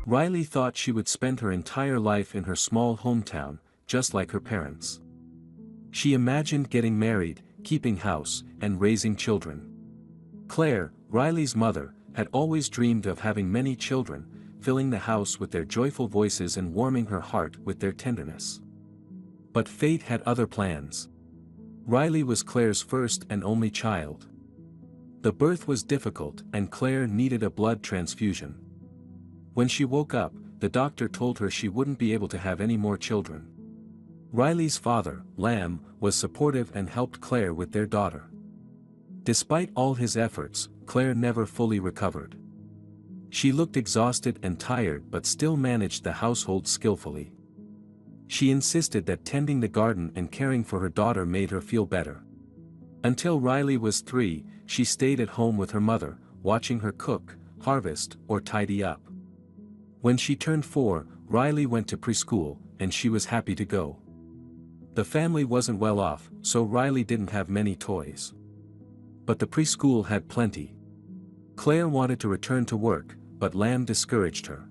Riley thought she would spend her entire life in her small hometown, just like her parents. She imagined getting married, keeping house, and raising children. Claire, Riley's mother, had always dreamed of having many children, filling the house with their joyful voices and warming her heart with their tenderness. But fate had other plans. Riley was Claire's first and only child. The birth was difficult and Claire needed a blood transfusion. When she woke up, the doctor told her she wouldn't be able to have any more children. Riley's father, Lamb, was supportive and helped Claire with their daughter. Despite all his efforts, Claire never fully recovered. She looked exhausted and tired but still managed the household skillfully. She insisted that tending the garden and caring for her daughter made her feel better. Until Riley was 3, she stayed at home with her mother, watching her cook, harvest, or tidy up. When she turned 4, Riley went to preschool, and she was happy to go. The family wasn't well off, so Riley didn't have many toys. But the preschool had plenty. Claire wanted to return to work, but Lamb discouraged her.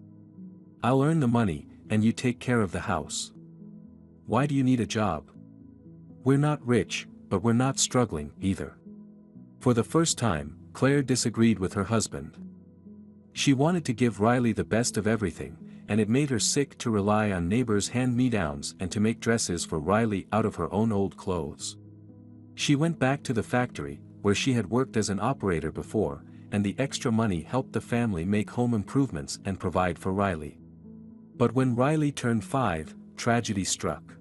"I'll earn the money, and you take care of the house. Why do you need a job? We're not rich, but we're not struggling, either." For the first time, Claire disagreed with her husband. She wanted to give Riley the best of everything, and it made her sick to rely on neighbors' hand-me-downs and to make dresses for Riley out of her own old clothes. She went back to the factory, where she had worked as an operator before, and the extra money helped the family make home improvements and provide for Riley. But when Riley turned 5, tragedy struck.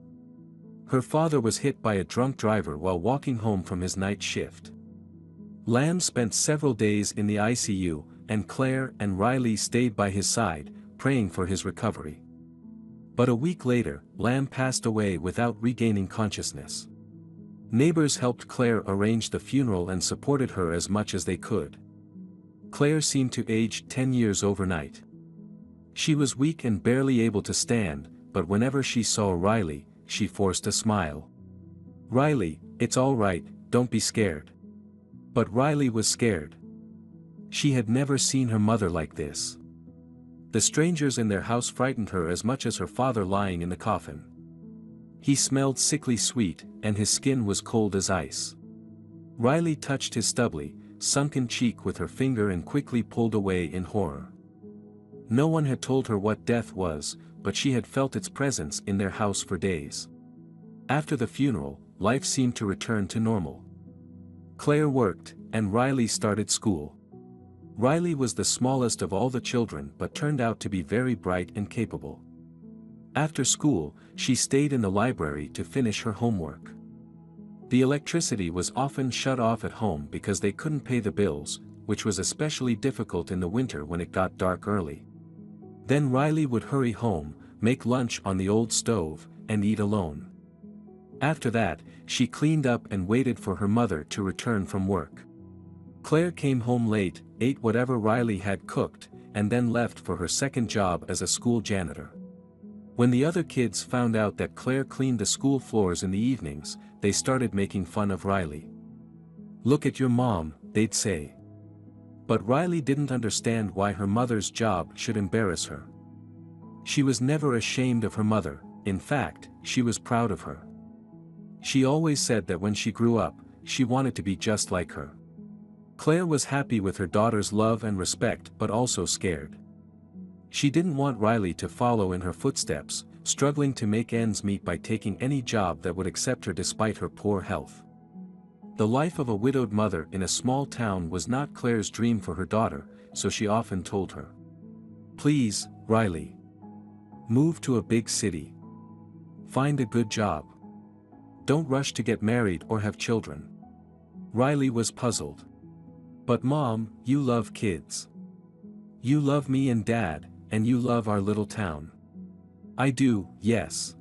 Her father was hit by a drunk driver while walking home from his night shift. Lamb spent several days in the ICU, and Claire and Riley stayed by his side, praying for his recovery. But a week later, Lamb passed away without regaining consciousness. Neighbors helped Claire arrange the funeral and supported her as much as they could. Claire seemed to age 10 years overnight. She was weak and barely able to stand, but whenever she saw Riley, she forced a smile. "Riley, it's all right, don't be scared." But Riley was scared. She had never seen her mother like this. The strangers in their house frightened her as much as her father lying in the coffin. He smelled sickly sweet, and his skin was cold as ice. Riley touched his stubbly, sunken cheek with her finger and quickly pulled away in horror. No one had told her what death was, but she had felt its presence in their house for days. After the funeral, life seemed to return to normal. Claire worked, and Riley started school. Riley was the smallest of all the children but turned out to be very bright and capable. After school, she stayed in the library to finish her homework. The electricity was often shut off at home because they couldn't pay the bills, which was especially difficult in the winter when it got dark early. Then Riley would hurry home, make lunch on the old stove, and eat alone. After that, she cleaned up and waited for her mother to return from work. Claire came home late, ate whatever Riley had cooked, and then left for her second job as a school janitor. When the other kids found out that Claire cleaned the school floors in the evenings, they started making fun of Riley. "Look at your mom," they'd say. But Riley didn't understand why her mother's job should embarrass her. She was never ashamed of her mother, in fact, she was proud of her. She always said that when she grew up, she wanted to be just like her. Claire was happy with her daughter's love and respect but also scared. She didn't want Riley to follow in her footsteps, struggling to make ends meet by taking any job that would accept her despite her poor health. The life of a widowed mother in a small town was not Claire's dream for her daughter, so she often told her, "Please, Riley. Move to a big city. Find a good job. Don't rush to get married or have children." Riley was puzzled. "But Mom, you love kids. You love me and Dad, and you love our little town." "I do, yes.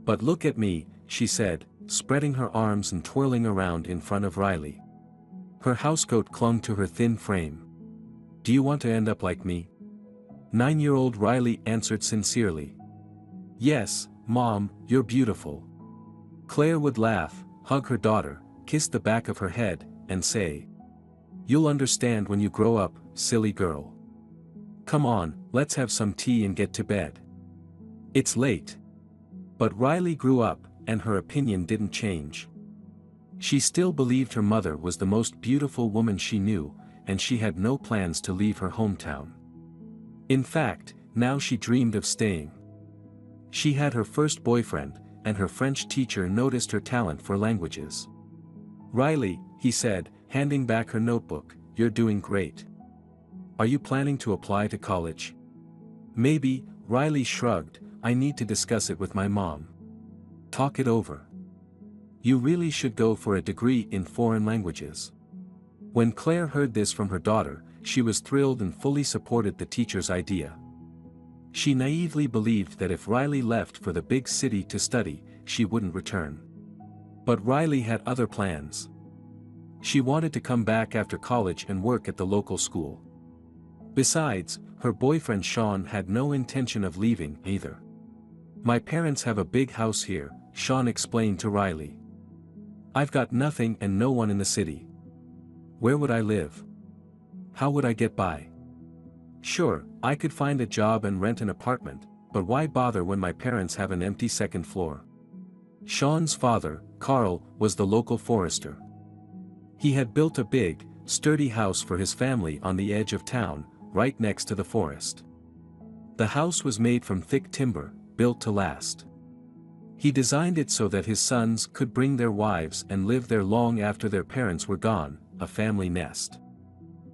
But look at me," she said, spreading her arms and twirling around in front of Riley. Her housecoat clung to her thin frame. "Do you want to end up like me?" 9-year-old Riley answered sincerely. "Yes, Mom, you're beautiful." Claire would laugh, hug her daughter, kiss the back of her head, and say, "You'll understand when you grow up, silly girl. Come on, let's have some tea and get to bed. It's late. But Riley grew up, and her opinion didn't change. She still believed her mother was the most beautiful woman she knew, and she had no plans to leave her hometown. In fact, now she dreamed of staying. She had her first boyfriend, and her French teacher noticed her talent for languages. "Riley," he said, handing back her notebook, "you're doing great. Are you planning to apply to college?" "Maybe," Riley shrugged, "I need to discuss it with my mom. Talk it over. You really should go for a degree in foreign languages." When Claire heard this from her daughter, she was thrilled and fully supported the teacher's idea. She naively believed that if Riley left for the big city to study, she wouldn't return. But Riley had other plans. She wanted to come back after college and work at the local school. Besides, her boyfriend Sean had no intention of leaving either. "My parents have a big house here," Sean explained to Riley. "I've got nothing and no one in the city. Where would I live? How would I get by? Sure, I could find a job and rent an apartment, but why bother when my parents have an empty second floor?" Sean's father, Carl, was the local forester. He had built a big, sturdy house for his family on the edge of town, right next to the forest. The house was made from thick timber, built to last. He designed it so that his sons could bring their wives and live there long after their parents were gone, a family nest.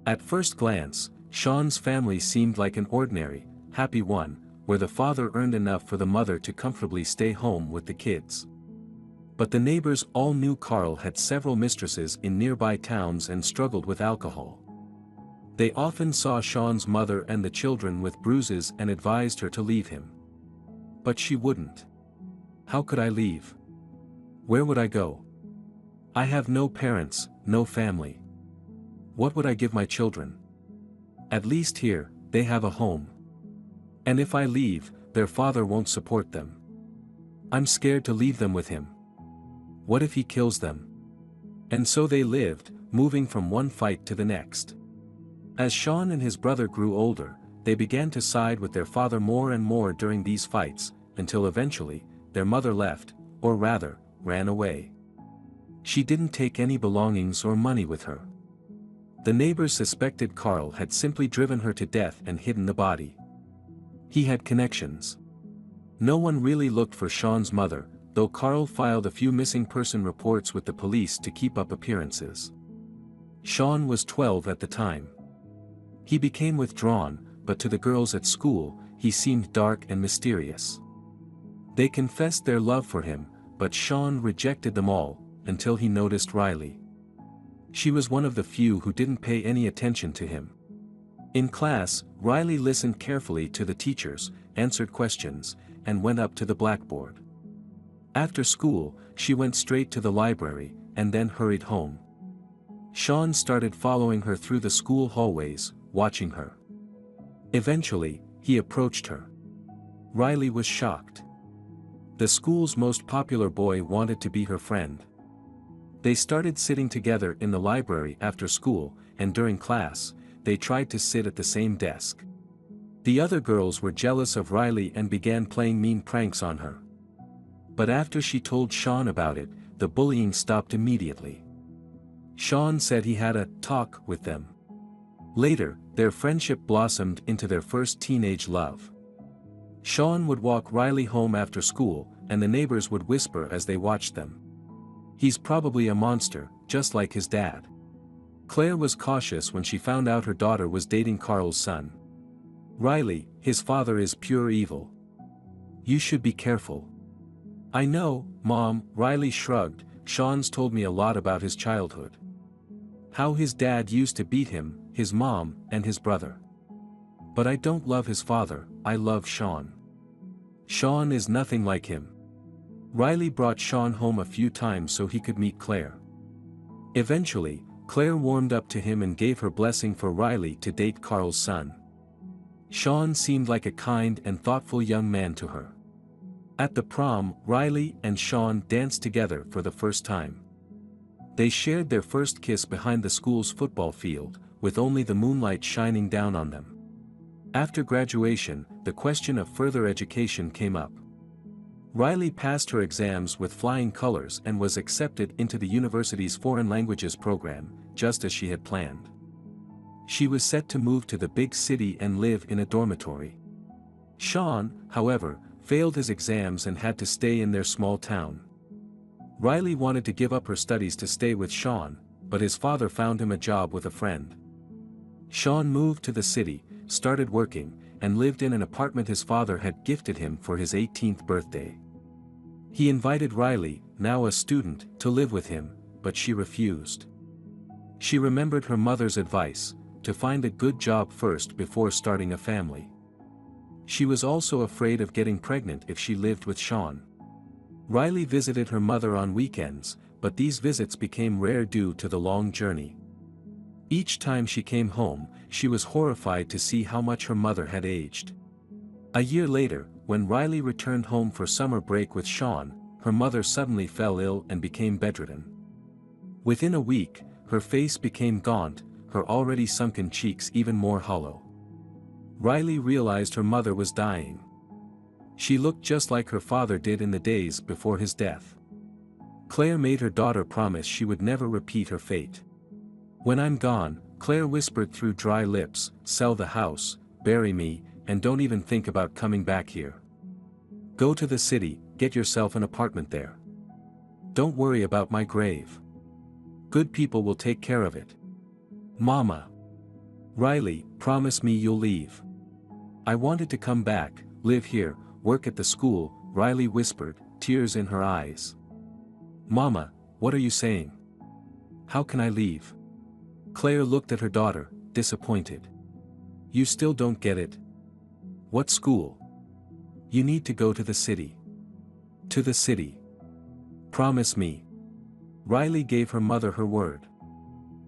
At first glance, Sean's family seemed like an ordinary, happy one, where the father earned enough for the mother to comfortably stay home with the kids. But the neighbors all knew Carl had several mistresses in nearby towns and struggled with alcohol. They often saw Sean's mother and the children with bruises and advised her to leave him. But she wouldn't. "How could I leave? Where would I go? I have no parents, no family. What would I give my children? At least here, they have a home. And if I leave, their father won't support them. I'm scared to leave them with him. What if he kills them?" And so they lived, moving from one fight to the next. As Sean and his brother grew older, they began to side with their father more and more during these fights, until eventually, their mother left, or rather, ran away. She didn't take any belongings or money with her. The neighbors suspected Carl had simply driven her to death and hidden the body. He had connections. No one really looked for Sean's mother, though Carl filed a few missing person reports with the police to keep up appearances. Sean was 12 at the time. He became withdrawn, but to the girls at school, he seemed dark and mysterious. They confessed their love for him, but Sean rejected them all, until he noticed Riley. She was one of the few who didn't pay any attention to him. In class, Riley listened carefully to the teachers, answered questions, and went up to the blackboard. After school, she went straight to the library, and then hurried home. Sean started following her through the school hallways, watching her. Eventually, he approached her. Riley was shocked. The school's most popular boy wanted to be her friend. They started sitting together in the library after school, and during class, they tried to sit at the same desk. The other girls were jealous of Riley and began playing mean pranks on her. But after she told Sean about it, the bullying stopped immediately. Sean said he had a talk with them. Later, their friendship blossomed into their first teenage love. Sean would walk Riley home after school, and the neighbors would whisper as they watched them. "He's probably a monster, just like his dad." Claire was cautious when she found out her daughter was dating Carl's son. "Riley, his father is pure evil. You should be careful." "I know, Mom," Riley shrugged. "Sean's told me a lot about his childhood. How his dad used to beat him, his mom, and his brother. But I don't love his father, I love Sean. Sean is nothing like him." Riley brought Sean home a few times so he could meet Claire. Eventually, Claire warmed up to him and gave her blessing for Riley to date Carl's son. Sean seemed like a kind and thoughtful young man to her. At the prom, Riley and Sean danced together for the first time. They shared their first kiss behind the school's football field, with only the moonlight shining down on them. After graduation, the question of further education came up. Riley passed her exams with flying colors and was accepted into the university's foreign languages program, just as she had planned. She was set to move to the big city and live in a dormitory. Sean, however, failed his exams and had to stay in their small town. Riley wanted to give up her studies to stay with Sean, but his father found him a job with a friend. Sean moved to the city, started working, and lived in an apartment his father had gifted him for his 18th birthday. He invited Riley, now a student, to live with him, but she refused. She remembered her mother's advice, to find a good job first before starting a family. She was also afraid of getting pregnant if she lived with Sean. Riley visited her mother on weekends, but these visits became rare due to the long journey. Each time she came home, she was horrified to see how much her mother had aged. A year later, when Riley returned home for summer break with Sean, her mother suddenly fell ill and became bedridden. Within a week, her face became gaunt, her already sunken cheeks even more hollow. Riley realized her mother was dying. She looked just like her father did in the days before his death. Claire made her daughter promise she would never repeat her fate. "When I'm gone," Claire whispered through dry lips, "sell the house, bury me, and don't even think about coming back here. Go to the city, get yourself an apartment there. Don't worry about my grave. Good people will take care of it. Mama. Riley, promise me you'll leave." "I wanted to come back, live here, work at the school," Riley whispered, tears in her eyes. "Mama, what are you saying? How can I leave?" Claire looked at her daughter, disappointed. "You still don't get it? What school? You need to go to the city. To the city. Promise me." Riley gave her mother her word.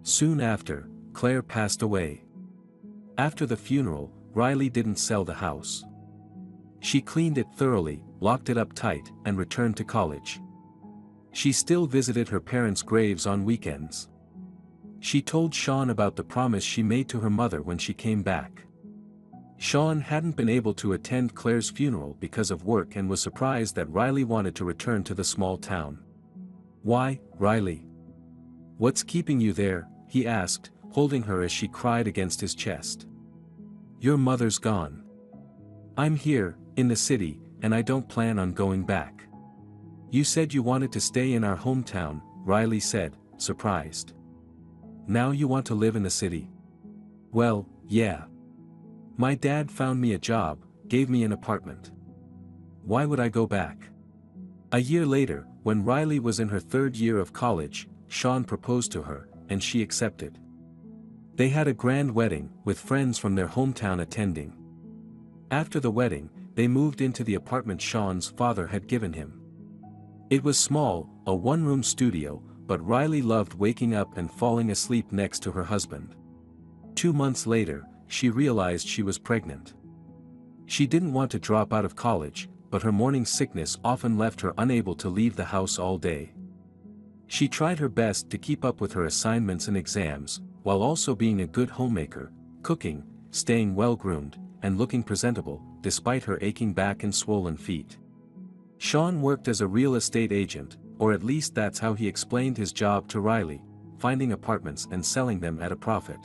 Soon after, Claire passed away. After the funeral, Riley didn't sell the house. She cleaned it thoroughly, locked it up tight, and returned to college. She still visited her parents' graves on weekends. She told Sean about the promise she made to her mother when she came back. Sean hadn't been able to attend Claire's funeral because of work and was surprised that Riley wanted to return to the small town. "Why, Riley? What's keeping you there?" he asked, holding her as she cried against his chest. "Your mother's gone. I'm here, in the city, and I don't plan on going back." "You said you wanted to stay in our hometown," Riley said, surprised. "Now you want to live in the city?" "Well, yeah. My dad found me a job, gave me an apartment. Why would I go back?" A year later, when Riley was in her third year of college, Sean proposed to her, and she accepted. They had a grand wedding, with friends from their hometown attending. After the wedding, they moved into the apartment Sean's father had given him. It was small, a one-room studio, but Riley loved waking up and falling asleep next to her husband. 2 months later, she realized she was pregnant. She didn't want to drop out of college, but her morning sickness often left her unable to leave the house all day. She tried her best to keep up with her assignments and exams, while also being a good homemaker, cooking, staying well-groomed, and looking presentable, despite her aching back and swollen feet. Sean worked as a real estate agent, or at least that's how he explained his job to Riley, finding apartments and selling them at a profit.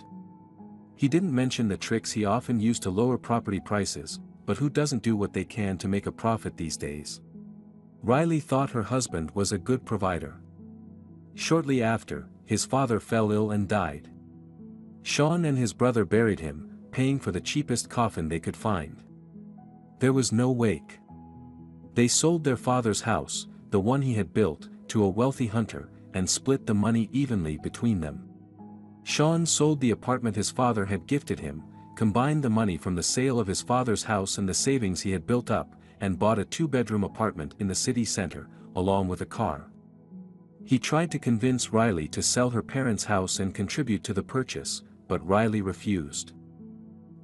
He didn't mention the tricks he often used to lower property prices, but who doesn't do what they can to make a profit these days? Riley thought her husband was a good provider. Shortly after, his father fell ill and died. Sean and his brother buried him, paying for the cheapest coffin they could find. There was no wake. They sold their father's house, the one he had built, to a wealthy hunter, and split the money evenly between them. Sean sold the apartment his father had gifted him, combined the money from the sale of his father's house and the savings he had built up, and bought a 2-bedroom apartment in the city center, along with a car. He tried to convince Riley to sell her parents' house and contribute to the purchase, but Riley refused.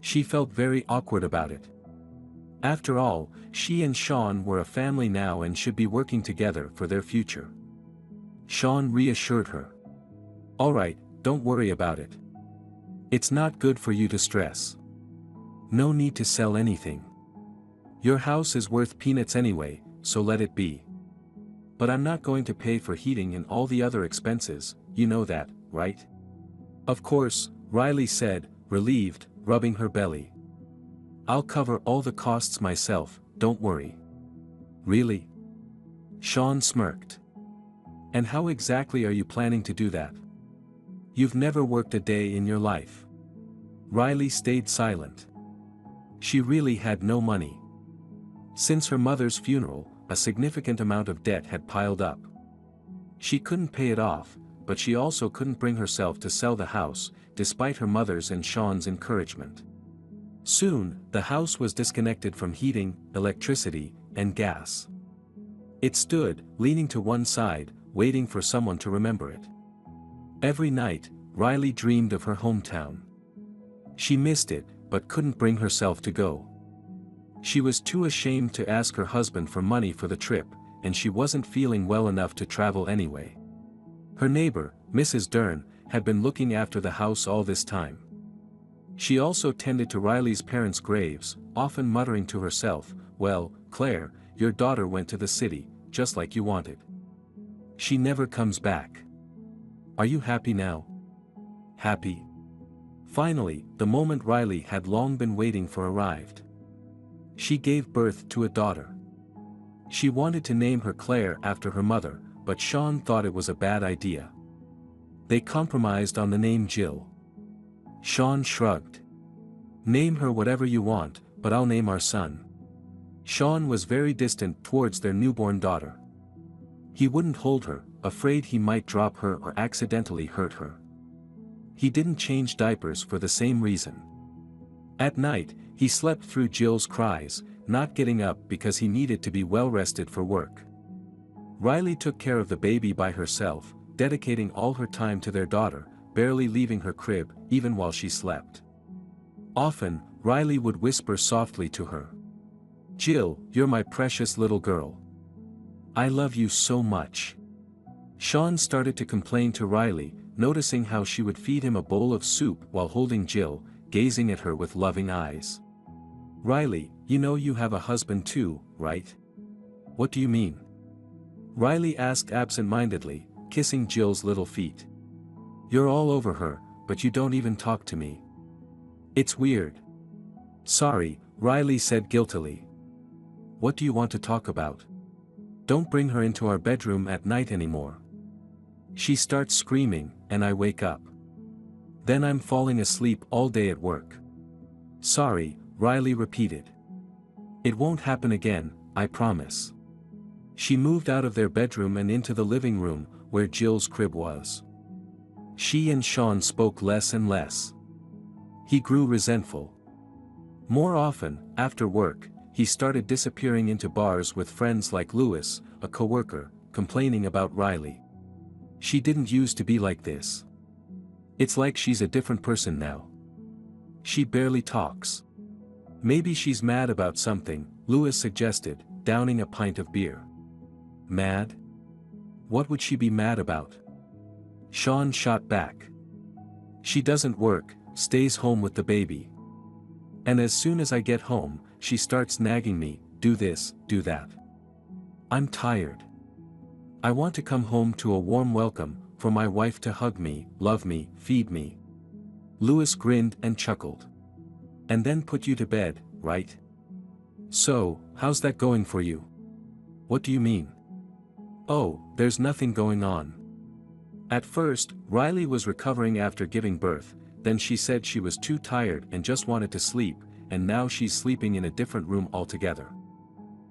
She felt very awkward about it. After all, she and Sean were a family now and should be working together for their future. Sean reassured her. "All right, don't worry about it. It's not good for you to stress. No need to sell anything. Your house is worth peanuts anyway, so let it be. But I'm not going to pay for heating and all the other expenses, you know that, right? Of course, Riley said, relieved, rubbing her belly. I'll cover all the costs myself, don't worry. Really? Sean smirked. And how exactly are you planning to do that? You've never worked a day in your life. Riley stayed silent. She really had no money. Since her mother's funeral, a significant amount of debt had piled up. She couldn't pay it off, but she also couldn't bring herself to sell the house, despite her mother's and Sean's encouragement. Soon, the house was disconnected from heating, electricity, and gas. It stood, leaning to one side, waiting for someone to remember it. Every night, Riley dreamed of her hometown. She missed it, but couldn't bring herself to go. She was too ashamed to ask her husband for money for the trip, and she wasn't feeling well enough to travel anyway. Her neighbor, Mrs. Dern, had been looking after the house all this time. She also tended to Riley's parents' graves, often muttering to herself, "Well, Claire, your daughter went to the city, just like you wanted. She never comes back. Are you happy now?" Happy? Finally, the moment Riley had long been waiting for arrived. She gave birth to a daughter. She wanted to name her Claire after her mother, but Sean thought it was a bad idea. They compromised on the name Jill. Sean shrugged. "Name her whatever you want, but I'll name our son." Sean was very distant towards their newborn daughter. He wouldn't hold her, afraid he might drop her or accidentally hurt her. He didn't change diapers for the same reason. At night, he slept through Jill's cries, not getting up because he needed to be well rested for work. Riley took care of the baby by herself, dedicating all her time to their daughter, barely leaving her crib, even while she slept. Often, Riley would whisper softly to her. "Jill, you're my precious little girl. I love you so much." Sean started to complain to Riley, noticing how she would feed him a bowl of soup while holding Jill, gazing at her with loving eyes. "Riley, you know you have a husband too, right?" "What do you mean?" Riley asked absent-mindedly, kissing Jill's little feet. "You're all over her, but you don't even talk to me. It's weird." "Sorry," Riley said guiltily. "What do you want to talk about? Don't bring her into our bedroom at night anymore. She starts screaming, and I wake up. Then I'm falling asleep all day at work." "Sorry," Riley repeated. "It won't happen again, I promise." She moved out of their bedroom and into the living room, where Jill's crib was. She and Sean spoke less and less. He grew resentful. More often, after work, he started disappearing into bars with friends like Lewis, a coworker, complaining about Riley. "She didn't used to be like this. It's like she's a different person now. She barely talks." "Maybe she's mad about something," Lewis suggested, downing a pint of beer. "Mad? What would she be mad about?" Sean shot back. "She doesn't work, stays home with the baby. And as soon as I get home, she starts nagging me, do this, do that. I'm tired. I want to come home to a warm welcome, for my wife to hug me, love me, feed me." Lewis grinned and chuckled. "And then put you to bed, right? So, how's that going for you?" "What do you mean?" "Oh, there's nothing going on." At first, Riley was recovering after giving birth, then she said she was too tired and just wanted to sleep, and now she's sleeping in a different room altogether.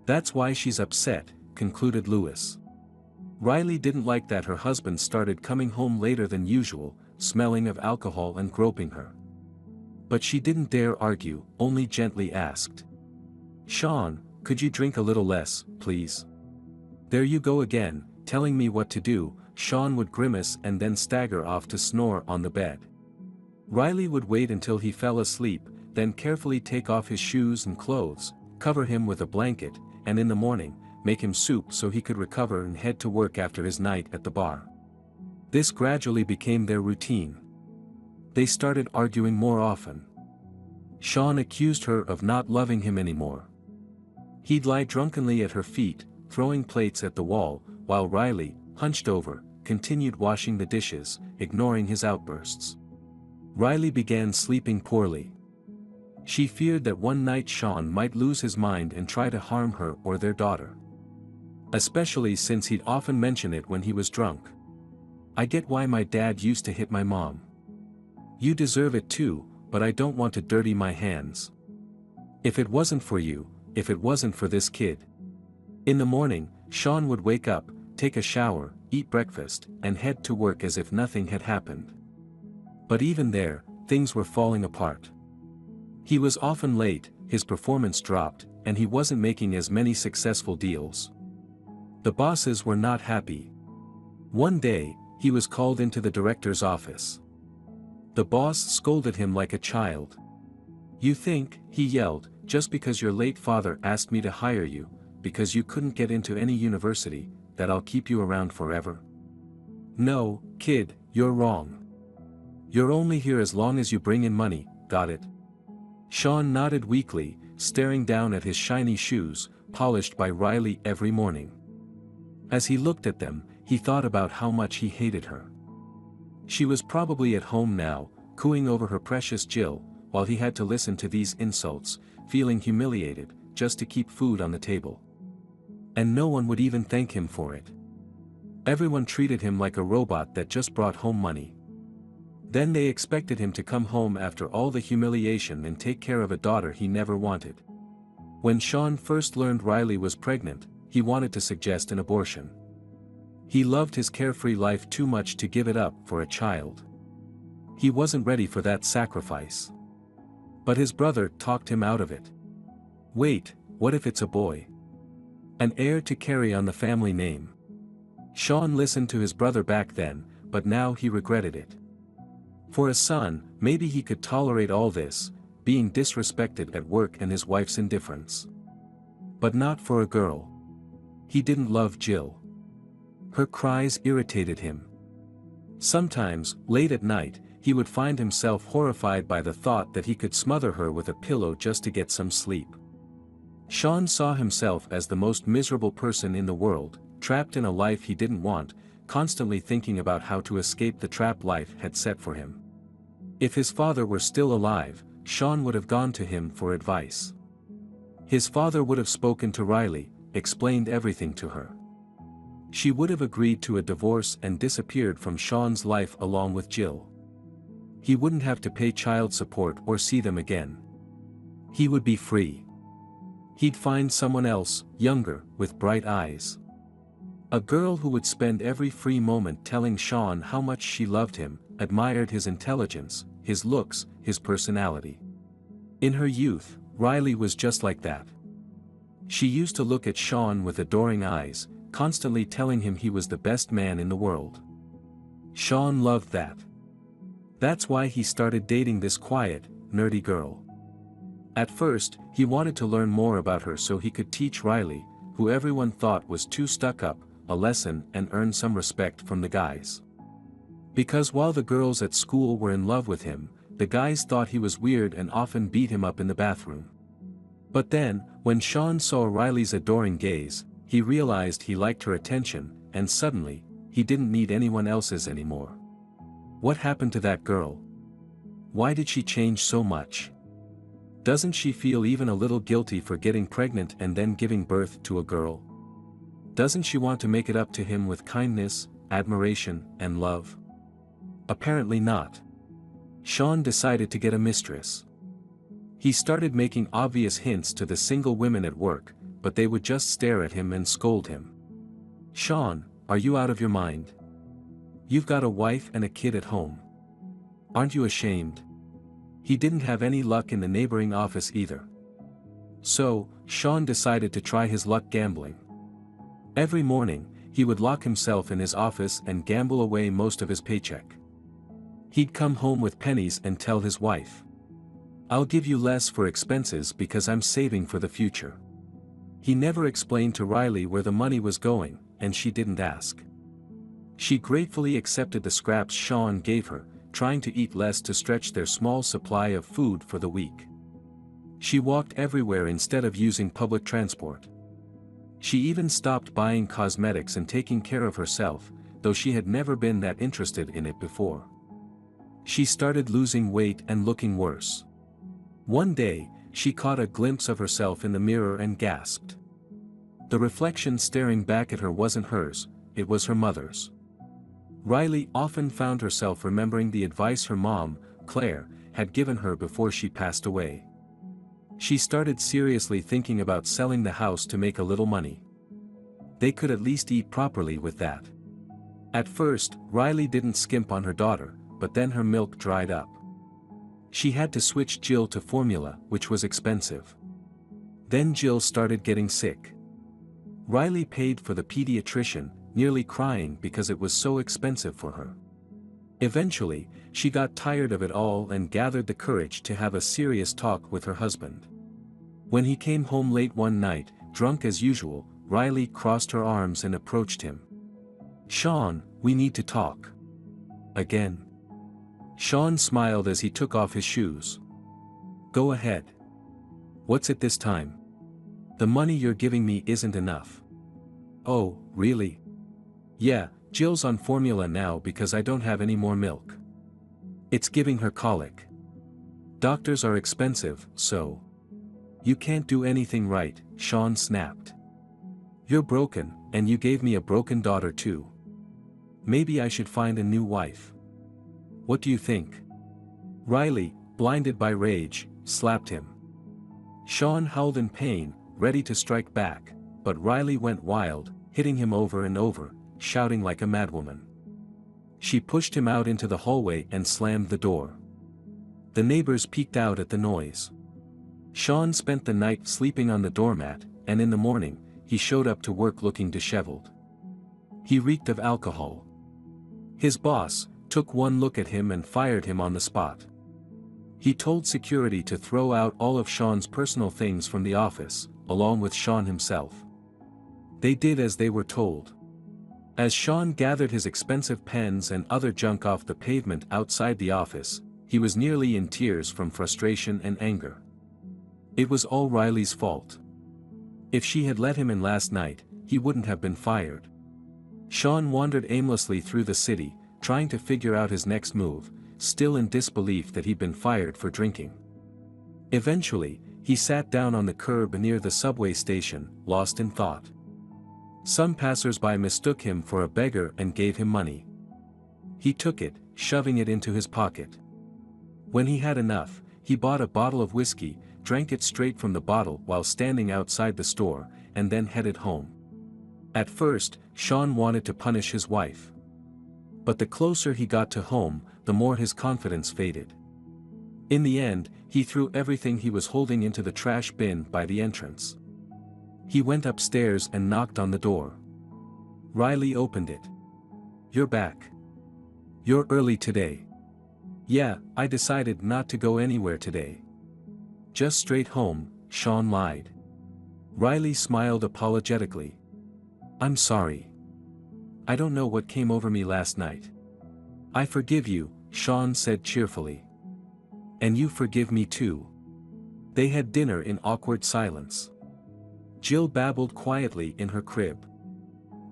"That's why she's upset," concluded Lewis. Riley didn't like that her husband started coming home later than usual, smelling of alcohol and groping her. But she didn't dare argue, only gently asked. "Sean, could you drink a little less, please?" "There you go again, telling me what to do." Sean would grimace and then stagger off to snore on the bed. Riley would wait until he fell asleep, then carefully take off his shoes and clothes, cover him with a blanket, and in the morning, make him soup so he could recover and head to work after his night at the bar. This gradually became their routine. They started arguing more often. Sean accused her of not loving him anymore. He'd lie drunkenly at her feet, throwing plates at the wall, while Riley, hunched over, continued washing the dishes, ignoring his outbursts. Riley began sleeping poorly. She feared that one night Sean might lose his mind and try to harm her or their daughter. Especially since he'd often mention it when he was drunk. "I get why my dad used to hit my mom. You deserve it too, but I don't want to dirty my hands. If it wasn't for you, if it wasn't for this kid." In the morning, Sean would wake up, take a shower, eat breakfast, and head to work as if nothing had happened. But even there, things were falling apart. He was often late, his performance dropped, and he wasn't making as many successful deals. The bosses were not happy. One day, he was called into the director's office. The boss scolded him like a child. "You think," he yelled, "just because your late father asked me to hire you, because you couldn't get into any university, that I'll keep you around forever? No, kid, you're wrong. You're only here as long as you bring in money, got it?" Sean nodded weakly, staring down at his shiny shoes, polished by Riley every morning. As he looked at them, he thought about how much he hated her. She was probably at home now, cooing over her precious Jill, while he had to listen to these insults, feeling humiliated, just to keep food on the table. And no one would even thank him for it. Everyone treated him like a robot that just brought home money. Then they expected him to come home after all the humiliation and take care of a daughter he never wanted. When Sean first learned Riley was pregnant, he wanted to suggest an abortion. He loved his carefree life too much to give it up for a child. He wasn't ready for that sacrifice. But his brother talked him out of it. "Wait, what if it's a boy? An heir to carry on the family name." Sean listened to his brother back then, but now he regretted it. For a son, maybe he could tolerate all this, being disrespected at work and his wife's indifference. But not for a girl. He didn't love Jill. Her cries irritated him. Sometimes, late at night, he would find himself horrified by the thought that he could smother her with a pillow just to get some sleep. Sean saw himself as the most miserable person in the world, trapped in a life he didn't want, constantly thinking about how to escape the trap life had set for him. If his father were still alive, Sean would have gone to him for advice. His father would have spoken to Riley, explained everything to her. She would have agreed to a divorce and disappeared from Sean's life along with Jill. He wouldn't have to pay child support or see them again. He would be free. He'd find someone else, younger, with bright eyes. A girl who would spend every free moment telling Sean how much she loved him, admired his intelligence, his looks, his personality. In her youth, Riley was just like that. She used to look at Sean with adoring eyes, constantly telling him he was the best man in the world. Sean loved that. That's why he started dating this quiet, nerdy girl. At first, he wanted to learn more about her so he could teach Riley, who everyone thought was too stuck up, a lesson and earn some respect from the guys. Because while the girls at school were in love with him, the guys thought he was weird and often beat him up in the bathroom. But then, when Sean saw Riley's adoring gaze, he realized he liked her attention, and suddenly, he didn't need anyone else's anymore. What happened to that girl? Why did she change so much? Doesn't she feel even a little guilty for getting pregnant and then giving birth to a girl? Doesn't she want to make it up to him with kindness, admiration, and love? Apparently not. Sean decided to get a mistress. He started making obvious hints to the single women at work, but they would just stare at him and scold him. "Sean, are you out of your mind? You've got a wife and a kid at home. Aren't you ashamed?" He didn't have any luck in the neighboring office either. So, Sean decided to try his luck gambling. Every morning, he would lock himself in his office and gamble away most of his paycheck. He'd come home with pennies and tell his wife, "I'll give you less for expenses because I'm saving for the future." He never explained to Riley where the money was going, and she didn't ask. She gratefully accepted the scraps Sean gave her, trying to eat less to stretch their small supply of food for the week. She walked everywhere instead of using public transport. She even stopped buying cosmetics and taking care of herself, though she had never been that interested in it before. She started losing weight and looking worse. One day, she caught a glimpse of herself in the mirror and gasped. The reflection staring back at her wasn't hers, it was her mother's. Riley often found herself remembering the advice her mom, Claire, had given her before she passed away. She started seriously thinking about selling the house to make a little money. They could at least eat properly with that. At first, Riley didn't skimp on her daughter, but then her milk dried up. She had to switch Jill to formula, which was expensive. Then Jill started getting sick. Riley paid for the pediatrician, nearly crying because it was so expensive for her. Eventually, she got tired of it all and gathered the courage to have a serious talk with her husband. When he came home late one night, drunk as usual, Riley crossed her arms and approached him. "Sean, we need to talk." "Again?" Sean smiled as he took off his shoes. "Go ahead. What's it this time? The money you're giving me isn't enough." "Oh, really?" "Yeah, Jill's on formula now because I don't have any more milk. It's giving her colic. Doctors are expensive, so." "You can't do anything right," Sean snapped. "You're broken, and you gave me a broken daughter too. Maybe I should find a new wife. What do you think?" Riley, blinded by rage, slapped him. Sean howled in pain, ready to strike back, but Riley went wild, hitting him over and over, shouting like a madwoman. She pushed him out into the hallway and slammed the door. The neighbors peeked out at the noise. Sean spent the night sleeping on the doormat, and in the morning, he showed up to work looking disheveled. He reeked of alcohol. His boss took one look at him and fired him on the spot. He told security to throw out all of Sean's personal things from the office, along with Sean himself. They did as they were told. As Sean gathered his expensive pens and other junk off the pavement outside the office, he was nearly in tears from frustration and anger. It was all Riley's fault. If she had let him in last night, he wouldn't have been fired. Sean wandered aimlessly through the city, trying to figure out his next move, still in disbelief that he'd been fired for drinking. Eventually, he sat down on the curb near the subway station, lost in thought. Some passers-by mistook him for a beggar and gave him money. He took it, shoving it into his pocket. When he had enough, he bought a bottle of whiskey, drank it straight from the bottle while standing outside the store, and then headed home. At first, Sean wanted to punish his wife. But the closer he got to home, the more his confidence faded. In the end, he threw everything he was holding into the trash bin by the entrance. He went upstairs and knocked on the door. Riley opened it. "You're back. You're early today." "Yeah, I decided not to go anywhere today. Just straight home," Sean lied. Riley smiled apologetically. "I'm sorry. I don't know what came over me last night." "I forgive you," Sean said cheerfully. "And you forgive me too." They had dinner in awkward silence. Jill babbled quietly in her crib.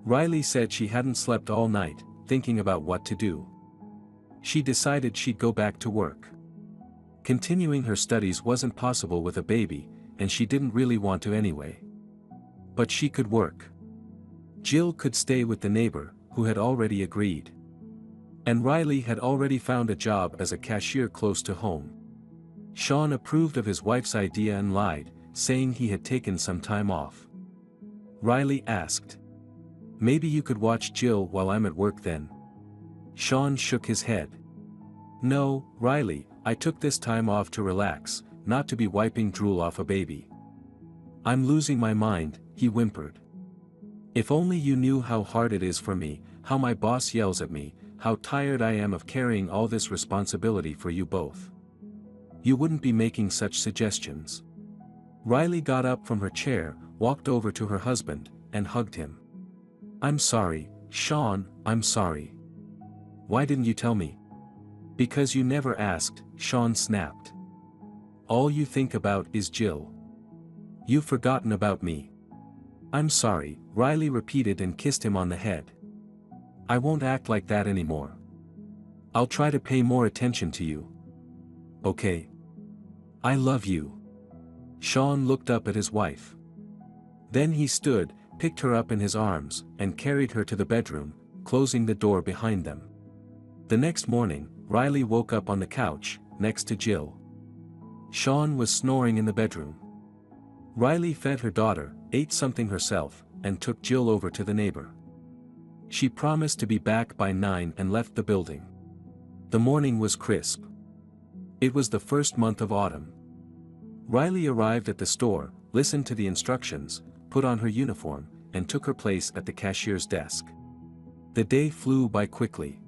Riley said she hadn't slept all night, thinking about what to do. She decided she'd go back to work. Continuing her studies wasn't possible with a baby, and she didn't really want to anyway. But she could work. Jill could stay with the neighbor, who had already agreed. And Riley had already found a job as a cashier close to home. Sean approved of his wife's idea and lied, saying he had taken some time off. Riley asked, "Maybe you could watch Jill while I'm at work then?" Sean shook his head. "No, Riley, I took this time off to relax, not to be wiping drool off a baby." "I'm losing my mind," he whimpered. "If only you knew how hard it is for me, how my boss yells at me, how tired I am of carrying all this responsibility for you both. You wouldn't be making such suggestions." Riley got up from her chair, walked over to her husband, and hugged him. "I'm sorry, Sean, I'm sorry. Why didn't you tell me?" "Because you never asked," Sean snapped. All you think about is Jill. You've forgotten about me. I'm sorry, Riley repeated and kissed him on the head. I won't act like that anymore. I'll try to pay more attention to you. Okay. I love you. Sean looked up at his wife. Then he stood, picked her up in his arms, and carried her to the bedroom, closing the door behind them. The next morning, Riley woke up on the couch, next to Jill. Sean was snoring in the bedroom. Riley fed her daughter, ate something herself, and took Jill over to the neighbor. She promised to be back by 9 and left the building. The morning was crisp. It was the first month of autumn. Riley arrived at the store, listened to the instructions, put on her uniform, and took her place at the cashier's desk. The day flew by quickly.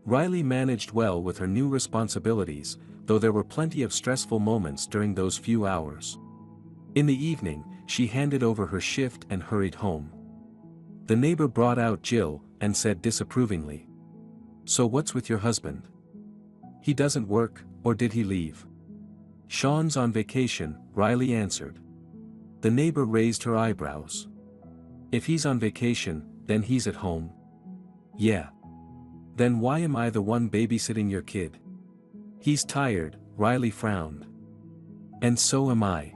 Riley managed well with her new responsibilities, though there were plenty of stressful moments during those few hours. In the evening, she handed over her shift and hurried home. The neighbor brought out Jill, and said disapprovingly, "So what's with your husband? He doesn't work, or did he leave?" "Sean's on vacation," Riley answered. The neighbor raised her eyebrows. "If he's on vacation, then he's at home." "Yeah. Then why am I the one babysitting your kid?" "He's tired," Riley frowned. "And so am I.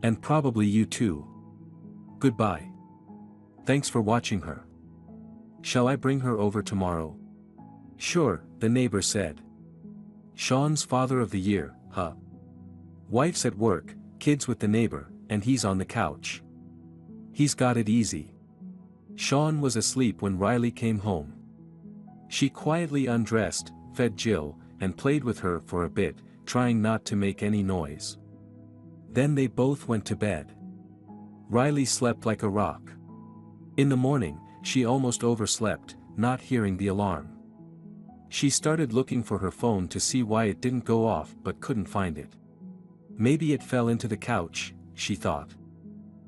And probably you too. Goodbye. Thanks for watching her. Shall I bring her over tomorrow?" "Sure," the neighbor said. Sean's father of the year, huh? Wife's at work, kids with the neighbor, and he's on the couch. He's got it easy. Sean was asleep when Riley came home. She quietly undressed, fed Jill, and played with her for a bit, trying not to make any noise. Then they both went to bed. Riley slept like a rock. In the morning, she almost overslept, not hearing the alarm. She started looking for her phone to see why it didn't go off but couldn't find it. Maybe it fell into the couch, she thought.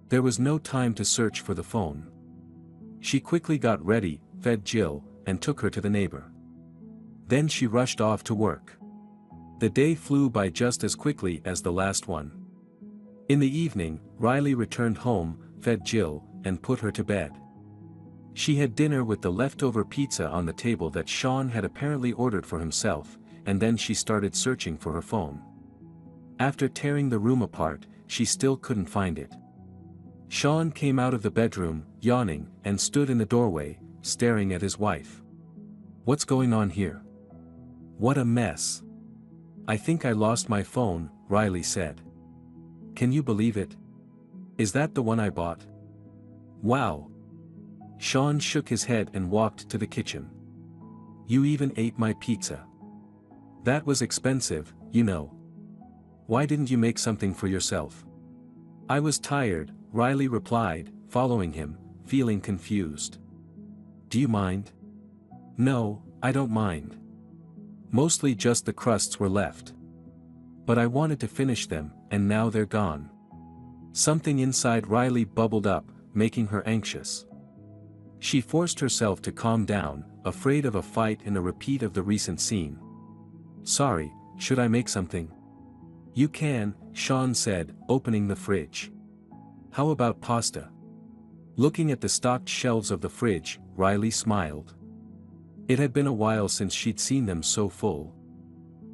There was no time to search for the phone. She quickly got ready, fed Jill, and took her to the neighbor. Then she rushed off to work. The day flew by just as quickly as the last one. In the evening, Riley returned home, fed Jill, and put her to bed. She had dinner with the leftover pizza on the table that Sean had apparently ordered for himself, and then she started searching for her phone. After tearing the room apart, she still couldn't find it. Sean came out of the bedroom, yawning, and stood in the doorway, staring at his wife. "What's going on here? What a mess. I think I lost my phone," Riley said. "Can you believe it? Is that the one I bought? Wow." Sean shook his head and walked to the kitchen. "You even ate my pizza. That was expensive, you know. Why didn't you make something for yourself?" "I was tired," Riley replied, following him, feeling confused. "Do you mind?" "No, I don't mind. Mostly just the crusts were left. But I wanted to finish them, and now they're gone." Something inside Riley bubbled up, making her anxious. She forced herself to calm down, afraid of a fight and a repeat of the recent scene. "Sorry, should I make something?" "You can," Sean said, opening the fridge. "How about pasta?" Looking at the stocked shelves of the fridge, Riley smiled. It had been a while since she'd seen them so full.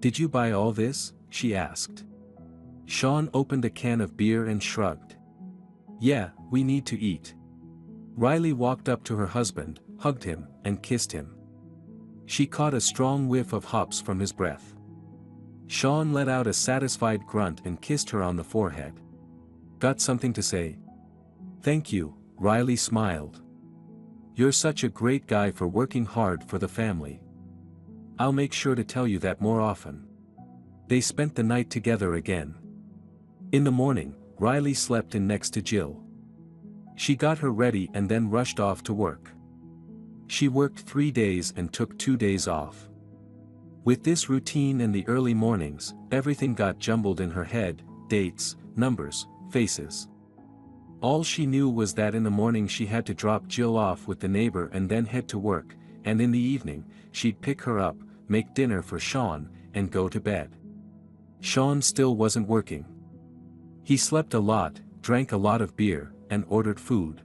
"Did you buy all this?" she asked. Sean opened a can of beer and shrugged. "Yeah, we need to eat." Riley walked up to her husband, hugged him, and kissed him. She caught a strong whiff of hops from his breath. Sean let out a satisfied grunt and kissed her on the forehead. "Got something to say?" "Thank you," Riley smiled. "You're such a great guy for working hard for the family. I'll make sure to tell you that more often." They spent the night together again. In the morning, Riley slept in next to Jill. She got her ready and then rushed off to work. She worked 3 days and took 2 days off. With this routine and the early mornings, everything got jumbled in her head, dates, numbers, faces. All she knew was that in the morning she had to drop Jill off with the neighbor and then head to work, and in the evening, she'd pick her up, make dinner for Sean, and go to bed. Sean still wasn't working. He slept a lot, drank a lot of beer, and ordered food.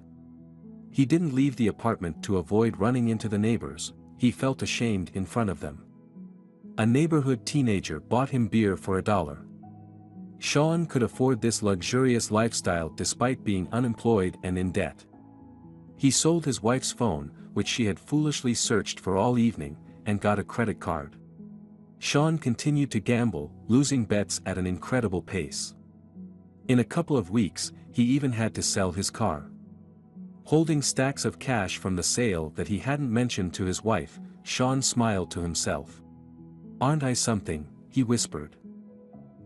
He didn't leave the apartment to avoid running into the neighbors, he felt ashamed in front of them. A neighborhood teenager bought him beer for $1. Sean could afford this luxurious lifestyle despite being unemployed and in debt. He sold his wife's phone, which she had foolishly searched for all evening, and got a credit card. Sean continued to gamble, losing bets at an incredible pace. In a couple of weeks, he even had to sell his car. Holding stacks of cash from the sale that he hadn't mentioned to his wife, Sean smiled to himself. "Aren't I something?" he whispered.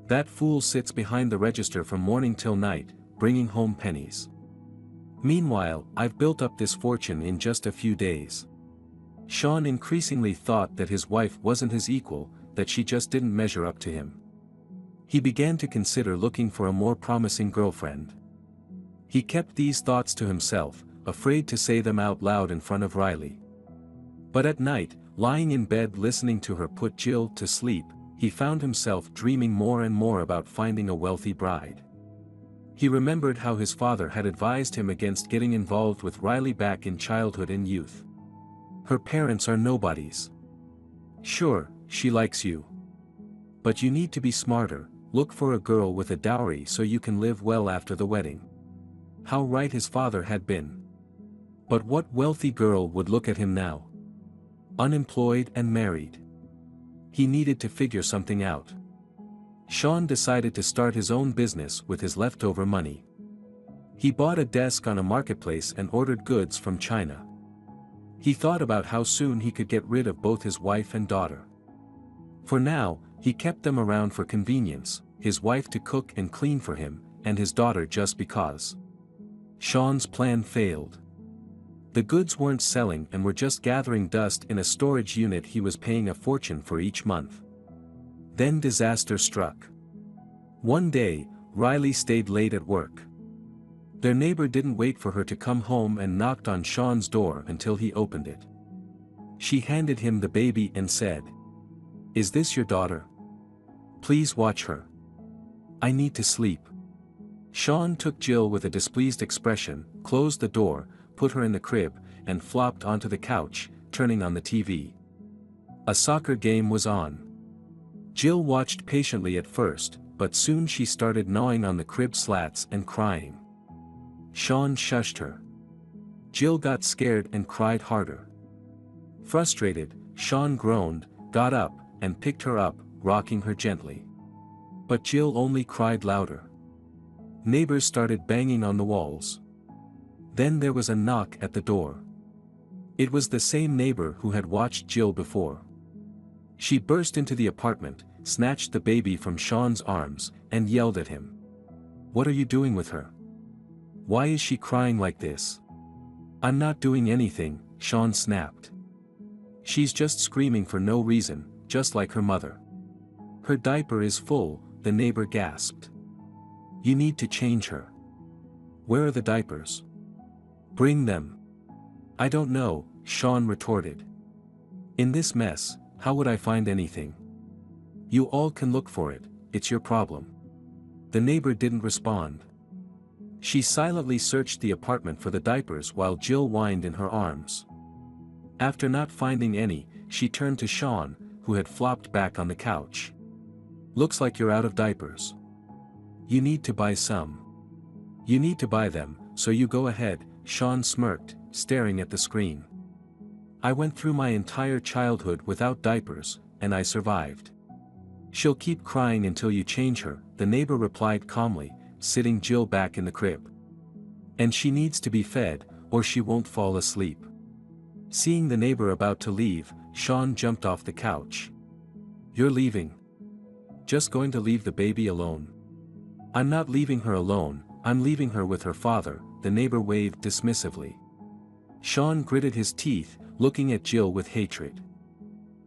"That fool sits behind the register from morning till night, bringing home pennies. Meanwhile, I've built up this fortune in just a few days." Sean increasingly thought that his wife wasn't his equal, that she just didn't measure up to him. He began to consider looking for a more promising girlfriend. He kept these thoughts to himself, afraid to say them out loud in front of Riley. But at night, lying in bed listening to her put Jill to sleep, he found himself dreaming more and more about finding a wealthy bride. He remembered how his father had advised him against getting involved with Riley back in childhood and youth. "Her parents are nobodies. Sure, she likes you. But you need to be smarter, look for a girl with a dowry so you can live well after the wedding." How right his father had been. But what wealthy girl would look at him now? Unemployed and married. He needed to figure something out. Sean decided to start his own business with his leftover money. He bought a desk on a marketplace and ordered goods from China. He thought about how soon he could get rid of both his wife and daughter. For now, he kept them around for convenience, his wife to cook and clean for him, and his daughter just because. Sean's plan failed. The goods weren't selling and were just gathering dust in a storage unit he was paying a fortune for each month. Then disaster struck. One day, Riley stayed late at work. Their neighbor didn't wait for her to come home and knocked on Sean's door until he opened it. She handed him the baby and said, "Is this your daughter? Please watch her. I need to sleep." Sean took Jill with a displeased expression, closed the door, put her in the crib, and flopped onto the couch, turning on the TV. A soccer game was on. Jill watched patiently at first, but soon she started gnawing on the crib slats and crying. Sean shushed her. Jill got scared and cried harder. Frustrated, Sean groaned, got up, and picked her up, rocking her gently. But Jill only cried louder. Neighbors started banging on the walls. Then there was a knock at the door. It was the same neighbor who had watched Jill before. She burst into the apartment, snatched the baby from Sean's arms, and yelled at him. "What are you doing with her? Why is she crying like this?" "I'm not doing anything," Sean snapped. "She's just screaming for no reason, just like her mother." "Her diaper is full," the neighbor gasped. "You need to change her." "Where are the diapers?" "Bring them." "I don't know," Sean retorted. "In this mess, how would I find anything?" "You all can look for it, it's your problem." The neighbor didn't respond. She silently searched the apartment for the diapers while Jill whined in her arms. After not finding any, she turned to Sean, who had flopped back on the couch. "Looks like you're out of diapers. You need to buy some." "You need to buy them, so you go ahead," Sean smirked, staring at the screen. "I went through my entire childhood without diapers, and I survived." "She'll keep crying until you change her," the neighbor replied calmly, sitting Jill back in the crib. "And she needs to be fed, or she won't fall asleep." Seeing the neighbor about to leave, Sean jumped off the couch. "You're leaving? Just going to leave the baby alone?" "I'm not leaving her alone, I'm leaving her with her father," the neighbor waved dismissively. Sean gritted his teeth, looking at Jill with hatred.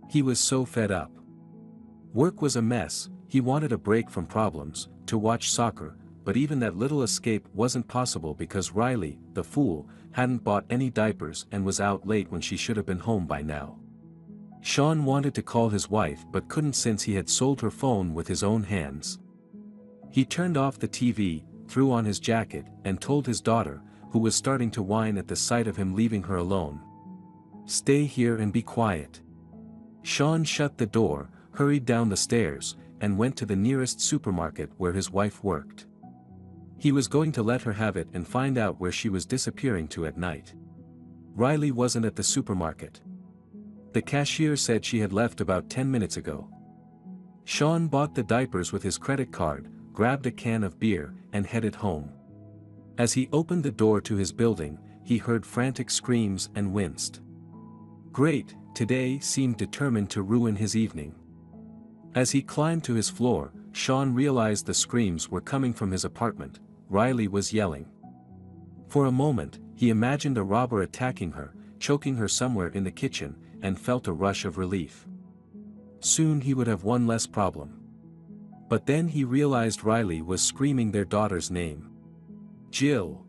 He was so fed up. Work was a mess, he wanted a break from problems, to watch soccer, but even that little escape wasn't possible because Riley, the fool, hadn't bought any diapers and was out late when she should have been home by now. Sean wanted to call his wife but couldn't since he had sold her phone with his own hands. He turned off the TV, threw on his jacket, and told his daughter, who was starting to whine at the sight of him leaving her alone. "Stay here and be quiet." Sean shut the door, hurried down the stairs, and went to the nearest supermarket where his wife worked. He was going to let her have it and find out where she was disappearing to at night. Riley wasn't at the supermarket. The cashier said she had left about 10 minutes ago. Sean bought the diapers with his credit card, grabbed a can of beer, and headed home. As he opened the door to his building, he heard frantic screams and winced. Great, today seemed determined to ruin his evening. As he climbed to his floor, Sean realized the screams were coming from his apartment. Riley was yelling. For a moment, he imagined a robber attacking her, choking her somewhere in the kitchen, and felt a rush of relief. Soon he would have one less problem. But then he realized Riley was screaming their daughter's name. "Jill!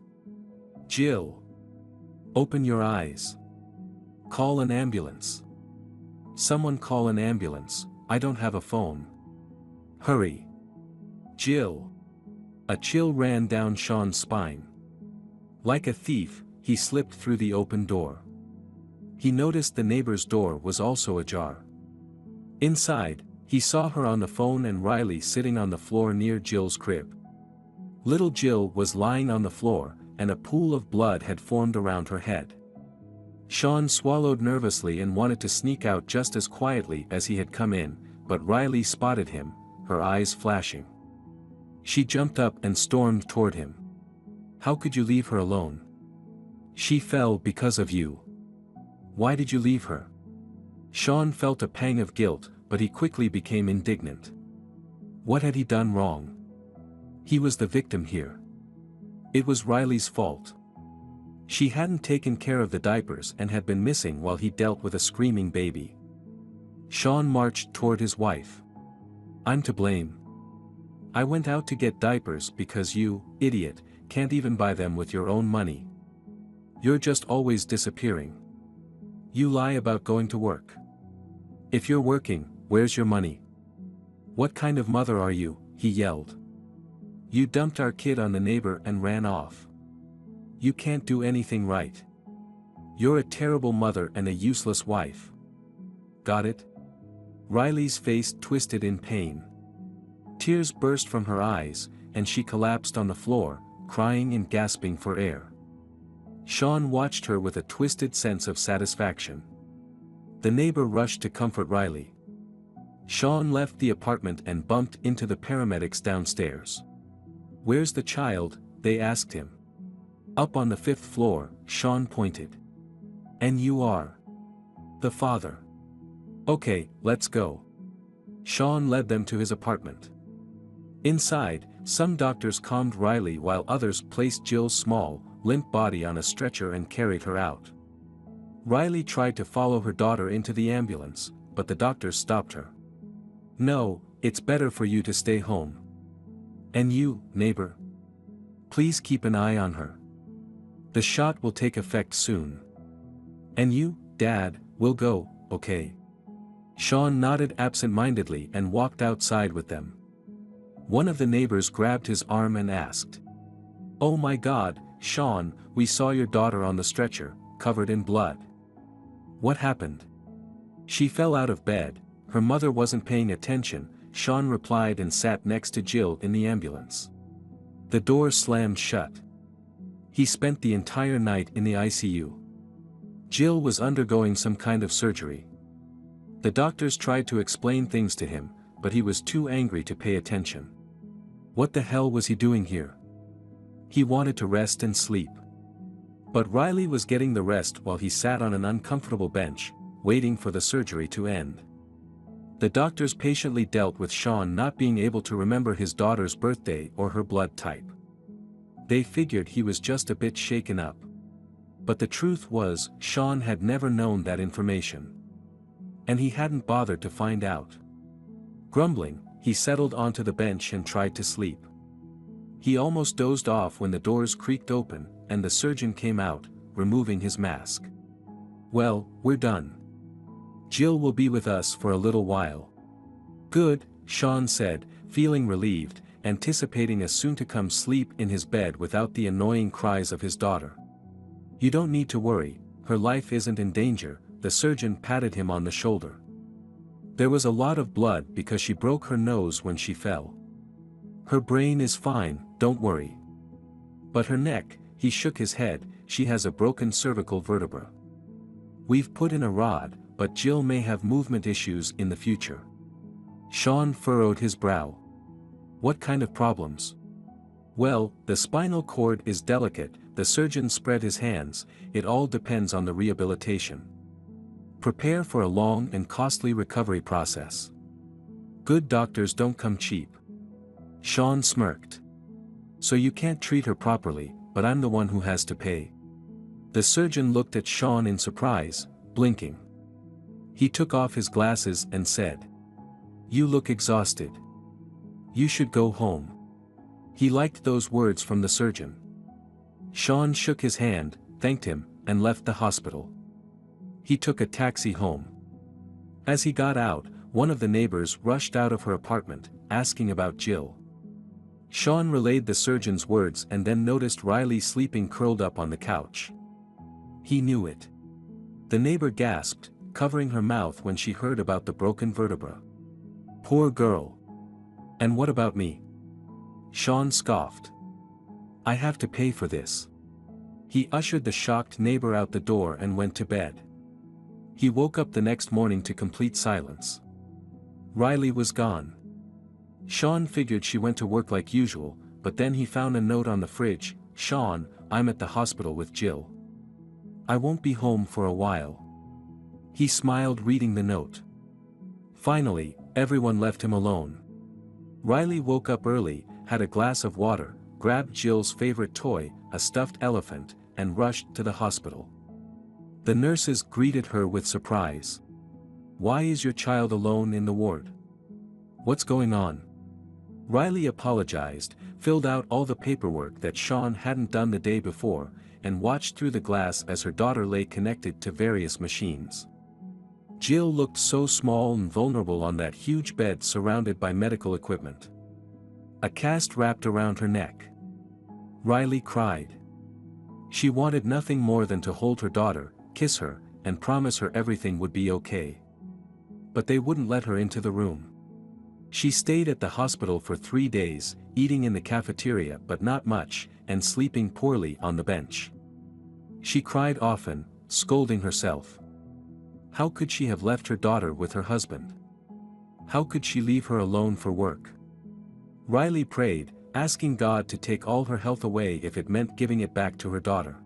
Jill! Open your eyes! Call an ambulance! Someone call an ambulance, I don't have a phone. Hurry! Jill!" A chill ran down Sean's spine. Like a thief, he slipped through the open door. He noticed the neighbor's door was also ajar. Inside, he saw her on the phone and Riley sitting on the floor near Jill's crib. Little Jill was lying on the floor, and a pool of blood had formed around her head. Sean swallowed nervously and wanted to sneak out just as quietly as he had come in, but Riley spotted him, her eyes flashing. She jumped up and stormed toward him. "How could you leave her alone? She fell because of you. Why did you leave her?" Sean felt a pang of guilt, but he quickly became indignant. What had he done wrong? He was the victim here. It was Riley's fault. She hadn't taken care of the diapers and had been missing while he dealt with a screaming baby. Sean marched toward his wife. "I'm to blame. I went out to get diapers because you, idiot, can't even buy them with your own money. You're just always disappearing. You lie about going to work. If you're working, where's your money? What kind of mother are you?" he yelled. "You dumped our kid on the neighbor and ran off. You can't do anything right. You're a terrible mother and a useless wife. Got it?" Riley's face twisted in pain. Tears burst from her eyes, and she collapsed on the floor, crying and gasping for air. Sean watched her with a twisted sense of satisfaction. The neighbor rushed to comfort Riley. Sean left the apartment and bumped into the paramedics downstairs. "Where's the child?" they asked him. "Up on the 5th floor," Sean pointed. "And you are?" "The father." "Okay, let's go." Sean led them to his apartment. Inside, some doctors calmed Riley while others placed Jill's small, limp body on a stretcher and carried her out. Riley tried to follow her daughter into the ambulance, but the doctors stopped her. "No, it's better for you to stay home. And you, neighbor. Please keep an eye on her. The shot will take effect soon. And you, Dad, will go, okay?" Sean nodded absent-mindedly and walked outside with them. One of the neighbors grabbed his arm and asked, "Oh my God, Sean, we saw your daughter on the stretcher, covered in blood. What happened?" "She fell out of bed, her mother wasn't paying attention," Sean replied and sat next to Jill in the ambulance. The door slammed shut. He spent the entire night in the ICU. Jill was undergoing some kind of surgery. The doctors tried to explain things to him, but he was too angry to pay attention. What the hell was he doing here? He wanted to rest and sleep. But Riley was getting the rest while he sat on an uncomfortable bench, waiting for the surgery to end. The doctors patiently dealt with Sean not being able to remember his daughter's birthday or her blood type. They figured he was just a bit shaken up. But the truth was, Sean had never known that information. And he hadn't bothered to find out. Grumbling, he settled onto the bench and tried to sleep. He almost dozed off when the doors creaked open, and the surgeon came out, removing his mask. "Well, we're done. Jill will be with us for a little while. Good, Sean said, feeling relieved, anticipating a soon-to-come sleep in his bed without the annoying cries of his daughter. You don't need to worry, her life isn't in danger, the surgeon patted him on the shoulder. There was a lot of blood because she broke her nose when she fell. Her brain is fine, don't worry. But her neck, he shook his head, she has a broken cervical vertebra. We've put in a rod, but Jill may have movement issues in the future. Sean furrowed his brow. What kind of problems? Well, the spinal cord is delicate, the surgeon spread his hands, it all depends on the rehabilitation. Prepare for a long and costly recovery process. Good doctors don't come cheap. Sean smirked. So you can't treat her properly, but I'm the one who has to pay. The surgeon looked at Sean in surprise, blinking. He took off his glasses and said, "You look exhausted. You should go home." He liked those words from the surgeon. Sean shook his hand, thanked him, and left the hospital. He took a taxi home. As he got out, one of the neighbors rushed out of her apartment, asking about Jill. Sean relayed the surgeon's words and then noticed Riley sleeping curled up on the couch. He knew it. The neighbor gasped, covering her mouth when she heard about the broken vertebra. Poor girl. And what about me? Sean scoffed. I have to pay for this. He ushered the shocked neighbor out the door and went to bed. He woke up the next morning to complete silence. Riley was gone. Sean figured she went to work like usual, but then he found a note on the fridge, "Sean, I'm at the hospital with Jill. I won't be home for a while." He smiled reading the note. Finally, everyone left him alone. Riley woke up early, had a glass of water, grabbed Jill's favorite toy, a stuffed elephant, and rushed to the hospital. The nurses greeted her with surprise. "Why is your child alone in the ward? What's going on?" Riley apologized, filled out all the paperwork that Sean hadn't done the day before, and watched through the glass as her daughter lay connected to various machines. Jill looked so small and vulnerable on that huge bed surrounded by medical equipment. A cast wrapped around her neck. Riley cried. She wanted nothing more than to hold her daughter, kiss her, and promise her everything would be okay. But they wouldn't let her into the room. She stayed at the hospital for 3 days, eating in the cafeteria but not much, and sleeping poorly on the bench. She cried often, scolding herself. How could she have left her daughter with her husband? How could she leave her alone for work? Riley prayed, asking God to take all her health away if it meant giving it back to her daughter.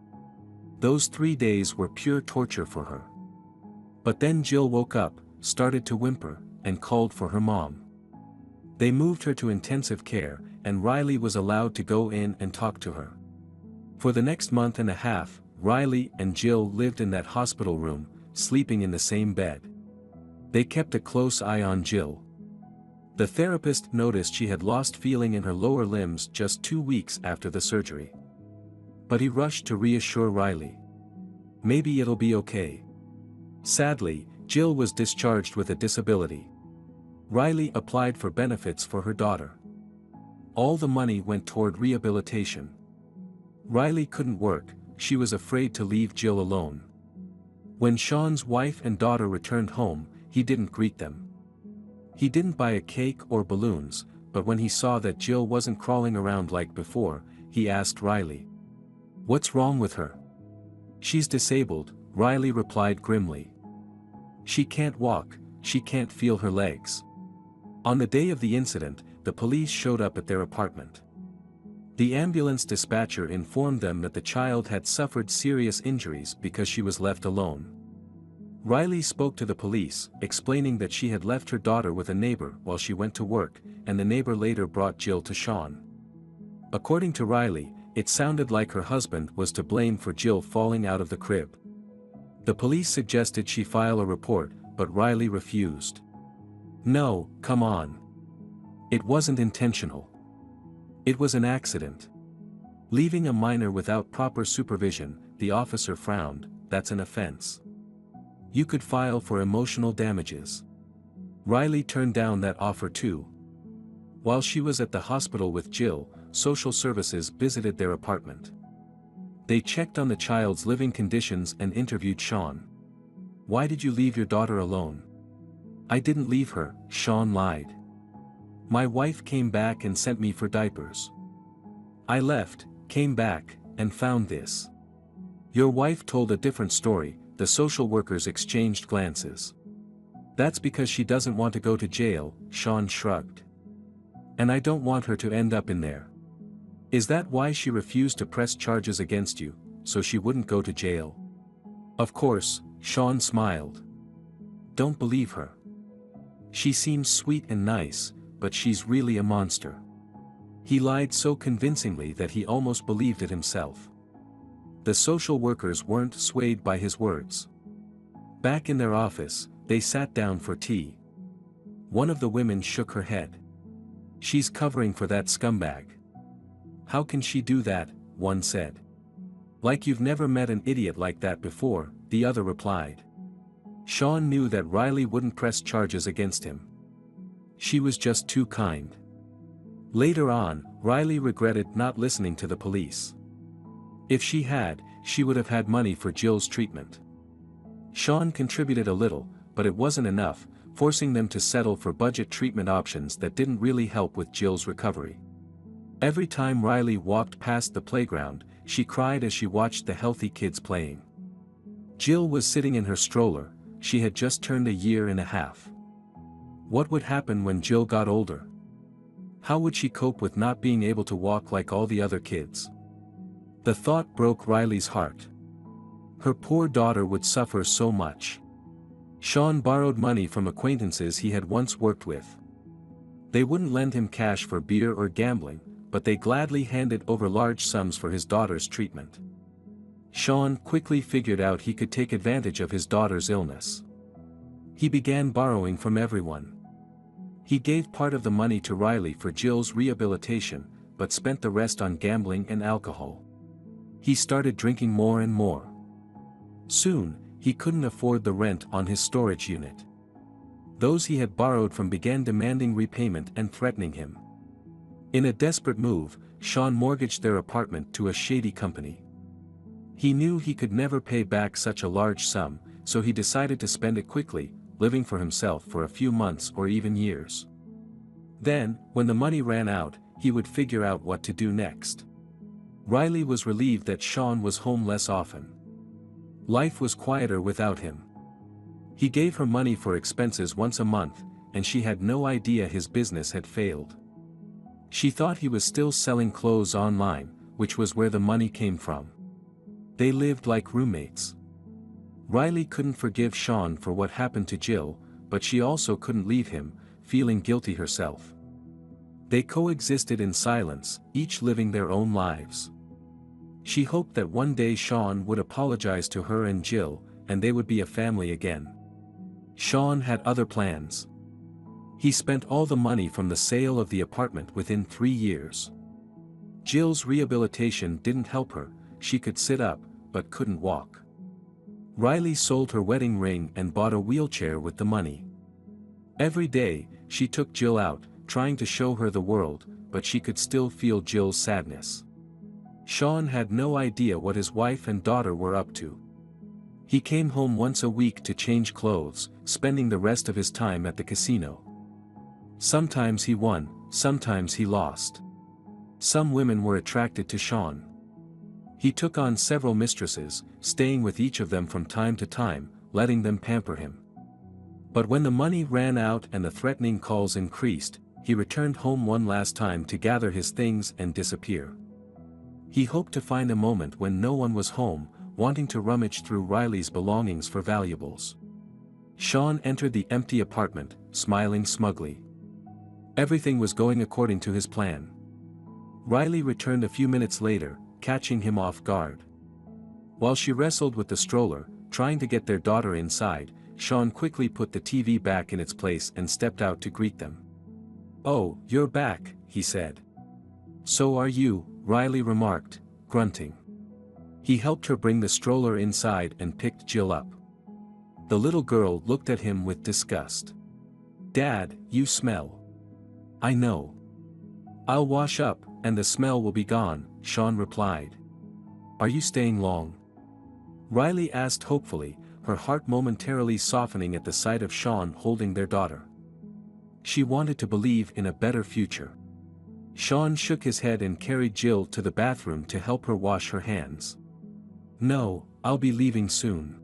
Those 3 days were pure torture for her. But then Jill woke up, started to whimper, and called for her mom. They moved her to intensive care, and Riley was allowed to go in and talk to her. For the next month and a half, Riley and Jill lived in that hospital room, sleeping in the same bed. They kept a close eye on Jill. The therapist noticed she had lost feeling in her lower limbs just 2 weeks after the surgery. But he rushed to reassure Riley. Maybe it'll be okay. Sadly, Jill was discharged with a disability. Riley applied for benefits for her daughter. All the money went toward rehabilitation. Riley couldn't work, she was afraid to leave Jill alone. When Sean's wife and daughter returned home, he didn't greet them. He didn't buy a cake or balloons, but when he saw that Jill wasn't crawling around like before, he asked Riley. "What's wrong with her?" "She's disabled," Riley replied grimly. "She can't walk, she can't feel her legs." On the day of the incident, the police showed up at their apartment. The ambulance dispatcher informed them that the child had suffered serious injuries because she was left alone. Riley spoke to the police, explaining that she had left her daughter with a neighbor while she went to work, and the neighbor later brought Jill to Sean. According to Riley, it sounded like her husband was to blame for Jill falling out of the crib. The police suggested she file a report, but Riley refused. "No, come on. It wasn't intentional. It was an accident. Leaving a minor without proper supervision," the officer frowned, "that's an offense. You could file for emotional damages. Riley turned down that offer too. While she was at the hospital with Jill, social services visited their apartment. They checked on the child's living conditions and interviewed Sean. "Why did you leave your daughter alone?" "I didn't leave her," Sean lied. "My wife came back and sent me for diapers. I left, came back, and found this." "Your wife told a different story," the social workers exchanged glances. "That's because she doesn't want to go to jail," Sean shrugged. "And I don't want her to end up in there." "Is that why she refused to press charges against you, so she wouldn't go to jail?" "Of course," Sean smiled. "Don't believe her. She seems sweet and nice, but she's really a monster." He lied so convincingly that he almost believed it himself. The social workers weren't swayed by his words. Back in their office, they sat down for tea. One of the women shook her head. "She's covering for that scumbag." "How can she do that?" one said. "Like you've never met an idiot like that before," the other replied. Sean knew that Riley wouldn't press charges against him. She was just too kind. Later on, Riley regretted not listening to the police. If she had, she would have had money for Jill's treatment. Sean contributed a little, but it wasn't enough, forcing them to settle for budget treatment options that didn't really help with Jill's recovery. Every time Riley walked past the playground, she cried as she watched the healthy kids playing. Jill was sitting in her stroller. She had just turned a year and a half. What would happen when Jill got older? How would she cope with not being able to walk like all the other kids? The thought broke Riley's heart. Her poor daughter would suffer so much. Sean borrowed money from acquaintances he had once worked with. They wouldn't lend him cash for beer or gambling, but they gladly handed over large sums for his daughter's treatment. Sean quickly figured out he could take advantage of his daughter's illness. He began borrowing from everyone. He gave part of the money to Riley for Jill's rehabilitation, but spent the rest on gambling and alcohol. He started drinking more and more. Soon, he couldn't afford the rent on his storage unit. Those he had borrowed from began demanding repayment and threatening him. In a desperate move, Sean mortgaged their apartment to a shady company. He knew he could never pay back such a large sum, so he decided to spend it quickly, living for himself for a few months or even years. Then, when the money ran out, he would figure out what to do next. Riley was relieved that Sean was home less often. Life was quieter without him. He gave her money for expenses once a month, and she had no idea his business had failed. She thought he was still selling clothes online, which was where the money came from. They lived like roommates. Riley couldn't forgive Sean for what happened to Jill, but she also couldn't leave him, feeling guilty herself. They coexisted in silence, each living their own lives. She hoped that one day Sean would apologize to her and Jill, and they would be a family again. Sean had other plans. He spent all the money from the sale of the apartment within 3 years. Jill's rehabilitation didn't help her. She could sit up, but couldn't walk. Riley sold her wedding ring and bought a wheelchair with the money. Every day, she took Jill out, trying to show her the world, but she could still feel Jill's sadness. Sean had no idea what his wife and daughter were up to. He came home once a week to change clothes, spending the rest of his time at the casino. Sometimes he won, sometimes he lost. Some women were attracted to Sean. He took on several mistresses, staying with each of them from time to time, letting them pamper him. But when the money ran out and the threatening calls increased, he returned home one last time to gather his things and disappear. He hoped to find a moment when no one was home, wanting to rummage through Riley's belongings for valuables. Sean entered the empty apartment, smiling smugly. Everything was going according to his plan. Riley returned a few minutes later, catching him off guard. While she wrestled with the stroller, trying to get their daughter inside, Sean quickly put the TV back in its place and stepped out to greet them. "Oh, you're back," he said. "So are you," Riley remarked, grunting. He helped her bring the stroller inside and picked Jill up. The little girl looked at him with disgust. "Dad, you smell." "I know. I'll wash up, and the smell will be gone," Sean replied. "Are you staying long?" Riley asked hopefully, her heart momentarily softening at the sight of Sean holding their daughter. She wanted to believe in a better future. Sean shook his head and carried Jill to the bathroom to help her wash her hands. "No, I'll be leaving soon."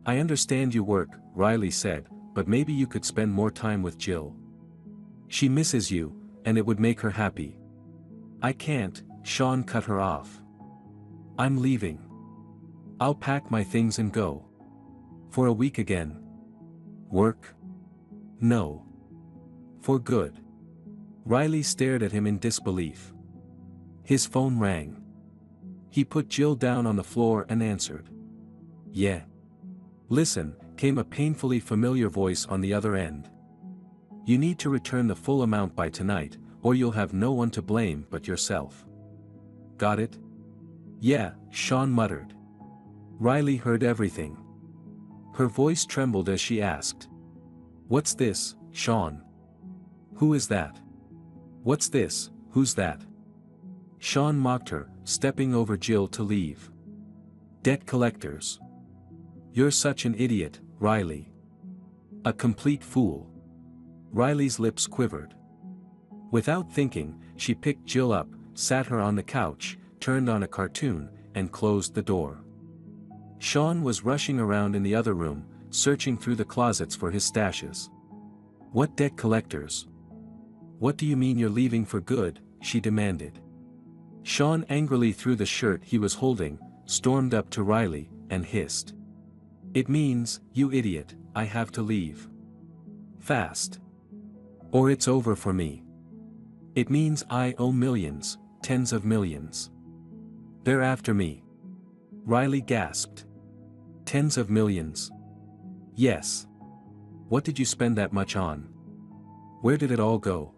"I understand you work," Riley said, "but maybe you could spend more time with Jill. She misses you, and it would make her happy." "I can't," Sean cut her off. "I'm leaving. I'll pack my things and go." "For a week again?" "Work?" "No. For good." Riley stared at him in disbelief. His phone rang. He put Jill down on the floor and answered. "Yeah." "Listen," came a painfully familiar voice on the other end. "You need to return the full amount by tonight, or you'll have no one to blame but yourself." "Got it?" "Yeah," Sean muttered. Riley heard everything. Her voice trembled as she asked. "What's this, Sean? Who is that? What's this, who's that?" Sean mocked her, stepping over Jill to leave. "Debt collectors. You're such an idiot, Riley. A complete fool." Riley's lips quivered. Without thinking, she picked Jill up, sat her on the couch, turned on a cartoon, and closed the door. Sean was rushing around in the other room, searching through the closets for his stashes. "What debt collectors? What do you mean you're leaving for good?" she demanded. Sean angrily threw the shirt he was holding, stormed up to Riley, and hissed. "It means, you idiot, I have to leave. Fast. Or it's over for me. It means I owe millions, tens of millions. They're after me." Riley gasped. "Tens of millions?" "Yes. What did you spend that much on? Where did it all go?"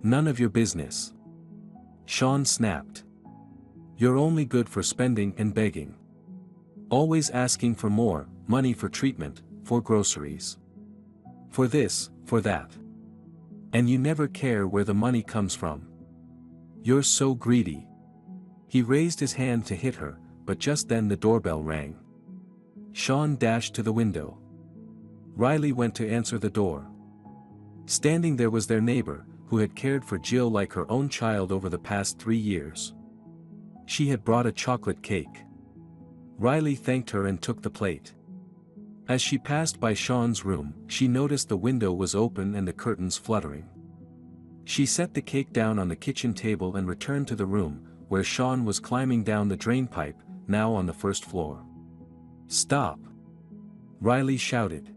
"None of your business." Sean snapped. "You're only good for spending and begging. Always asking for more, money for treatment, for groceries. For this, for that. And you never care where the money comes from. You're so greedy." He raised his hand to hit her, but just then the doorbell rang. Sean dashed to the window. Riley went to answer the door. Standing there was their neighbor, who had cared for Jill like her own child over the past 3 years. She had brought a chocolate cake. Riley thanked her and took the plate. As she passed by Sean's room, she noticed the window was open and the curtains fluttering. She set the cake down on the kitchen table and returned to the room, where Sean was climbing down the drain pipe, now on the first floor. "Stop!" Riley shouted.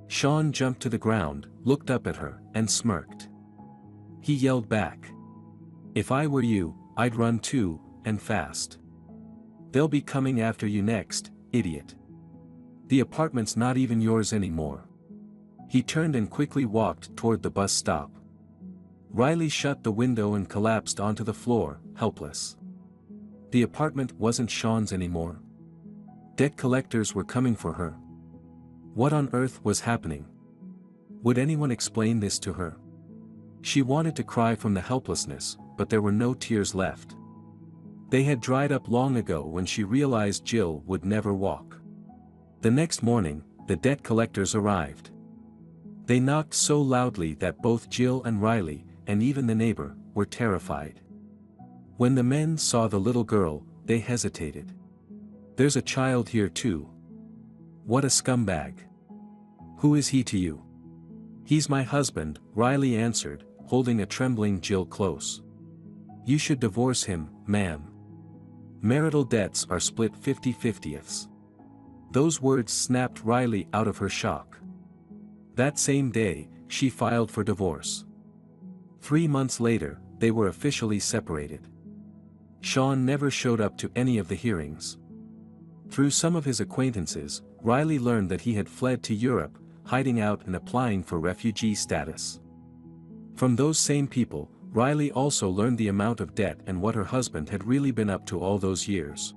Sean jumped to the ground, looked up at her, and smirked. He yelled back. "If I were you, I'd run too, and fast. They'll be coming after you next, idiot. The apartment's not even yours anymore." He turned and quickly walked toward the bus stop. Riley shut the window and collapsed onto the floor, helpless. The apartment wasn't Sean's anymore. Debt collectors were coming for her. What on earth was happening? Would anyone explain this to her? She wanted to cry from the helplessness, but there were no tears left. They had dried up long ago when she realized Jill would never walk. The next morning, the debt collectors arrived. They knocked so loudly that both Jill and Riley, and even the neighbor, were terrified. When the men saw the little girl, they hesitated. "There's a child here too. What a scumbag. Who is he to you?" "He's my husband," Riley answered, holding a trembling Jill close. "You should divorce him, ma'am. Marital debts are split 50-50ths. Those words snapped Riley out of her shock. That same day, she filed for divorce. 3 months later, they were officially separated. Sean never showed up to any of the hearings. Through some of his acquaintances, Riley learned that he had fled to Europe, hiding out and applying for refugee status. From those same people, Riley also learned the amount of debt and what her husband had really been up to all those years.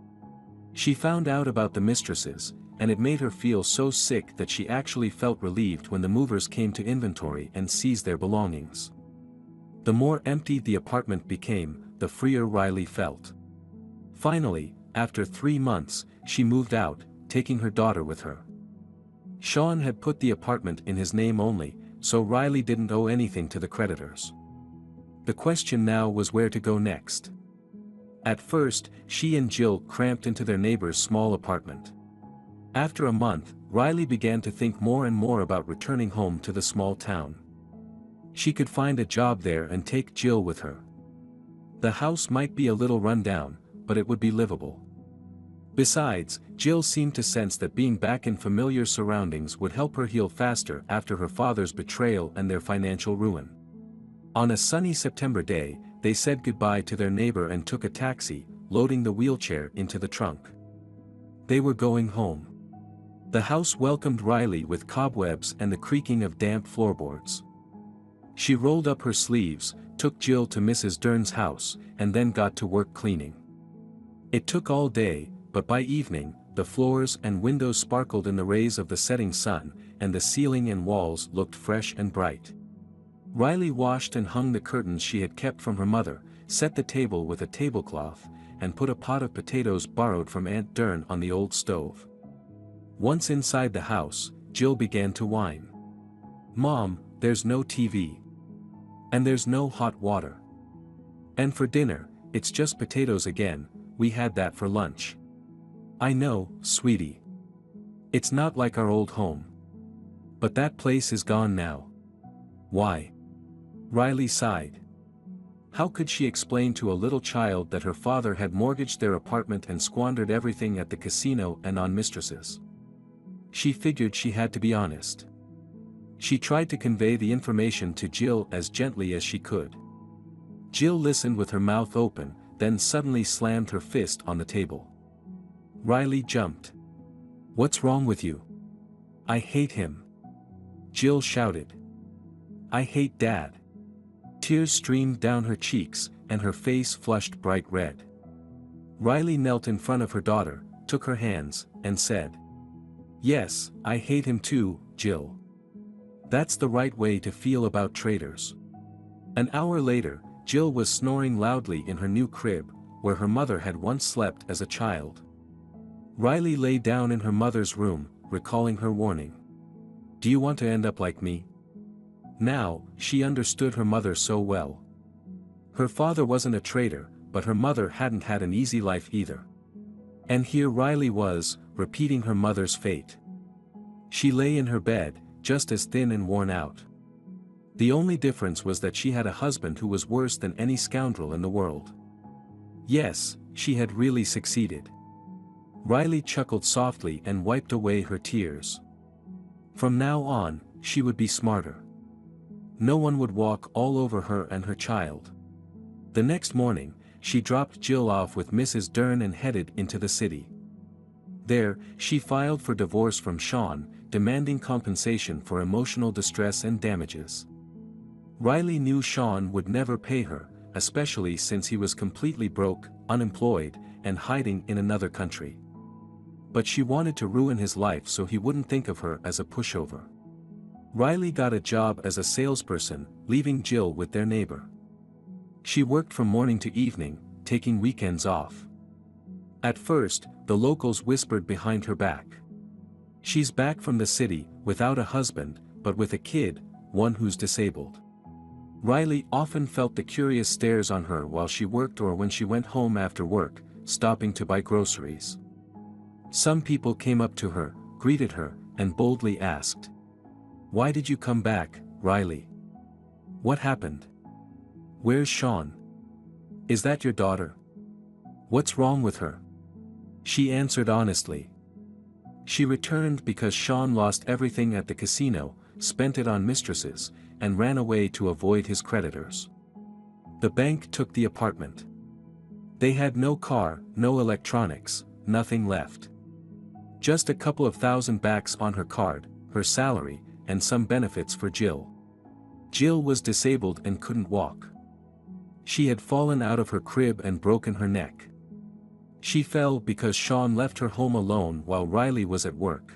She found out about the mistresses, and it made her feel so sick that she actually felt relieved when the movers came to inventory and seized their belongings. The more empty the apartment became, the freer Riley felt. Finally, after 3 months, she moved out, taking her daughter with her. Sean had put the apartment in his name only, so Riley didn't owe anything to the creditors. The question now was where to go next. At first, she and Jill cramped into their neighbor's small apartment. After a month, Riley began to think more and more about returning home to the small town. She could find a job there and take Jill with her. The house might be a little run down, but it would be livable. Besides, Jill seemed to sense that being back in familiar surroundings would help her heal faster after her father's betrayal and their financial ruin. On a sunny September day, they said goodbye to their neighbor and took a taxi, loading the wheelchair into the trunk. They were going home. The house welcomed Riley with cobwebs and the creaking of damp floorboards. She rolled up her sleeves, took Jill to Mrs. Dern's house, and then got to work cleaning. It took all day, but by evening, the floors and windows sparkled in the rays of the setting sun, and the ceiling and walls looked fresh and bright. Riley washed and hung the curtains she had kept from her mother, set the table with a tablecloth, and put a pot of potatoes borrowed from Aunt Dern on the old stove. Once inside the house, Jill began to whine. "Mom, there's no TV. And there's no hot water. And for dinner, it's just potatoes again, we had that for lunch." "I know, sweetie. It's not like our old home. But that place is gone now." "Why?" Riley sighed. How could she explain to a little child that her father had mortgaged their apartment and squandered everything at the casino and on mistresses? She figured she had to be honest. She tried to convey the information to Jill as gently as she could. Jill listened with her mouth open, then suddenly slammed her fist on the table. Riley jumped. "What's wrong with you?" "I hate him," Jill shouted. "I hate Dad." Tears streamed down her cheeks, and her face flushed bright red. Riley knelt in front of her daughter, took her hands, and said, "Yes, I hate him too, Jill. That's the right way to feel about traitors." An hour later, Jill was snoring loudly in her new crib, where her mother had once slept as a child. Riley lay down in her mother's room, recalling her warning. "Do you want to end up like me?" Now, she understood her mother so well. Her father wasn't a traitor, but her mother hadn't had an easy life either. And here Riley was, repeating her mother's fate. She lay in her bed, just as thin and worn out. The only difference was that she had a husband who was worse than any scoundrel in the world. Yes, she had really succeeded. Riley chuckled softly and wiped away her tears. From now on, she would be smarter. No one would walk all over her and her child. The next morning, she dropped Jill off with Mrs. Dern and headed into the city. There, she filed for divorce from Sean, demanding compensation for emotional distress and damages. Riley knew Sean would never pay her, especially since he was completely broke, unemployed, and hiding in another country. But she wanted to ruin his life so he wouldn't think of her as a pushover. Riley got a job as a salesperson, leaving Jill with their neighbor. She worked from morning to evening, taking weekends off. At first, the locals whispered behind her back. "She's back from the city, without a husband, but with a kid, one who's disabled." Riley often felt the curious stares on her while she worked or when she went home after work, stopping to buy groceries. Some people came up to her, greeted her, and boldly asked, "Why did you come back, Riley? What happened? Where's Sean? Is that your daughter? What's wrong with her?" She answered honestly. She returned because Sean lost everything at the casino, spent it on mistresses, and ran away to avoid his creditors. The bank took the apartment. They had no car, no electronics, nothing left. Just a couple of $1,000 on her card, her salary, and some benefits for Jill. Jill was disabled and couldn't walk. She had fallen out of her crib and broken her neck. She fell because Sean left her home alone while Riley was at work.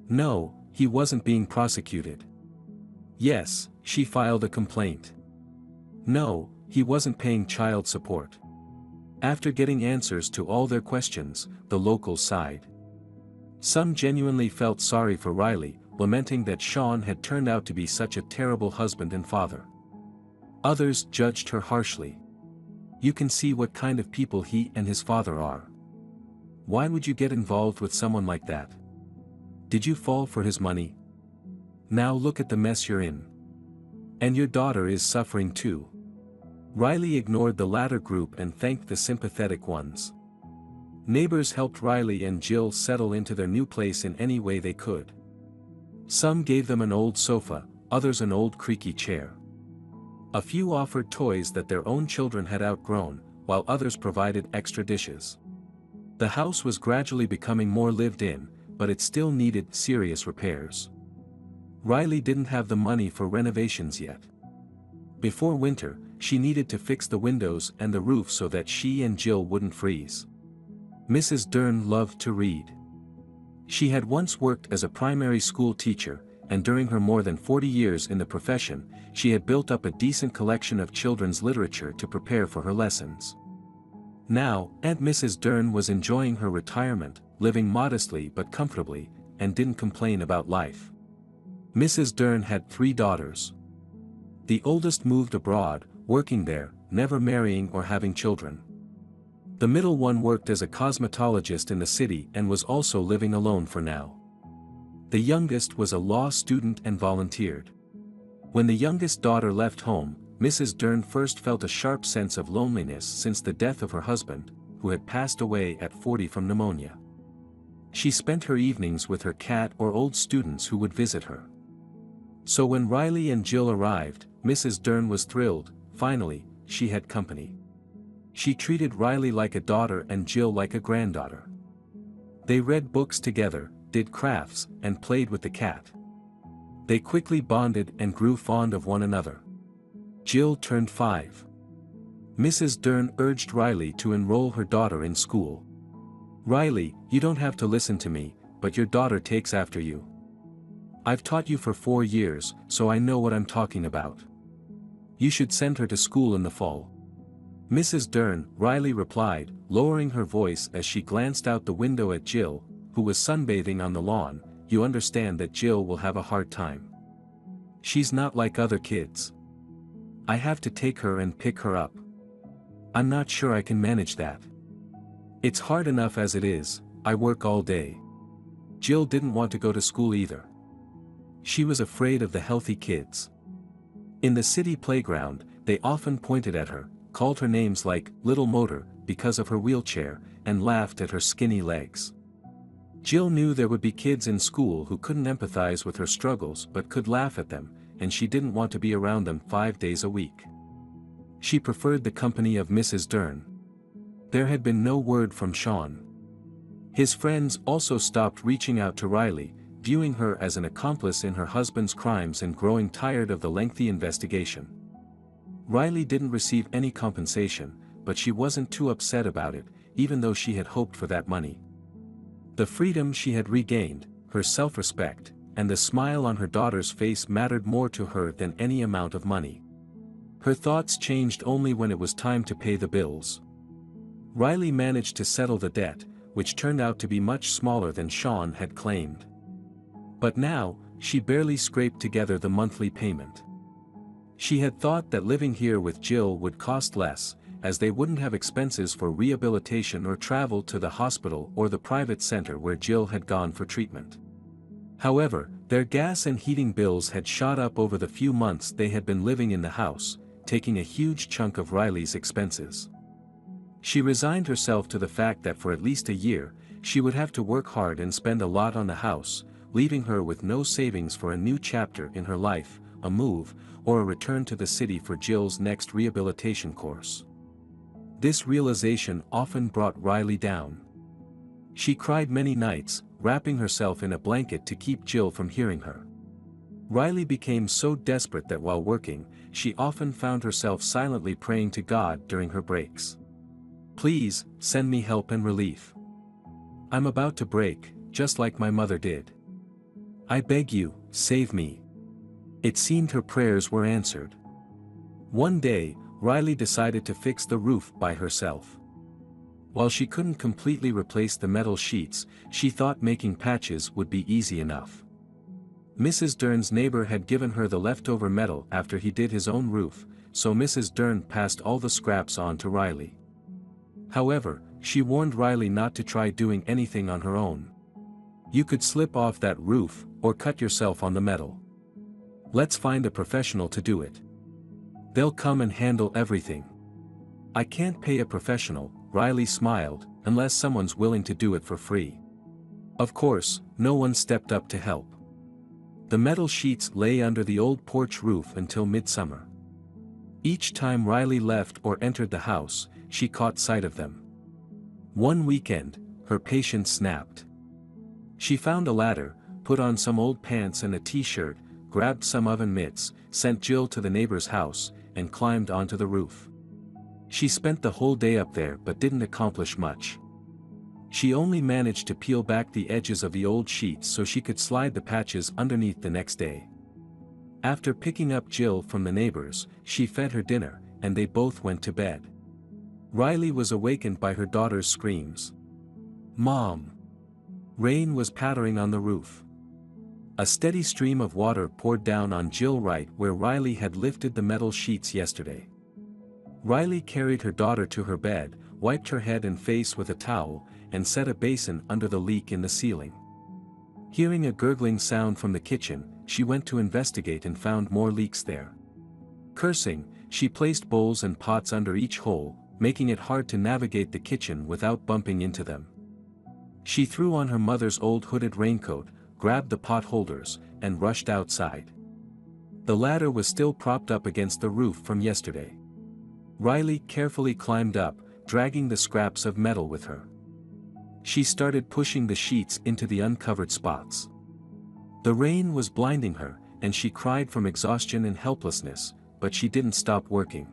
No, he wasn't being prosecuted. Yes, she filed a complaint. No, he wasn't paying child support. After getting answers to all their questions, the locals sighed. Some genuinely felt sorry for Riley, lamenting that Sean had turned out to be such a terrible husband and father. Others judged her harshly. You can see what kind of people he and his father are. Why would you get involved with someone like that? Did you fall for his money? Now look at the mess you're in. And your daughter is suffering too. Riley ignored the latter group and thanked the sympathetic ones. Neighbors helped Riley and Jill settle into their new place in any way they could. Some gave them an old sofa, others an old creaky chair. A few offered toys that their own children had outgrown, while others provided extra dishes. The house was gradually becoming more lived in, but it still needed serious repairs. Riley didn't have the money for renovations yet. Before winter, she needed to fix the windows and the roof so that she and Jill wouldn't freeze. Mrs. Dern loved to read. She had once worked as a primary school teacher, and during her more than 40 years in the profession, she had built up a decent collection of children's literature to prepare for her lessons. Now, Aunt Mrs. Dern was enjoying her retirement, living modestly but comfortably, and didn't complain about life. Mrs. Dern had 3 daughters. The oldest moved abroad, working there, never marrying or having children. The middle one worked as a cosmetologist in the city and was also living alone for now. The youngest was a law student and volunteered. When the youngest daughter left home, Mrs. Dern first felt a sharp sense of loneliness since the death of her husband, who had passed away at 40 from pneumonia. She spent her evenings with her cat or old students who would visit her. So when Riley and Jill arrived, Mrs. Dern was thrilled. Finally, she had company. She treated Riley like a daughter and Jill like a granddaughter. They read books together, did crafts, and played with the cat. They quickly bonded and grew fond of one another. Jill turned 5. Mrs. Dern urged Riley to enroll her daughter in school. "Riley, you don't have to listen to me, but your daughter takes after you. I've taught you for 4 years, so I know what I'm talking about. You should send her to school in the fall." "Mrs. Dern," Riley replied, lowering her voice as she glanced out the window at Jill, who was sunbathing on the lawn, "you understand that Jill will have a hard time. She's not like other kids. I have to take her and pick her up. I'm not sure I can manage that. It's hard enough as it is, I work all day." Jill didn't want to go to school either. She was afraid of the healthy kids. In the city playground, they often pointed at her, called her names like "Little Motor" because of her wheelchair, and laughed at her skinny legs. Jill knew there would be kids in school who couldn't empathize with her struggles but could laugh at them, and she didn't want to be around them 5 days a week. She preferred the company of Mrs. Dern. There had been no word from Sean. His friends also stopped reaching out to Riley, viewing her as an accomplice in her husband's crimes and growing tired of the lengthy investigation. Riley didn't receive any compensation, but she wasn't too upset about it, even though she had hoped for that money. The freedom she had regained, her self-respect, and the smile on her daughter's face mattered more to her than any amount of money. Her thoughts changed only when it was time to pay the bills. Riley managed to settle the debt, which turned out to be much smaller than Sean had claimed. But now, she barely scraped together the monthly payment. She had thought that living here with Jill would cost less, as they wouldn't have expenses for rehabilitation or travel to the hospital or the private center where Jill had gone for treatment. However, their gas and heating bills had shot up over the few months they had been living in the house, taking a huge chunk of Riley's expenses. She resigned herself to the fact that for at least a year, she would have to work hard and spend a lot on the house, leaving her with no savings for a new chapter in her life, a move, or a return to the city for Jill's next rehabilitation course. This realization often brought Riley down. She cried many nights, wrapping herself in a blanket to keep Jill from hearing her. Riley became so desperate that while working, she often found herself silently praying to God during her breaks. Please, send me help and relief. I'm about to break, just like my mother did. I beg you, save me. It seemed her prayers were answered. One day, Riley decided to fix the roof by herself. While she couldn't completely replace the metal sheets, she thought making patches would be easy enough. Mrs. Dern's neighbor had given her the leftover metal after he did his own roof, so Mrs. Dern passed all the scraps on to Riley. However, she warned Riley not to try doing anything on her own. You could slip off that roof, or cut yourself on the metal. Let's find a professional to do it. They'll come and handle everything. I can't pay a professional, Riley smiled, unless someone's willing to do it for free. Of course, no one stepped up to help. The metal sheets lay under the old porch roof until midsummer. Each time Riley left or entered the house, she caught sight of them. One weekend, her patience snapped. She found a ladder, put on some old pants and a t-shirt, grabbed some oven mitts, sent Jill to the neighbor's house, and climbed onto the roof. She spent the whole day up there but didn't accomplish much. She only managed to peel back the edges of the old sheets so she could slide the patches underneath the next day. After picking up Jill from the neighbors, she fed her dinner, and they both went to bed. Riley was awakened by her daughter's screams. "Mom!" Rain was pattering on the roof. A steady stream of water poured down on Jill right where Riley had lifted the metal sheets yesterday. Riley carried her daughter to her bed, wiped her head and face with a towel, and set a basin under the leak in the ceiling. Hearing a gurgling sound from the kitchen, she went to investigate and found more leaks there. Cursing, she placed bowls and pots under each hole, making it hard to navigate the kitchen without bumping into them. She threw on her mother's old hooded raincoat, grabbed the pot holders, and rushed outside. The ladder was still propped up against the roof from yesterday. Riley carefully climbed up, dragging the scraps of metal with her. She started pushing the sheets into the uncovered spots. The rain was blinding her, and she cried from exhaustion and helplessness, but she didn't stop working.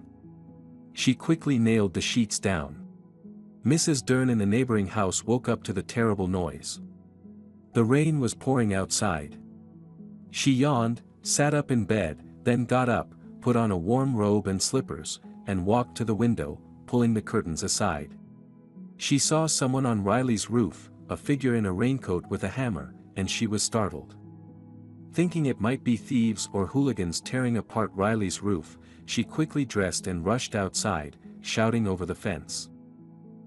She quickly nailed the sheets down. Mrs. Dern in the neighboring house woke up to the terrible noise. The rain was pouring outside. She yawned, sat up in bed, then got up, put on a warm robe and slippers, and walked to the window, pulling the curtains aside. She saw someone on Riley's roof, a figure in a raincoat with a hammer, and she was startled. Thinking it might be thieves or hooligans tearing apart Riley's roof, she quickly dressed and rushed outside, shouting over the fence.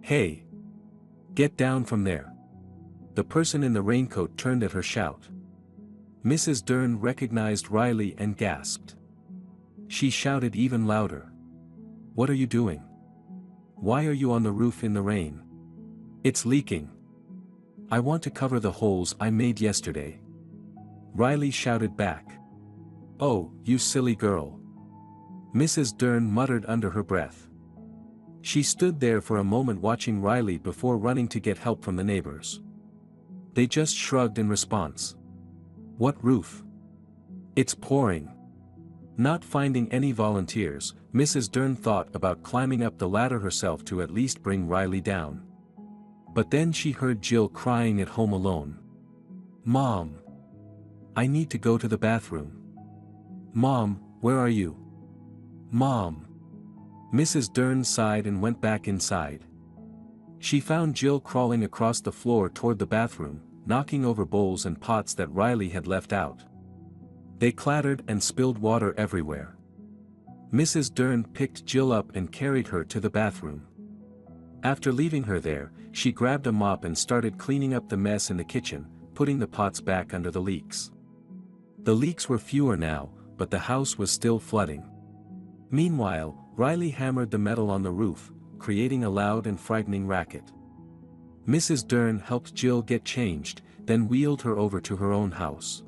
"Hey! Get down from there!" The person in the raincoat turned at her shout. Mrs. Dern recognized Riley and gasped. She shouted even louder. "What are you doing? Why are you on the roof in the rain? It's leaking. I want to cover the holes I made yesterday." Riley shouted back. "Oh, you silly girl." Mrs. Dern muttered under her breath. She stood there for a moment watching Riley before running to get help from the neighbors. They just shrugged in response. "What roof? It's pouring." Not finding any volunteers, Mrs. Dern thought about climbing up the ladder herself to at least bring Riley down. But then she heard Jill crying at home alone. "Mom! I need to go to the bathroom. Mom, where are you? Mom!" Mrs. Dern sighed and went back inside. She found Jill crawling across the floor toward the bathroom, knocking over bowls and pots that Riley had left out. They clattered and spilled water everywhere. Mrs. Dern picked Jill up and carried her to the bathroom. After leaving her there, she grabbed a mop and started cleaning up the mess in the kitchen, putting the pots back under the leaks. The leaks were fewer now, but the house was still flooding. Meanwhile, Riley hammered the metal on the roof, creating a loud and frightening racket. Mrs. Dern helped Jill get changed, then wheeled her over to her own house.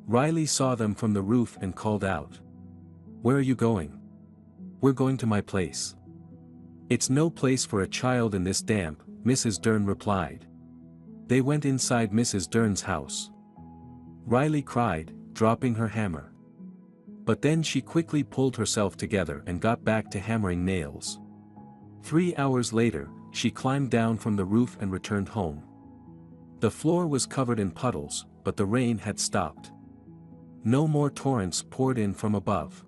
Riley saw them from the roof and called out. "Where are you going?" "We're going to my place." "It's no place for a child in this damp," Mrs. Dern replied. They went inside Mrs. Dern's house. Riley cried, dropping her hammer. But then she quickly pulled herself together and got back to hammering nails. 3 hours later, she climbed down from the roof and returned home. The floor was covered in puddles, but the rain had stopped. No more torrents poured in from above.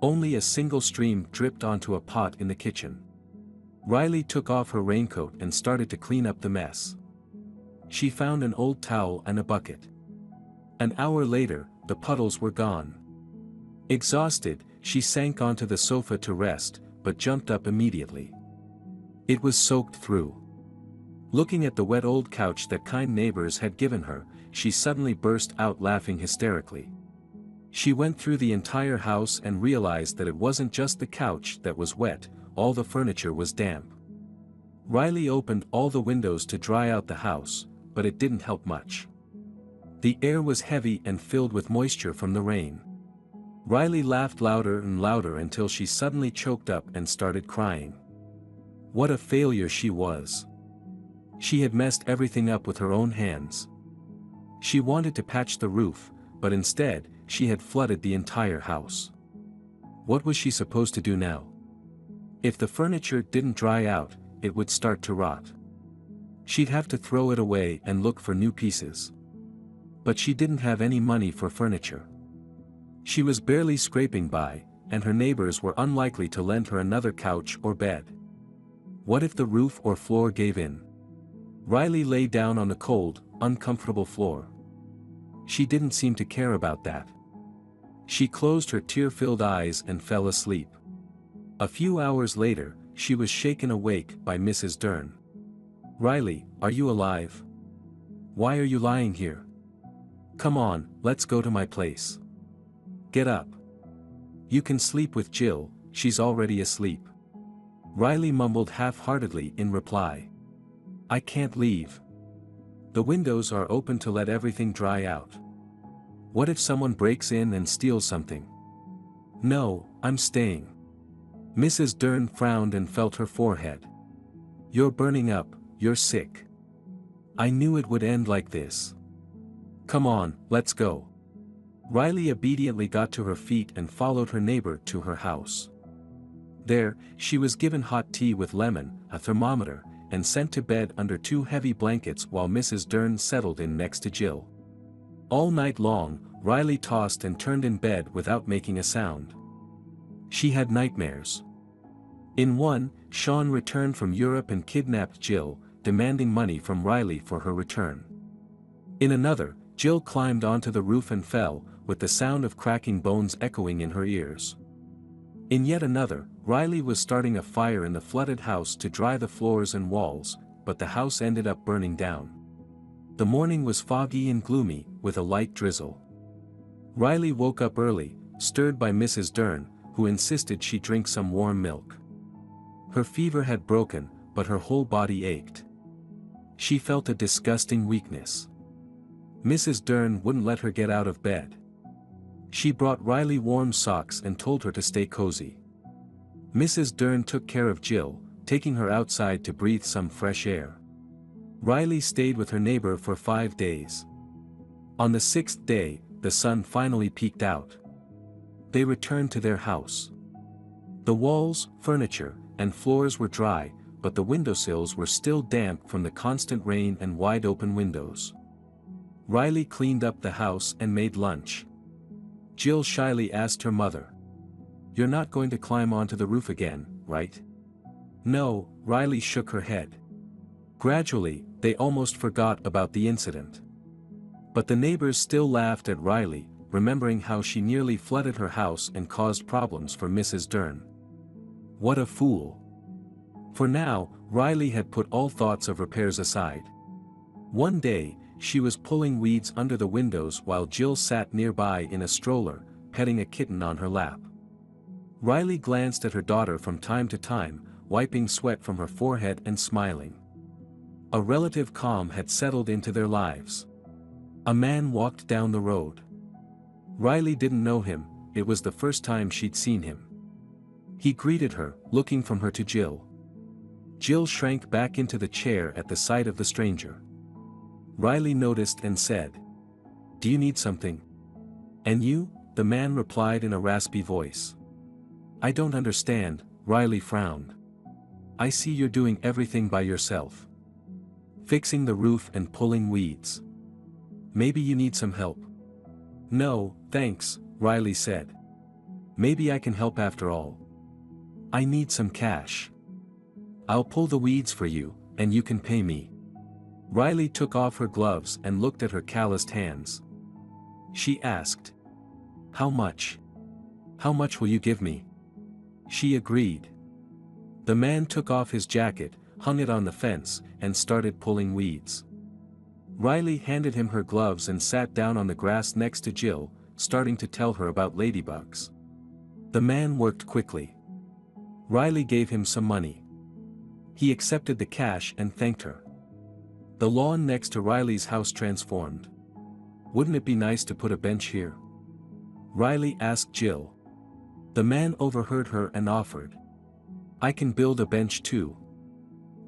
Only a single stream dripped onto a pot in the kitchen. Riley took off her raincoat and started to clean up the mess. She found an old towel and a bucket. An hour later, the puddles were gone. Exhausted, she sank onto the sofa to rest, but jumped up immediately. It was soaked through. Looking at the wet old couch that kind neighbors had given her, she suddenly burst out laughing hysterically. She went through the entire house and realized that it wasn't just the couch that was wet, all the furniture was damp. Riley opened all the windows to dry out the house, but it didn't help much. The air was heavy and filled with moisture from the rain. Riley laughed louder and louder until she suddenly choked up and started crying. What a failure she was. She had messed everything up with her own hands. She wanted to patch the roof, but instead, she had flooded the entire house. What was she supposed to do now? If the furniture didn't dry out, it would start to rot. She'd have to throw it away and look for new pieces. But she didn't have any money for furniture. She was barely scraping by, and her neighbors were unlikely to lend her another couch or bed. What if the roof or floor gave in? Riley lay down on the cold, uncomfortable floor. She didn't seem to care about that. She closed her tear-filled eyes and fell asleep. A few hours later, she was shaken awake by Mrs. Dern. "Riley, are you alive? Why are you lying here? Come on, let's go to my place. Get up. You can sleep with Jill, she's already asleep." Riley mumbled half-heartedly in reply. "I can't leave. The windows are open to let everything dry out. What if someone breaks in and steals something? No, I'm staying." Mrs. Dern frowned and felt her forehead. "You're burning up, you're sick. I knew it would end like this. Come on, let's go." Riley obediently got to her feet and followed her neighbor to her house. There, she was given hot tea with lemon, a thermometer, and sent to bed under 2 heavy blankets while Mrs. Dern settled in next to Jill. All night long, Riley tossed and turned in bed without making a sound. She had nightmares. In one, Sean returned from Europe and kidnapped Jill, demanding money from Riley for her return. In another, Jill climbed onto the roof and fell, with the sound of cracking bones echoing in her ears. In yet another, Riley was starting a fire in the flooded house to dry the floors and walls, but the house ended up burning down. The morning was foggy and gloomy, with a light drizzle. Riley woke up early, stirred by Mrs. Dern, who insisted she drink some warm milk. Her fever had broken, but her whole body ached. She felt a disgusting weakness. Mrs. Dern wouldn't let her get out of bed. She brought Riley warm socks and told her to stay cozy. Mrs. Dern took care of Jill, taking her outside to breathe some fresh air. Riley stayed with her neighbor for 5 days. On the 6th day, the sun finally peeked out. They returned to their house. The walls, furniture, and floors were dry, but the windowsills were still damp from the constant rain and wide-open windows. Riley cleaned up the house and made lunch. Jill shyly asked her mother, "You're not going to climb onto the roof again, right?" "No," Riley shook her head. Gradually, they almost forgot about the incident. But the neighbors still laughed at Riley, remembering how she nearly flooded her house and caused problems for Mrs. Dern. What a fool. For now, Riley had put all thoughts of repairs aside. One day, she was pulling weeds under the windows while Jill sat nearby in a stroller, petting a kitten on her lap. Riley glanced at her daughter from time to time, wiping sweat from her forehead and smiling. A relative calm had settled into their lives. A man walked down the road. Riley didn't know him, it was the first time she'd seen him. He greeted her, looking from her to Jill. Jill shrank back into the chair at the sight of the stranger. Riley noticed and said, "Do you need something?" "And you?" the man replied in a raspy voice. "I don't understand," Riley frowned. I see you're doing everything by yourself. Fixing the roof and pulling weeds. Maybe you need some help." "No, thanks," Riley said. "Maybe I can help after all. I need some cash. I'll pull the weeds for you, and you can pay me." Riley took off her gloves and looked at her calloused hands. She asked, "How much? How much will you give me?" She agreed. The man took off his jacket, hung it on the fence, and started pulling weeds. Riley handed him her gloves and sat down on the grass next to Jill, starting to tell her about ladybugs. The man worked quickly. Riley gave him some money. He accepted the cash and thanked her. The lawn next to Riley's house transformed. "Wouldn't it be nice to put a bench here?" Riley asked Jill. The man overheard her and offered, "I can build a bench too.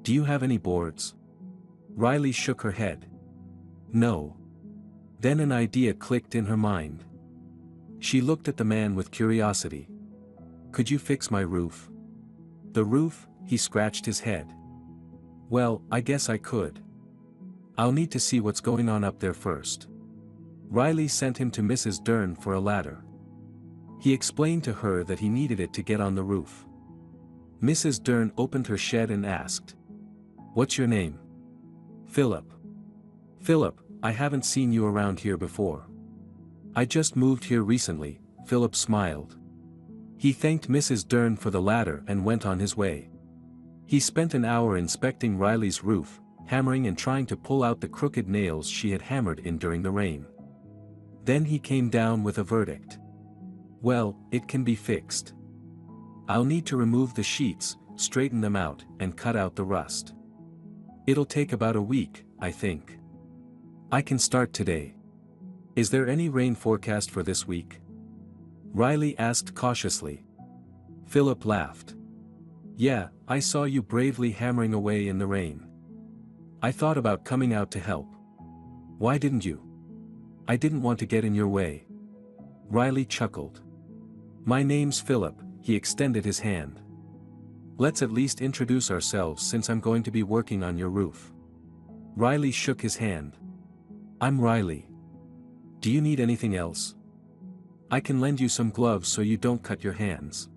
Do you have any boards?" Riley shook her head. "No." Then an idea clicked in her mind. She looked at the man with curiosity. "Could you fix my roof?" "The roof?" He scratched his head. "Well, I guess I could. I'll need to see what's going on up there first." Riley sent him to Mrs. Dern for a ladder. He explained to her that he needed it to get on the roof. Mrs. Dern opened her shed and asked, "What's your name?" "Philip." "Philip, I haven't seen you around here before." "I just moved here recently," Philip smiled. He thanked Mrs. Dern for the ladder and went on his way. He spent an hour inspecting Riley's roof, hammering and trying to pull out the crooked nails she had hammered in during the rain. Then he came down with a verdict. "Well, it can be fixed. I'll need to remove the sheets, straighten them out, and cut out the rust. It'll take about a week, I think. I can start today. Is there any rain forecast for this week?" Riley asked cautiously. Philip laughed. "Yeah, I saw you bravely hammering away in the rain. I thought about coming out to help. Why didn't you?" "I didn't want to get in your way." Riley chuckled. "My name's Philip," he extended his hand. "Let's at least introduce ourselves since I'm going to be working on your roof." Riley shook his hand. "I'm Riley. Do you need anything else? I can lend you some gloves so you don't cut your hands.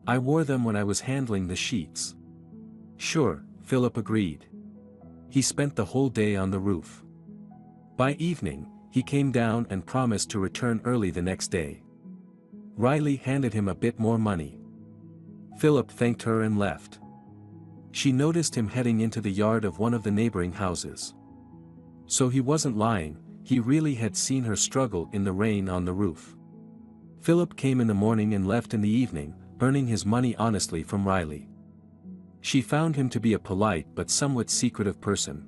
I wore them when I was handling the sheets." "Sure," Philip agreed. He spent the whole day on the roof. By evening, he came down and promised to return early the next day. Riley handed him a bit more money. Philip thanked her and left. She noticed him heading into the yard of one of the neighboring houses. So he wasn't lying, he really had seen her struggle in the rain on the roof. Philip came in the morning and left in the evening, earning his money honestly from Riley. She found him to be a polite but somewhat secretive person.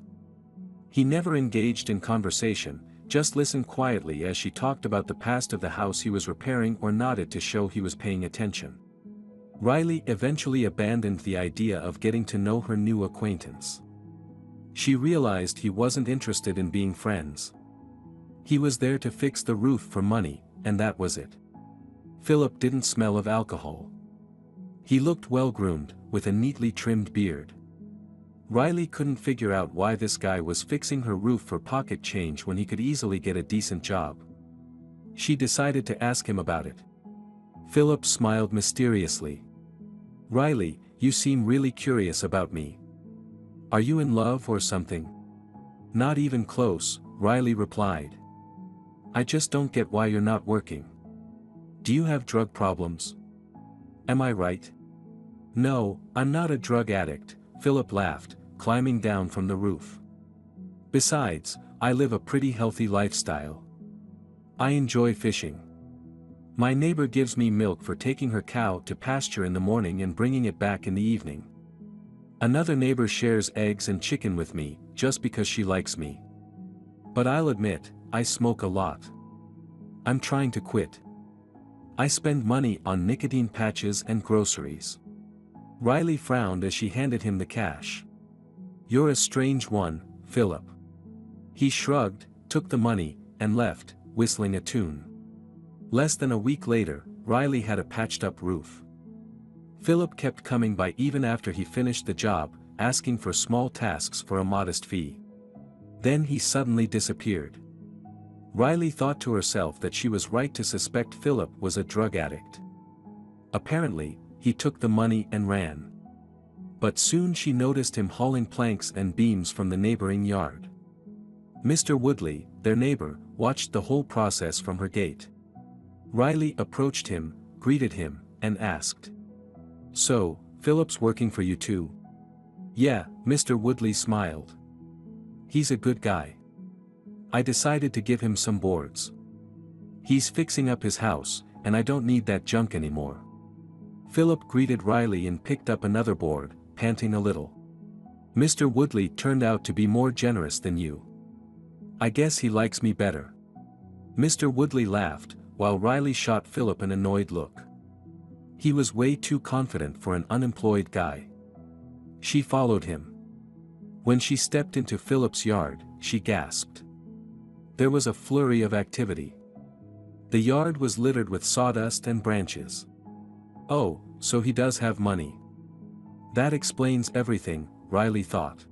He never engaged in conversation, just listened quietly as she talked about the past of the house he was repairing or nodded to show he was paying attention. Riley eventually abandoned the idea of getting to know her new acquaintance. She realized he wasn't interested in being friends. He was there to fix the roof for money, and that was it. Philip didn't smell of alcohol. He looked well-groomed, with a neatly trimmed beard. Riley couldn't figure out why this guy was fixing her roof for pocket change when he could easily get a decent job. She decided to ask him about it. Philip smiled mysteriously. "Riley, you seem really curious about me. Are you in love or something?" "Not even close," Riley replied. "I just don't get why you're not working. Do you have drug problems? Am I right?" "No, I'm not a drug addict," Philip laughed, climbing down from the roof. "Besides, I live a pretty healthy lifestyle. I enjoy fishing. My neighbor gives me milk for taking her cow to pasture in the morning and bringing it back in the evening. Another neighbor shares eggs and chicken with me, just because she likes me. But I'll admit, I smoke a lot. I'm trying to quit. I spend money on nicotine patches and groceries." Riley frowned as she handed him the cash. "You're a strange one, Philip." He shrugged, took the money, and left, whistling a tune. Less than a week later, Riley had a patched-up roof. Philip kept coming by even after he finished the job, asking for small tasks for a modest fee. Then he suddenly disappeared. Riley thought to herself that she was right to suspect Philip was a drug addict. Apparently, he took the money and ran. But soon she noticed him hauling planks and beams from the neighboring yard. Mr. Woodley, their neighbor, watched the whole process from her gate. Riley approached him, greeted him, and asked, "So, Philip's working for you too?" "Yeah," Mr. Woodley smiled. "He's a good guy. I decided to give him some boards. He's fixing up his house, and I don't need that junk anymore." Philip greeted Riley and picked up another board, panting a little. "Mr. Woodley turned out to be more generous than you. I guess he likes me better." Mr. Woodley laughed, while Riley shot Philip an annoyed look. He was way too confident for an unemployed guy. She followed him. When she stepped into Philip's yard, she gasped. There was a flurry of activity. The yard was littered with sawdust and branches. "Oh, so he does have money. That explains everything," Riley thought.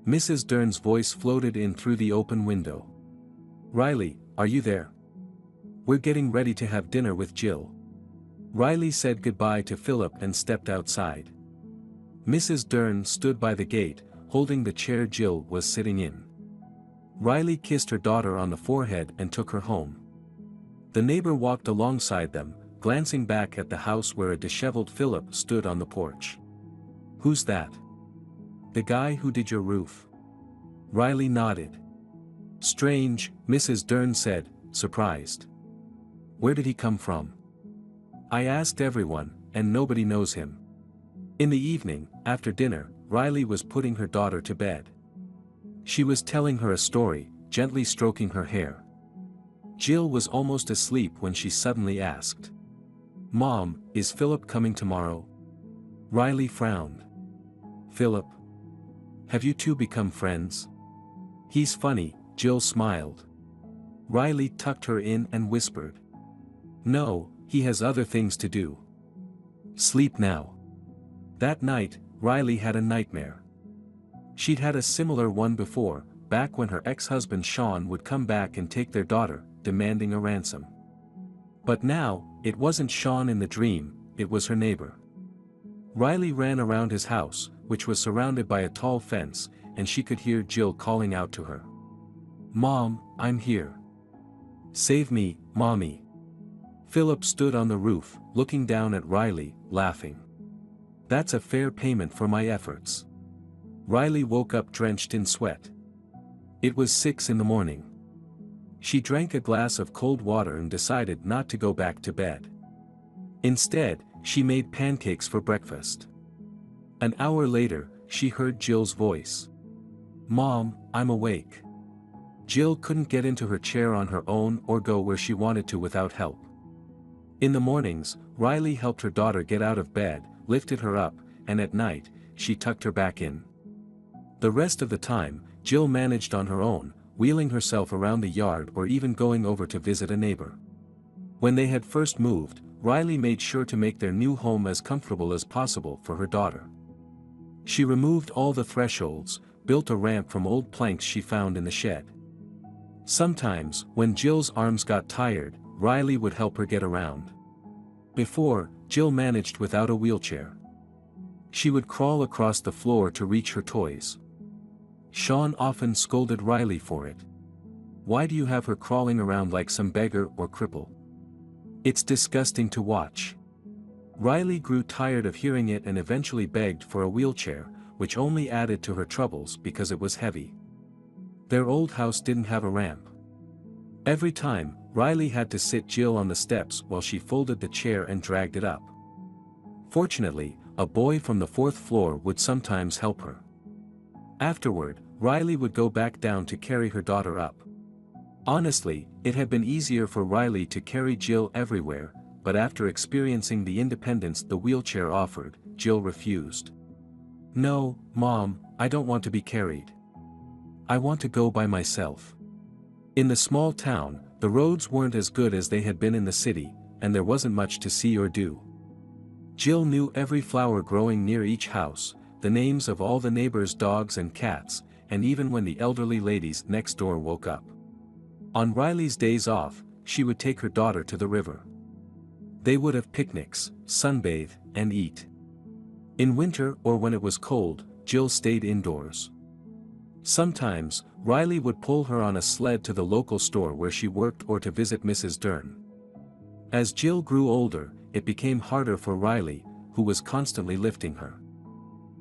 Mrs. Dern's voice floated in through the open window. "Riley, are you there? We're getting ready to have dinner with Jill." Riley said goodbye to Philip and stepped outside. Mrs. Dern stood by the gate, holding the chair Jill was sitting in. Riley kissed her daughter on the forehead and took her home. The neighbor walked alongside them, glancing back at the house where a disheveled Philip stood on the porch. "Who's that?" "The guy who did your roof." Riley nodded. "Strange," Mrs. Dern said, surprised. "Where did he come from?" "I asked everyone, and nobody knows him." In the evening, after dinner, Riley was putting her daughter to bed. She was telling her a story, gently stroking her hair. Jill was almost asleep when she suddenly asked, "Mom, is Philip coming tomorrow?" Riley frowned. "Philip? Have you two become friends?" "He's funny," Jill smiled. Riley tucked her in and whispered, "No, he has other things to do. Sleep now." That night, Riley had a nightmare. She'd had a similar one before, back when her ex-husband Sean would come back and take their daughter, demanding a ransom. But now, it wasn't Sean in the dream, it was her neighbor. Riley ran around his house, which was surrounded by a tall fence, and she could hear Jill calling out to her. "Mom, I'm here. Save me, Mommy." Philip stood on the roof, looking down at Riley, laughing. "That's a fair payment for my efforts." Riley woke up drenched in sweat. It was 6 in the morning. She drank a glass of cold water and decided not to go back to bed. Instead, she made pancakes for breakfast. An hour later, she heard Jill's voice. "Mom, I'm awake." Jill couldn't get into her chair on her own or go where she wanted to without help. In the mornings, Riley helped her daughter get out of bed, lifted her up, and at night, she tucked her back in. The rest of the time, Jill managed on her own, wheeling herself around the yard or even going over to visit a neighbor. When they had first moved, Riley made sure to make their new home as comfortable as possible for her daughter. She removed all the thresholds, built a ramp from old planks she found in the shed. Sometimes, when Jill's arms got tired, Riley would help her get around. Before, Jill managed without a wheelchair. She would crawl across the floor to reach her toys. Sean often scolded Riley for it. "Why do you have her crawling around like some beggar or cripple? It's disgusting to watch." Riley grew tired of hearing it and eventually begged for a wheelchair, which only added to her troubles because it was heavy. Their old house didn't have a ramp. Every time, Riley had to sit Jill on the steps while she folded the chair and dragged it up. Fortunately, a boy from the 4th floor would sometimes help her. Afterward, Riley would go back down to carry her daughter up. Honestly, it had been easier for Riley to carry Jill everywhere, but after experiencing the independence the wheelchair offered, Jill refused. "No, Mom, I don't want to be carried. I want to go by myself." In the small town, the roads weren't as good as they had been in the city, and there wasn't much to see or do. Jill knew every flower growing near each house, the names of all the neighbors' dogs and cats, and even when the elderly ladies next door woke up. On Riley's days off, she would take her daughter to the river. They would have picnics, sunbathe, and eat. In winter or when it was cold, Jill stayed indoors. Sometimes, Riley would pull her on a sled to the local store where she worked or to visit Mrs. Dern. As Jill grew older, it became harder for Riley, who was constantly lifting her.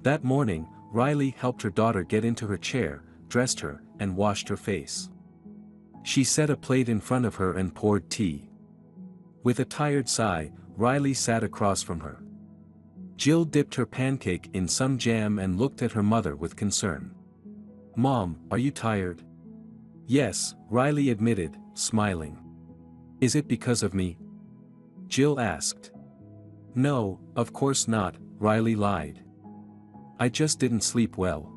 That morning, Riley helped her daughter get into her chair, dressed her, and washed her face. She set a plate in front of her and poured tea. With a tired sigh, Riley sat across from her. Jill dipped her pancake in some jam and looked at her mother with concern. "Mom, are you tired?" "Yes," Riley admitted, smiling. "Is it because of me?" Jill asked. "No, of course not," Riley lied. "I just didn't sleep well.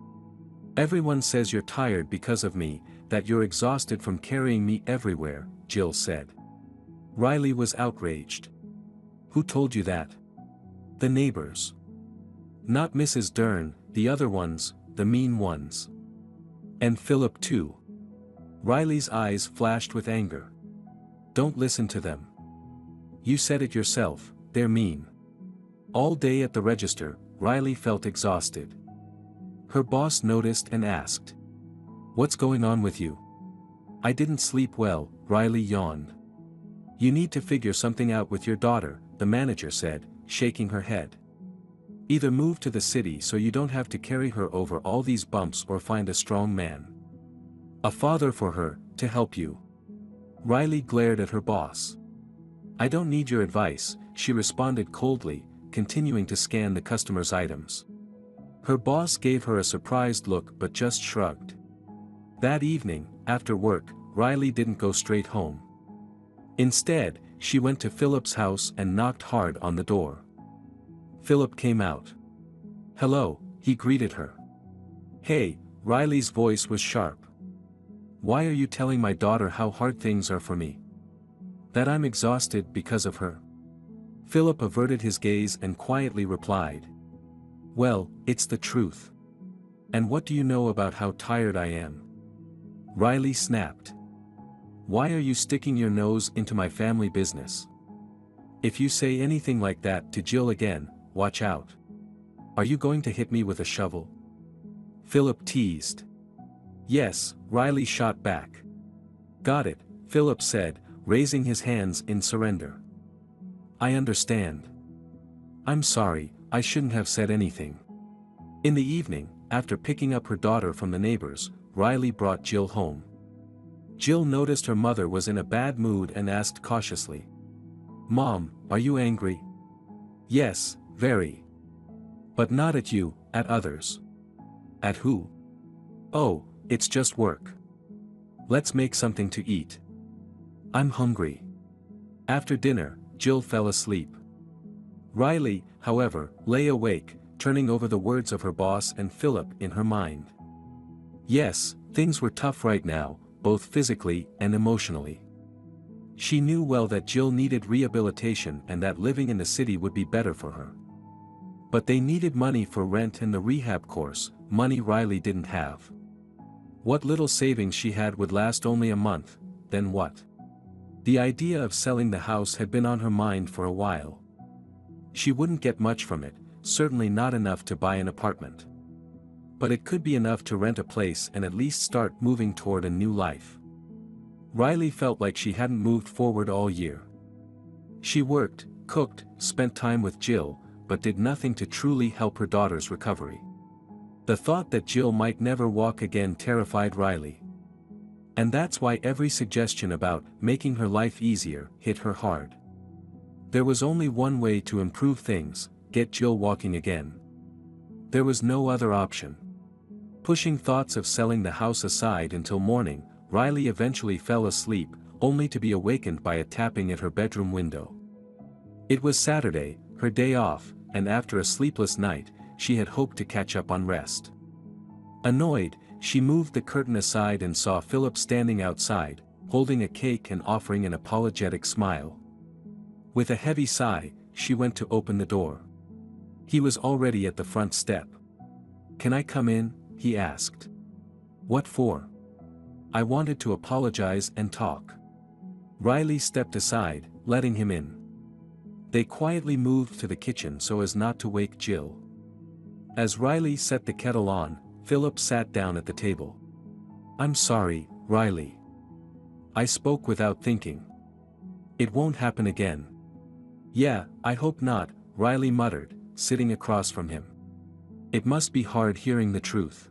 Everyone says you're tired because of me, that you're exhausted from carrying me everywhere," Jill said. Riley was outraged. "Who told you that?" "The neighbors." "Not Mrs. Dern, the other ones, the mean ones. And Philip too." Riley's eyes flashed with anger. "Don't listen to them. You said it yourself, they're mean." All day at the register, Riley felt exhausted. Her boss noticed and asked, "What's going on with you?" "I didn't sleep well," Riley yawned. "You need to figure something out with your daughter," the manager said, shaking her head. "Either move to the city so you don't have to carry her over all these bumps or find a strong man. A father for her, to help you." Riley glared at her boss. "I don't need your advice," she responded coldly, continuing to scan the customer's items. Her boss gave her a surprised look but just shrugged. That evening, after work, Riley didn't go straight home. Instead, she went to Philip's house and knocked hard on the door. Philip came out. "Hello," he greeted her. "Hey," Riley's voice was sharp. "Why are you telling my daughter how hard things are for me? That I'm exhausted because of her?" Philip averted his gaze and quietly replied. "Well, it's the truth. And what do you know about how tired I am?" Riley snapped. "Why are you sticking your nose into my family business? If you say anything like that to Jill again, watch out. Are you going to hit me with a shovel?" Philip teased. "Yes," Riley shot back. "Got it," Philip said, raising his hands in surrender. "I understand. I'm sorry, I shouldn't have said anything." In the evening, after picking up her daughter from the neighbors, Riley brought Jill home. Jill noticed her mother was in a bad mood and asked cautiously, "Mom, are you angry?" "Yes, very. But not at you, at others." "At who?" "Oh, it's just work. Let's make something to eat. I'm hungry." After dinner, Jill fell asleep. Riley, however, lay awake, turning over the words of her boss and Philip in her mind. Yes, things were tough right now, both physically and emotionally. She knew well that Jill needed rehabilitation and that living in the city would be better for her. But they needed money for rent and the rehab course, money Riley didn't have. What little savings she had would last only a month, then what? The idea of selling the house had been on her mind for a while. She wouldn't get much from it, certainly not enough to buy an apartment. But it could be enough to rent a place and at least start moving toward a new life. Riley felt like she hadn't moved forward all year. She worked, cooked, spent time with Jill, but did nothing to truly help her daughter's recovery. The thought that Jill might never walk again terrified Riley. And that's why every suggestion about making her life easier hit her hard. There was only one way to improve things: get Jill walking again. There was no other option. Pushing thoughts of selling the house aside until morning, Riley eventually fell asleep, only to be awakened by a tapping at her bedroom window. It was Saturday, her day off, and after a sleepless night, she had hoped to catch up on rest. Annoyed, she moved the curtain aside and saw Philip standing outside, holding a cake and offering an apologetic smile. With a heavy sigh, she went to open the door. He was already at the front step. "Can I come in?" he asked. "What for?" "I wanted to apologize and talk." Riley stepped aside, letting him in. They quietly moved to the kitchen so as not to wake Jill. As Riley set the kettle on, Philip sat down at the table. "I'm sorry, Riley. I spoke without thinking. It won't happen again." "Yeah, I hope not," Riley muttered, sitting across from him. "It must be hard hearing the truth.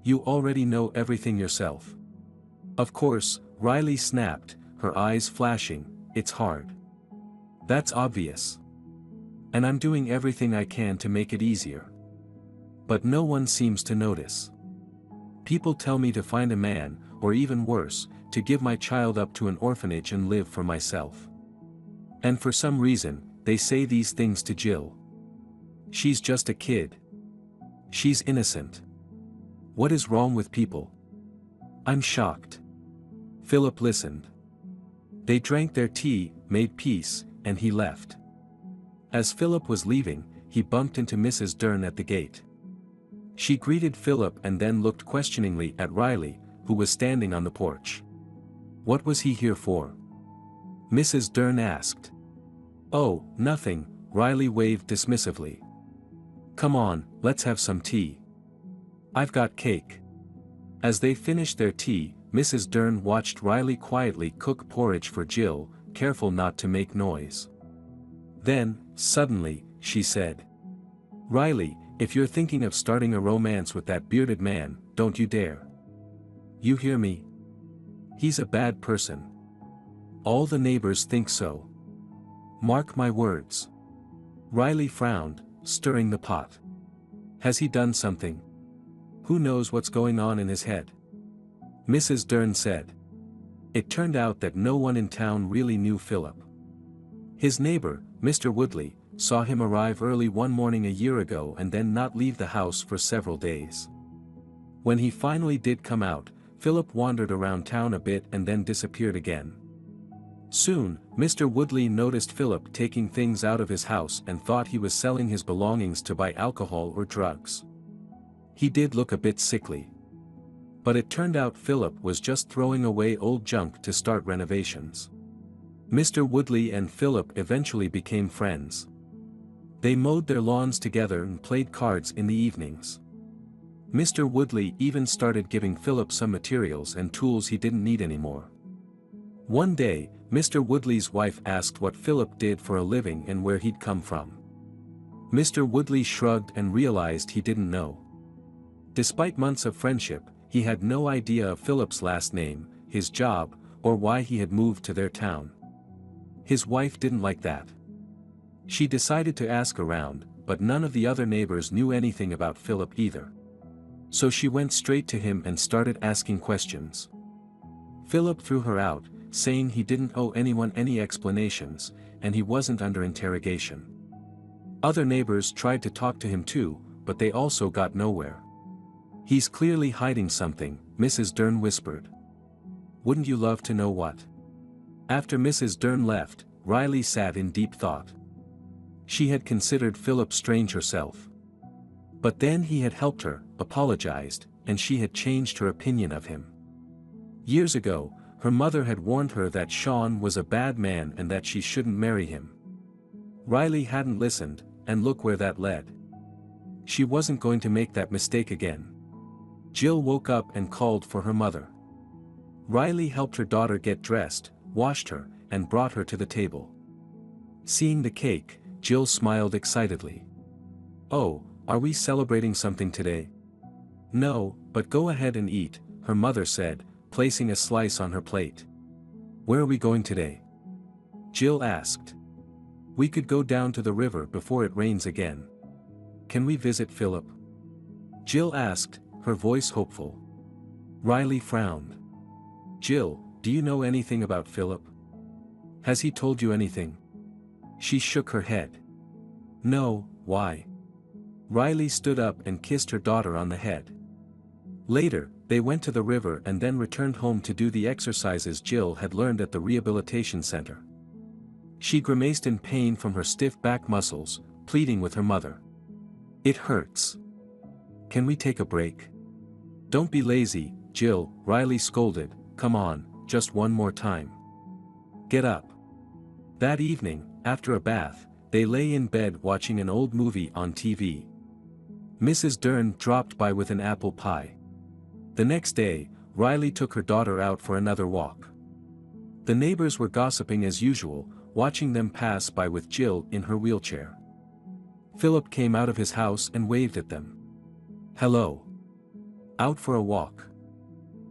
You already know everything yourself." "Of course," Riley snapped, her eyes flashing, "it's hard. That's obvious. And I'm doing everything I can to make it easier. But no one seems to notice. People tell me to find a man, or even worse, to give my child up to an orphanage and live for myself. And for some reason, they say these things to Jill. She's just a kid. She's innocent. What is wrong with people?" "I'm shocked." Philip listened. They drank their tea, made peace, and he left. As Philip was leaving, he bumped into Mrs. Dern at the gate. She greeted Philip and then looked questioningly at Riley, who was standing on the porch. "What was he here for?" Mrs. Dern asked. "Oh, nothing," Riley waved dismissively. "Come on, let's have some tea. I've got cake." As they finished their tea, Mrs. Dern watched Riley quietly cook porridge for Jill, careful not to make noise. Then, suddenly, she said, "Riley, if you're thinking of starting a romance with that bearded man, don't you dare. You hear me? He's a bad person. All the neighbors think so. Mark my words." Riley frowned, stirring the pot. "Has he done something? Who knows what's going on in his head?" Mrs. Dern said. It turned out that no one in town really knew Philip. His neighbor, Mr. Woodley, saw him arrive early one morning a year ago and then not leave the house for several days. When he finally did come out, Philip wandered around town a bit and then disappeared again. Soon, Mr. Woodley noticed Philip taking things out of his house and thought he was selling his belongings to buy alcohol or drugs. He did look a bit sickly. But it turned out Philip was just throwing away old junk to start renovations. Mr. Woodley and Philip eventually became friends. They mowed their lawns together and played cards in the evenings. Mr. Woodley even started giving Philip some materials and tools he didn't need anymore. One day, Mr. Woodley's wife asked what Philip did for a living and where he'd come from. Mr. Woodley shrugged and realized he didn't know. Despite months of friendship, he had no idea of Philip's last name, his job, or why he had moved to their town. His wife didn't like that. She decided to ask around, but none of the other neighbors knew anything about Philip either. So she went straight to him and started asking questions. Philip threw her out, saying he didn't owe anyone any explanations, and he wasn't under interrogation. Other neighbors tried to talk to him too, but they also got nowhere. "He's clearly hiding something," Mrs. Dern whispered. "Wouldn't you love to know what?" After Mrs. Dern left, Riley sat in deep thought. She had considered Philip strange herself. But then he had helped her, apologized, and she had changed her opinion of him. Years ago, her mother had warned her that Sean was a bad man and that she shouldn't marry him. Riley hadn't listened, and look where that led. She wasn't going to make that mistake again. Jill woke up and called for her mother. Riley helped her daughter get dressed, washed her, and brought her to the table. Seeing the cake, Jill smiled excitedly. "Oh, are we celebrating something today?" "No, but go ahead and eat," her mother said, placing a slice on her plate. "Where are we going today?" Jill asked. "We could go down to the river before it rains again. Can we visit Philip?" Jill asked, her voice hopeful. Riley frowned. "Jill, do you know anything about Philip? Has he told you anything?" She shook her head. "No, why?" Riley stood up and kissed her daughter on the head. Later, they went to the river and then returned home to do the exercises Jill had learned at the rehabilitation center. She grimaced in pain from her stiff back muscles, pleading with her mother. It hurts. Can we take a break? Don't be lazy, Jill, Riley scolded. Come on, just one more time. Get up. That evening, after a bath, they lay in bed watching an old movie on TV. Mrs. Dern dropped by with an apple pie. The next day, Riley took her daughter out for another walk. The neighbors were gossiping as usual, watching them pass by with Jill in her wheelchair. Philip came out of his house and waved at them. Hello. Out for a walk.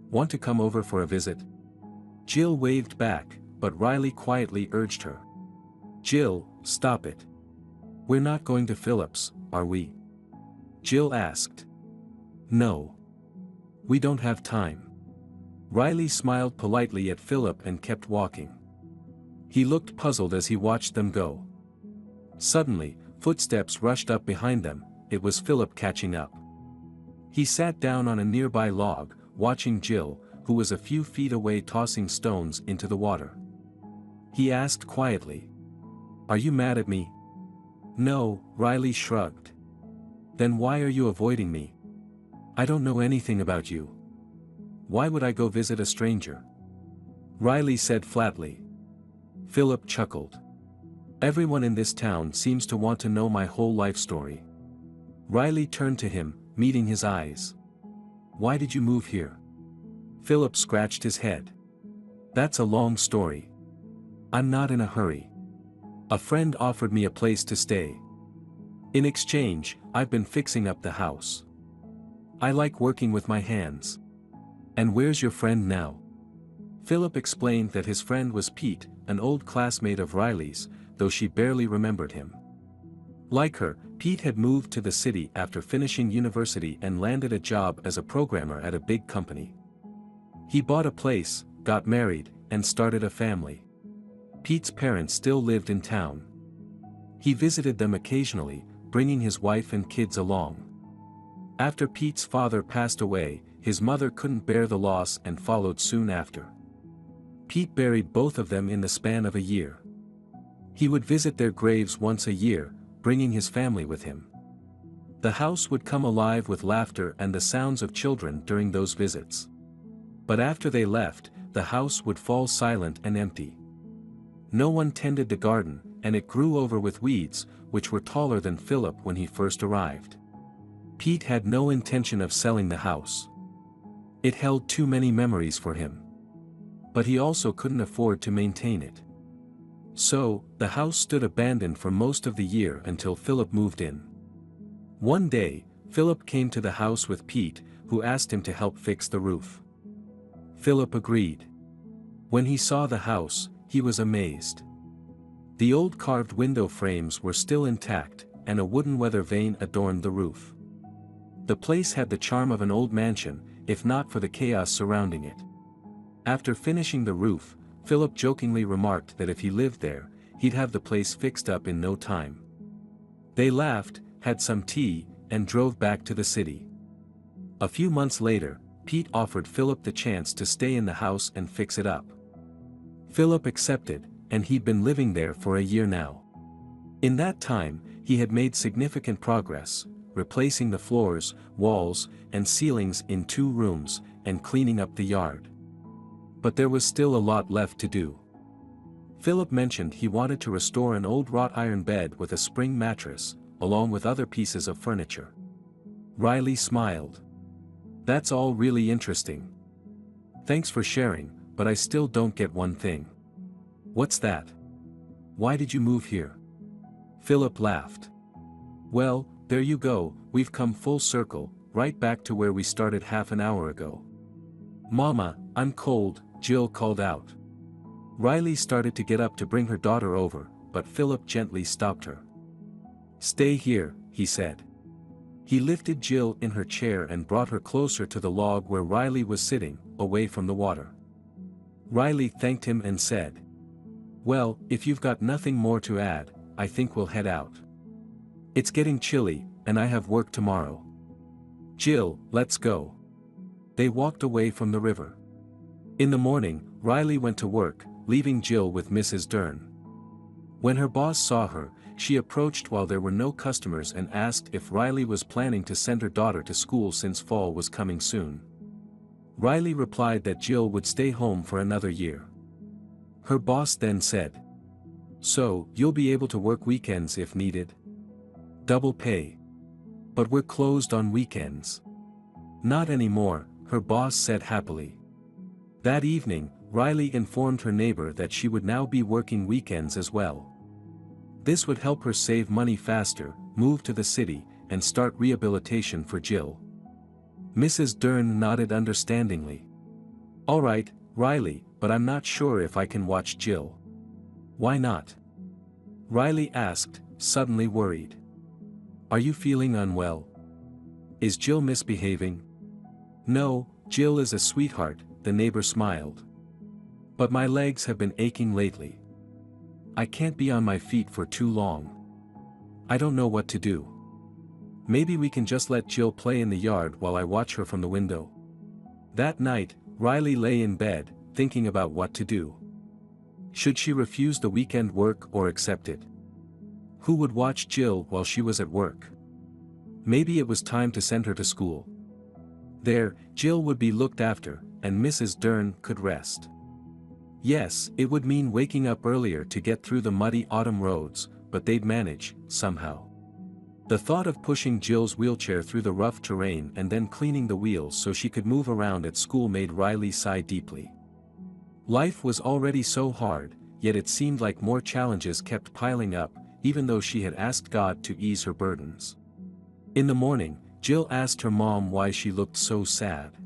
Want to come over for a visit? Jill waved back, but Riley quietly urged her. Jill, stop it. We're not going to Philip's, are we? Jill asked. No. We don't have time. Riley smiled politely at Philip and kept walking. He looked puzzled as he watched them go. Suddenly, footsteps rushed up behind them. It was Philip catching up. He sat down on a nearby log, watching Jill, who was a few feet away tossing stones into the water. He asked quietly. Are you mad at me? No, Riley shrugged. Then why are you avoiding me? I don't know anything about you. Why would I go visit a stranger? Riley said flatly. Philip chuckled. Everyone in this town seems to want to know my whole life story. Riley turned to him, meeting his eyes. Why did you move here? Philip scratched his head. That's a long story. I'm not in a hurry. A friend offered me a place to stay. In exchange, I've been fixing up the house. I like working with my hands. And where's your friend now? Philip explained that his friend was Pete, an old classmate of Riley's, though she barely remembered him. Like her, Pete had moved to the city after finishing university and landed a job as a programmer at a big company. He bought a place, got married, and started a family. Pete's parents still lived in town. He visited them occasionally, bringing his wife and kids along. After Pete's father passed away, his mother couldn't bear the loss and followed soon after. Pete buried both of them in the span of a year. He would visit their graves once a year, bringing his family with him. The house would come alive with laughter and the sounds of children during those visits. But after they left, the house would fall silent and empty. No one tended the garden, and it grew over with weeds, which were taller than Philip when he first arrived. Pete had no intention of selling the house. It held too many memories for him. But he also couldn't afford to maintain it. So, the house stood abandoned for most of the year until Philip moved in. One day, Philip came to the house with Pete, who asked him to help fix the roof. Philip agreed. When he saw the house, he was amazed. The old carved window frames were still intact, and a wooden weather vane adorned the roof. The place had the charm of an old mansion, if not for the chaos surrounding it. After finishing the roof, Philip jokingly remarked that if he lived there, he'd have the place fixed up in no time. They laughed, had some tea, and drove back to the city. A few months later, Pete offered Philip the chance to stay in the house and fix it up. Philip accepted, and he'd been living there for a year now. In that time, he had made significant progress, replacing the floors, walls, and ceilings in 2 rooms, and cleaning up the yard. But there was still a lot left to do. Philip mentioned he wanted to restore an old wrought iron bed with a spring mattress, along with other pieces of furniture. Riley smiled. That's all really interesting. Thanks for sharing, but I still don't get one thing. What's that? Why did you move here? Philip laughed. Well, there you go, we've come full circle, right back to where we started half an hour ago. Mama, I'm cold, Jill called out. Riley started to get up to bring her daughter over, but Philip gently stopped her. Stay here, he said. He lifted Jill in her chair and brought her closer to the log where Riley was sitting, away from the water. Riley thanked him and said, Well, if you've got nothing more to add, I think we'll head out. It's getting chilly, and I have work tomorrow. Jill, let's go. They walked away from the river. In the morning, Riley went to work, leaving Jill with Mrs. Dern. When her boss saw her, she approached while there were no customers and asked if Riley was planning to send her daughter to school since fall was coming soon. Riley replied that Jill would stay home for another year. Her boss then said, "So, you'll be able to work weekends if needed? Double pay. But we're closed on weekends." "Not anymore," her boss said happily. That evening, Riley informed her neighbor that she would now be working weekends as well. This would help her save money faster, move to the city, and start rehabilitation for Jill. Mrs. Dern nodded understandingly. "All right, Riley, but I'm not sure if I can watch Jill." "Why not?" Riley asked, suddenly worried. "Are you feeling unwell? Is Jill misbehaving?" "No, Jill is a sweetheart," the neighbor smiled. "But my legs have been aching lately. I can't be on my feet for too long. I don't know what to do. Maybe we can just let Jill play in the yard while I watch her from the window." That night, Riley lay in bed, thinking about what to do. Should she refuse the weekend work or accept it? Who would watch Jill while she was at work? Maybe it was time to send her to school. There, Jill would be looked after, and Mrs. Dern could rest. Yes, it would mean waking up earlier to get through the muddy autumn roads, but they'd manage, somehow. The thought of pushing Jill's wheelchair through the rough terrain and then cleaning the wheels so she could move around at school made Riley sigh deeply. Life was already so hard, yet it seemed like more challenges kept piling up, even though she had asked God to ease her burdens. In the morning, Jill asked her mom why she looked so sad.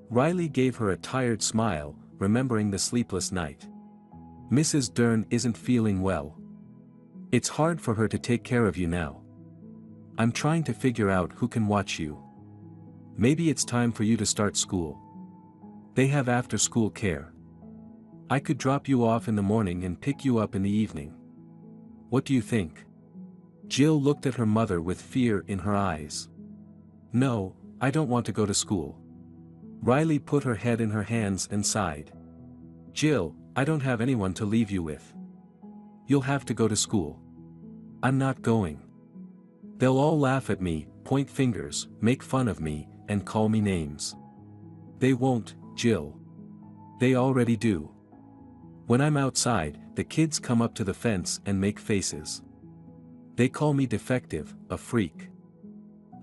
Riley gave her a tired smile, remembering the sleepless night. "Mrs. Dern isn't feeling well. It's hard for her to take care of you now. I'm trying to figure out who can watch you. Maybe it's time for you to start school. They have after-school care. I could drop you off in the morning and pick you up in the evening. What do you think?" Jill looked at her mother with fear in her eyes. "No, I don't want to go to school." Riley put her head in her hands and sighed. "Jill, I don't have anyone to leave you with. You'll have to go to school." "I'm not going. They'll all laugh at me, point fingers, make fun of me, and call me names." "They won't, Jill. They already do. When I'm outside, the kids come up to the fence and make faces. They call me defective, a freak.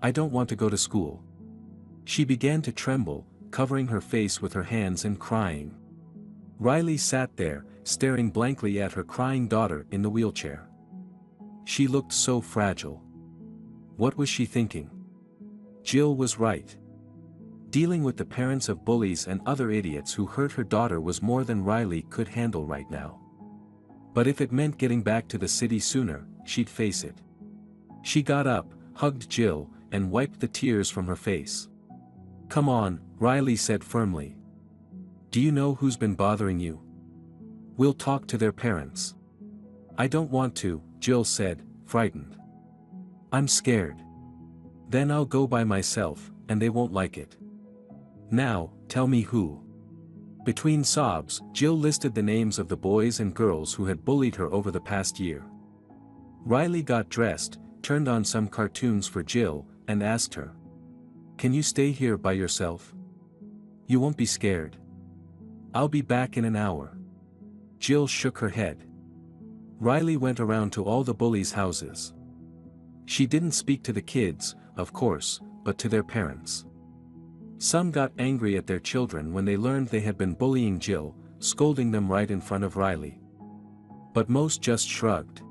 I don't want to go to school." She began to tremble, covering her face with her hands and crying. Riley sat there, staring blankly at her crying daughter in the wheelchair. She looked so fragile. What was she thinking? Jill was right. Dealing with the parents of bullies and other idiots who hurt her daughter was more than Riley could handle right now. But if it meant getting back to the city sooner, she'd face it. She got up, hugged Jill, and wiped the tears from her face. "Come on," Riley said firmly. "Do you know who's been bothering you? We'll talk to their parents." "I don't want to," Jill said, frightened. "I'm scared. Then I'll go by myself, and they won't like it." "Now, tell me who." Between sobs, Jill listed the names of the boys and girls who had bullied her over the past year. Riley got dressed, turned on some cartoons for Jill, and asked her, "Can you stay here by yourself? You won't be scared?" "I'll be back in an hour." Jill shook her head. Riley went around to all the bullies' houses. She didn't speak to the kids, of course, but to their parents. Some got angry at their children when they learned they had been bullying Jill, scolding them right in front of Riley. But most just shrugged.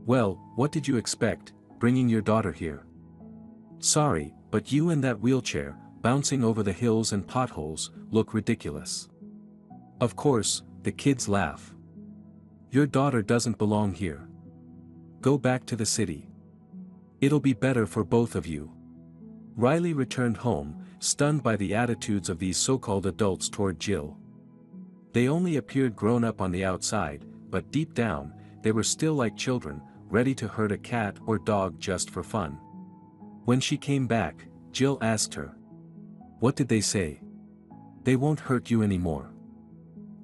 "Well, what did you expect, bringing your daughter here? Sorry, but you and that wheelchair, bouncing over the hills and potholes, look ridiculous." Of course, the kids laugh. "Your daughter doesn't belong here. Go back to the city. It'll be better for both of you." Riley returned home, stunned by the attitudes of these so-called adults toward Jill. They only appeared grown up on the outside, but deep down, they were still like children, ready to hurt a cat or dog just for fun. When she came back, Jill asked her, "What did they say?" "They won't hurt you anymore.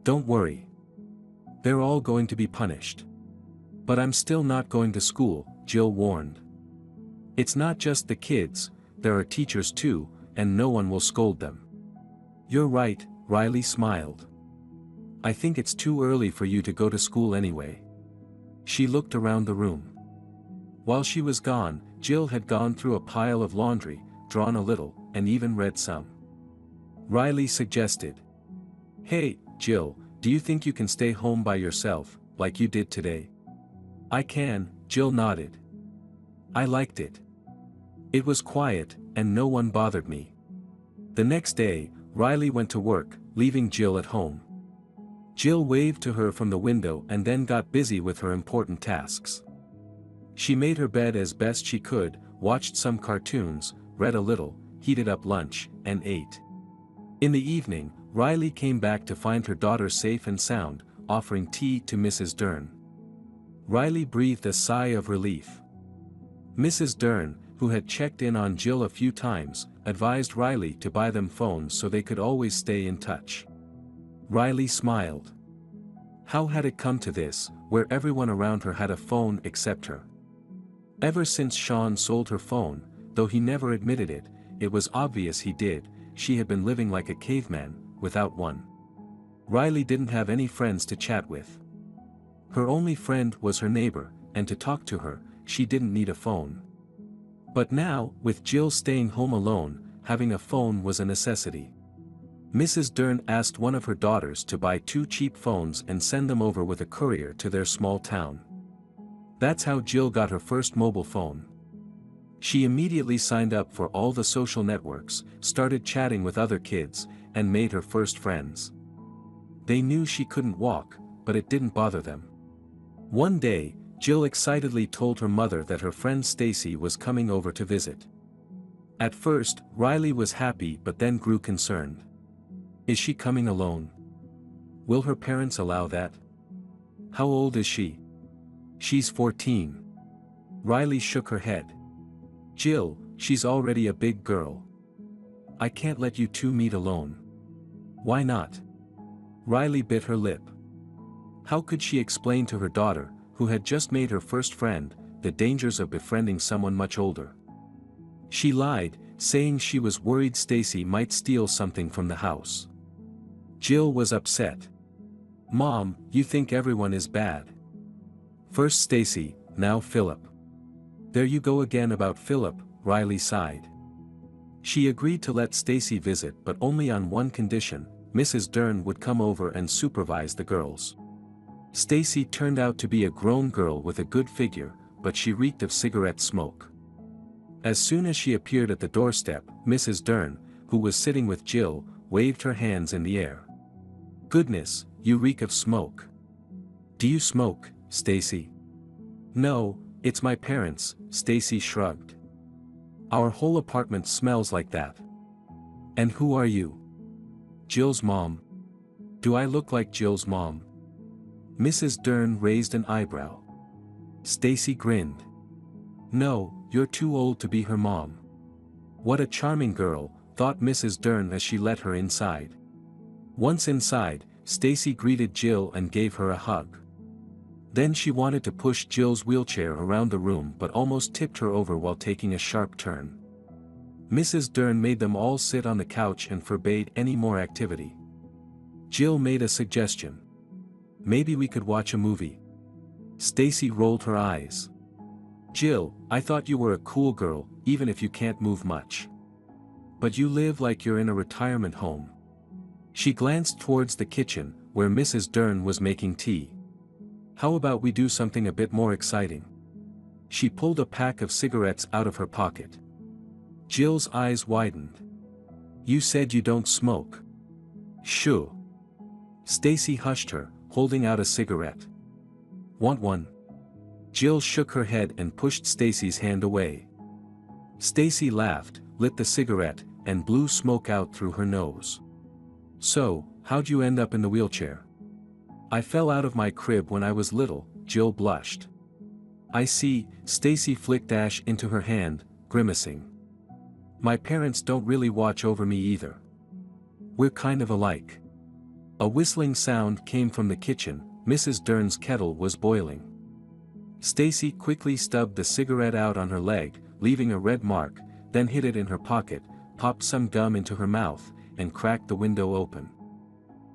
Don't worry. They're all going to be punished." But I'm still not going to school, Jill warned. It's not just the kids, there are teachers too, and no one will scold them. You're right, Riley smiled. I think it's too early for you to go to school anyway. She looked around the room. While she was gone, Jill had gone through a pile of laundry, drawn a little, and even read some. Riley suggested. Hey, Jill, do you think you can stay home by yourself, like you did today? I can, Jill nodded. I liked it. It was quiet, and no one bothered me. The next day, Riley went to work, leaving Jill at home. Jill waved to her from the window and then got busy with her important tasks. She made her bed as best she could, watched some cartoons, read a little, heated up lunch, and ate. In the evening, Riley came back to find her daughter safe and sound, offering tea to Mrs. Dern. Riley breathed a sigh of relief. Mrs. Dern, who had checked in on Jill a few times, advised Riley to buy them phones so they could always stay in touch. Riley smiled. How had it come to this, where everyone around her had a phone except her? Ever since Sean sold her phone, though he never admitted it, it was obvious he did, she had been living like a caveman, without one. Riley didn't have any friends to chat with. Her only friend was her neighbor, and to talk to her, she didn't need a phone. But now, with Jill staying home alone, having a phone was a necessity. Mrs. Dern asked one of her daughters to buy 2 cheap phones and send them over with a courier to their small town. That's how Jill got her first mobile phone. She immediately signed up for all the social networks, started chatting with other kids, and made her first friends. They knew she couldn't walk, but it didn't bother them. One day, Jill excitedly told her mother that her friend Stacy was coming over to visit. At first, Riley was happy but then grew concerned. Is she coming alone? Will her parents allow that? How old is she? She's 14. Riley shook her head. Jill, she's already a big girl. I can't let you two meet alone. Why not? Riley bit her lip. How could she explain to her daughter, who had just made her first friend, the dangers of befriending someone much older? She lied, saying she was worried Stacy might steal something from the house. Jill was upset. Mom, you think everyone is bad. First Stacy, now Philip. There you go again about Philip, Riley sighed. She agreed to let Stacy visit but only on one condition, Mrs. Dern would come over and supervise the girls. Stacy turned out to be a grown girl with a good figure, but she reeked of cigarette smoke. As soon as she appeared at the doorstep, Mrs. Dern, who was sitting with Jill, waved her hands in the air. Goodness, you reek of smoke. Do you smoke, Stacy? No, it's my parents, Stacy shrugged. Our whole apartment smells like that. And who are you? Jill's mom. Do I look like Jill's mom? Mrs. Dern raised an eyebrow. Stacy grinned. No, you're too old to be her mom. What a charming girl, thought Mrs. Dern as she let her inside. Once inside, Stacy greeted Jill and gave her a hug. Then she wanted to push Jill's wheelchair around the room but almost tipped her over while taking a sharp turn. Mrs. Dern made them all sit on the couch and forbade any more activity. Jill made a suggestion. Maybe we could watch a movie. Stacy rolled her eyes. Jill, I thought you were a cool girl, even if you can't move much. But you live like you're in a retirement home. She glanced towards the kitchen, where Mrs. Dern was making tea. How about we do something a bit more exciting? She pulled a pack of cigarettes out of her pocket. Jill's eyes widened. You said you don't smoke. Shoo. Stacy hushed her, holding out a cigarette. Want one? Jill shook her head and pushed Stacy's hand away. Stacy laughed, lit the cigarette, and blew smoke out through her nose. So, how'd you end up in the wheelchair? I fell out of my crib when I was little, Jill blushed. I see, Stacy flicked ash into her hand, grimacing. My parents don't really watch over me either. We're kind of alike. A whistling sound came from the kitchen, Mrs. Dern's kettle was boiling. Stacy quickly stubbed the cigarette out on her leg, leaving a red mark, then hid it in her pocket, popped some gum into her mouth, and cracked the window open.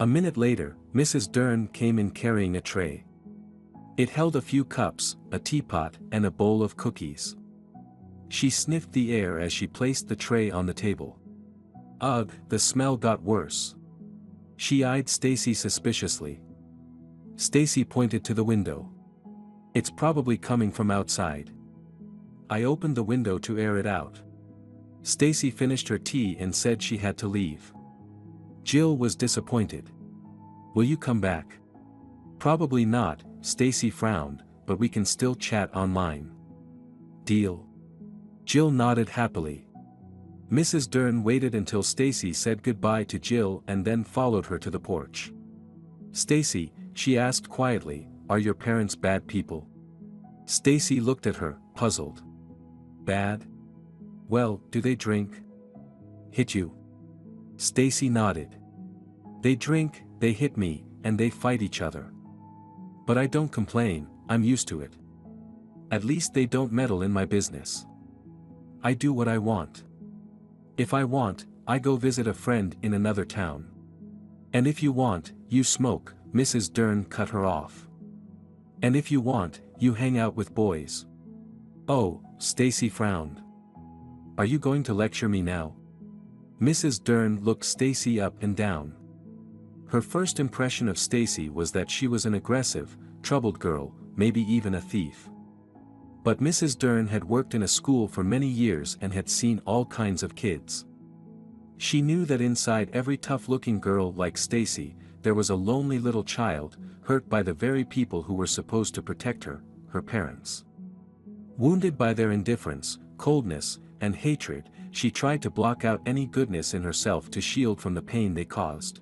A minute later, Mrs. Dern came in carrying a tray. It held a few cups, a teapot, and a bowl of cookies. She sniffed the air as she placed the tray on the table. Ugh, the smell got worse. She eyed Stacy suspiciously. Stacy pointed to the window. It's probably coming from outside. I opened the window to air it out. Stacy finished her tea and said she had to leave. Jill was disappointed. Will you come back? Probably not, Stacy frowned, but we can still chat online. Deal. Jill nodded happily. Mrs. Dern waited until Stacy said goodbye to Jill and then followed her to the porch. Stacy, she asked quietly, are your parents bad people? Stacy looked at her, puzzled. Bad? Well, do they drink? Hit you? Stacy nodded. They drink, they hit me, and they fight each other. But I don't complain, I'm used to it. At least they don't meddle in my business. I do what I want. If I want, I go visit a friend in another town. And if you want, you smoke, Mrs. Dern cut her off. And if you want, you hang out with boys. Oh, Stacy frowned. Are you going to lecture me now? Mrs. Dern looked Stacy up and down. Her first impression of Stacy was that she was an aggressive, troubled girl, maybe even a thief. But Mrs. Dern had worked in a school for many years and had seen all kinds of kids. She knew that inside every tough-looking girl like Stacy, there was a lonely little child, hurt by the very people who were supposed to protect her, her parents. Wounded by their indifference, coldness, and hatred, she tried to block out any goodness in herself to shield from the pain they caused.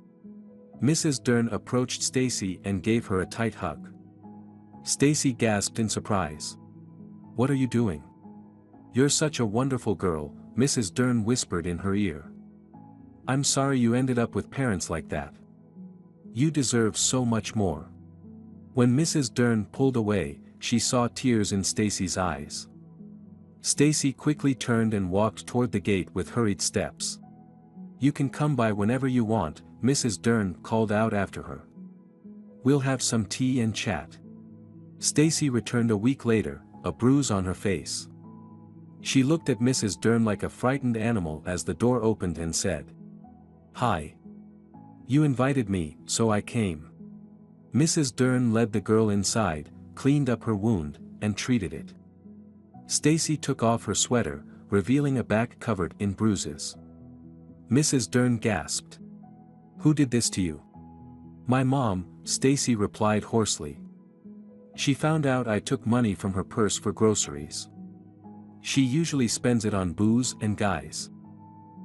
Mrs. Dern approached Stacy and gave her a tight hug. Stacy gasped in surprise. What are you doing? You're such a wonderful girl, Mrs. Dern whispered in her ear. I'm sorry you ended up with parents like that. You deserve so much more. When Mrs. Dern pulled away, she saw tears in Stacy's eyes. Stacy quickly turned and walked toward the gate with hurried steps. You can come by whenever you want, Mrs. Dern called out after her. We'll have some tea and chat. Stacy returned a week later, a bruise on her face. She looked at Mrs. Dern like a frightened animal as the door opened and said, Hi. You invited me, so I came. Mrs. Dern led the girl inside, cleaned up her wound, and treated it. Stacy took off her sweater, revealing a back covered in bruises. Mrs. Dern gasped. Who did this to you? My mom, Stacy replied hoarsely. She found out I took money from her purse for groceries. She usually spends it on booze and guys.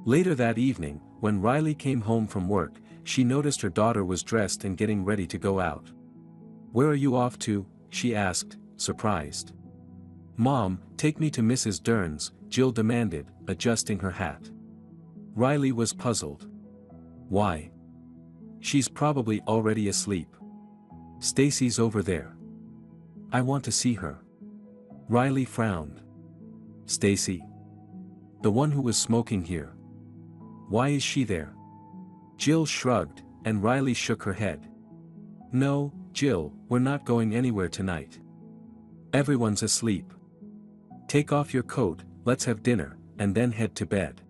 Later that evening, when Riley came home from work, she noticed her daughter was dressed and getting ready to go out. Where are you off to? She asked, surprised. Mom, take me to Mrs. Dern's, Jill demanded, adjusting her hat. Riley was puzzled. Why? She's probably already asleep. Stacy's over there. I want to see her. Riley frowned. Stacy? The one who was smoking here. Why is she there? Jill shrugged, and Riley shook her head. No, Jill, we're not going anywhere tonight. Everyone's asleep. Take off your coat, let's have dinner, and then head to bed.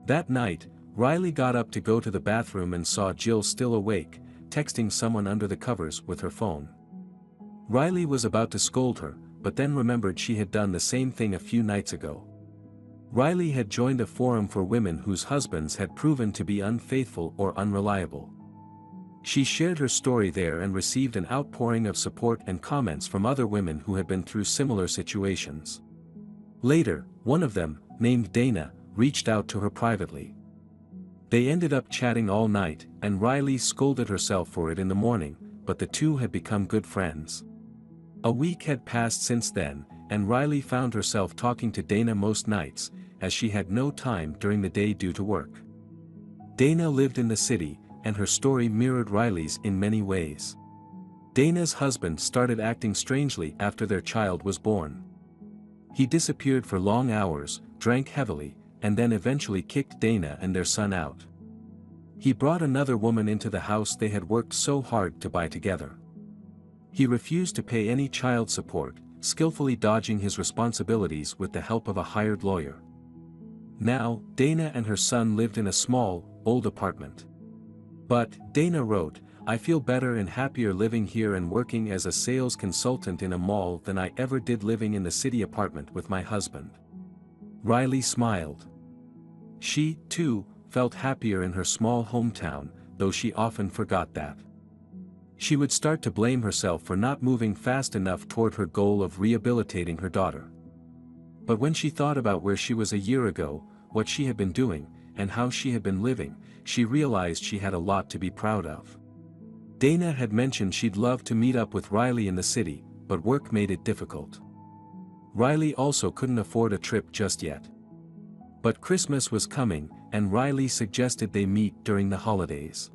That night, Riley got up to go to the bathroom and saw Jill still awake, texting someone under the covers with her phone. Riley was about to scold her, but then remembered she had done the same thing a few nights ago. Riley had joined a forum for women whose husbands had proven to be unfaithful or unreliable. She shared her story there and received an outpouring of support and comments from other women who had been through similar situations. Later, one of them, named Dana, reached out to her privately. They ended up chatting all night, and Riley scolded herself for it in the morning, but the two had become good friends. A week had passed since then, and Riley found herself talking to Dana most nights, as she had no time during the day due to work. Dana lived in the city, and her story mirrored Riley's in many ways. Dana's husband started acting strangely after their child was born. He disappeared for long hours, drank heavily, and then eventually kicked Dana and their son out. He brought another woman into the house they had worked so hard to buy together. He refused to pay any child support, skillfully dodging his responsibilities with the help of a hired lawyer. Now, Dana and her son lived in a small, old apartment. But, Dana wrote, "I feel better and happier living here and working as a sales consultant in a mall than I ever did living in the city apartment with my husband." Riley smiled. She, too, felt happier in her small hometown, though she often forgot that. She would start to blame herself for not moving fast enough toward her goal of rehabilitating her daughter. But when she thought about where she was a year ago, what she had been doing, and how she had been living, she realized she had a lot to be proud of. Dana had mentioned she'd love to meet up with Riley in the city, but work made it difficult. Riley also couldn't afford a trip just yet. But Christmas was coming, and Riley suggested they meet during the holidays.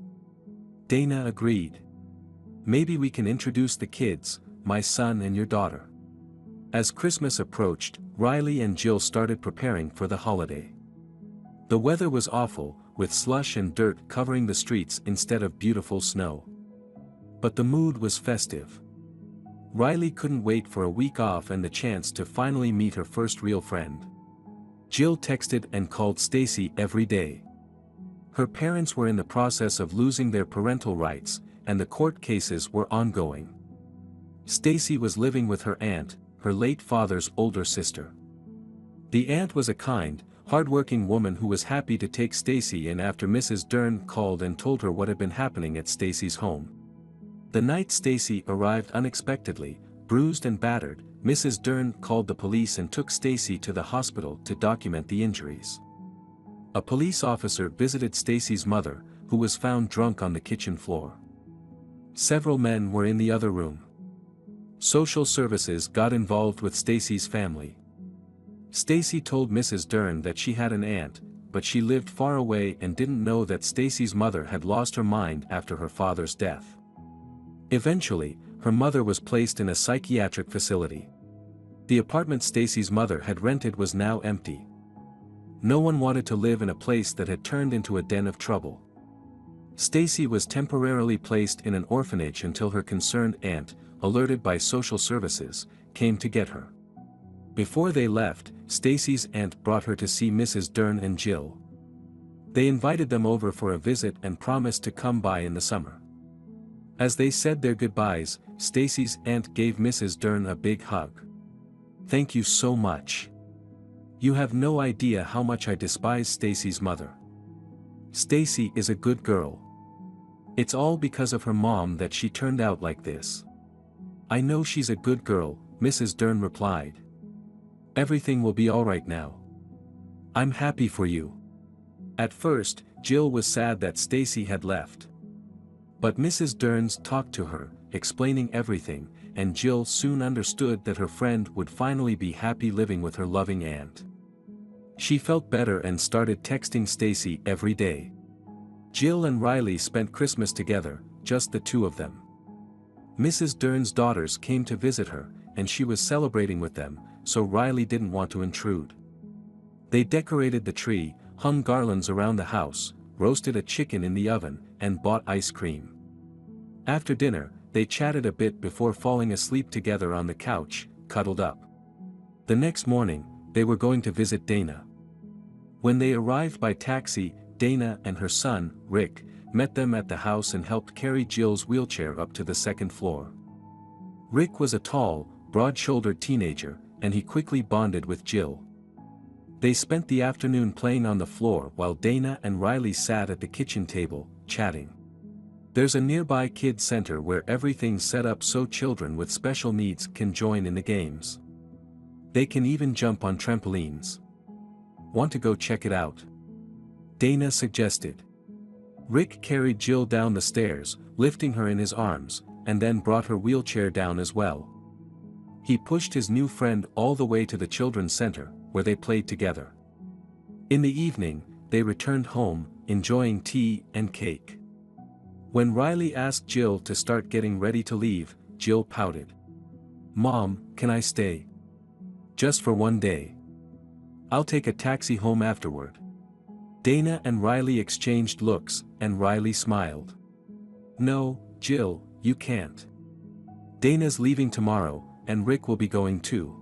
Dana agreed. "Maybe we can introduce the kids, my son and your daughter." As Christmas approached, Riley and Jill started preparing for the holiday. The weather was awful, with slush and dirt covering the streets instead of beautiful snow. But the mood was festive. Riley couldn't wait for a week off and the chance to finally meet her first real friend. Jill texted and called Stacy every day. Her parents were in the process of losing their parental rights, and the court cases were ongoing. Stacy was living with her aunt, her late father's older sister. The aunt was a kind, hard-working woman who was happy to take Stacy in after Mrs. Dern called and told her what had been happening at Stacy's home. The night Stacy arrived unexpectedly, bruised and battered, Mrs. Dern called the police and took Stacy to the hospital to document the injuries. A police officer visited Stacy's mother, who was found drunk on the kitchen floor. Several men were in the other room. Social services got involved with Stacy's family. Stacy told Mrs. Dern that she had an aunt, but she lived far away and didn't know that Stacy's mother had lost her mind after her father's death. Eventually, her mother was placed in a psychiatric facility. The apartment Stacy's mother had rented was now empty. No one wanted to live in a place that had turned into a den of trouble. Stacy was temporarily placed in an orphanage until her concerned aunt, alerted by social services, came to get her. Before they left, Stacy's aunt brought her to see Mrs. Dern and Jill. They invited them over for a visit and promised to come by in the summer. As they said their goodbyes, Stacy's aunt gave Mrs. Dern a big hug. "Thank you so much. You have no idea how much I despise Stacy's mother. Stacy is a good girl. It's all because of her mom that she turned out like this." "I know she's a good girl," Mrs. Dern replied. "Everything will be alright now. I'm happy for you." At first, Jill was sad that Stacy had left. But Mrs. Dern's talked to her, explaining everything, and Jill soon understood that her friend would finally be happy living with her loving aunt. She felt better and started texting Stacy every day. Jill and Riley spent Christmas together, just the two of them. Mrs. Dern's daughters came to visit her, and she was celebrating with them, so Riley didn't want to intrude. They decorated the tree, hung garlands around the house, roasted a chicken in the oven, and bought ice cream. After dinner, they chatted a bit before falling asleep together on the couch, cuddled up. The next morning, they were going to visit Dana. When they arrived by taxi, Dana and her son, Rick, met them at the house and helped carry Jill's wheelchair up to the second floor. Rick was a tall, broad-shouldered teenager, and he quickly bonded with Jill. They spent the afternoon playing on the floor while Dana and Riley sat at the kitchen table, chatting. There's a nearby kids center where everything's set up so children with special needs can join in the games. They can even jump on trampolines. Want to go check it out? Dana suggested. Rick carried Jill down the stairs, lifting her in his arms, and then brought her wheelchair down as well. He pushed his new friend all the way to the children's center, where they played together. In the evening, they returned home, enjoying tea and cake. When Riley asked Jill to start getting ready to leave, Jill pouted. "Mom, can I stay? Just for one day. I'll take a taxi home afterward." Dana and Riley exchanged looks, and Riley smiled. "No, Jill, you can't. Dana's leaving tomorrow, and Rick will be going too.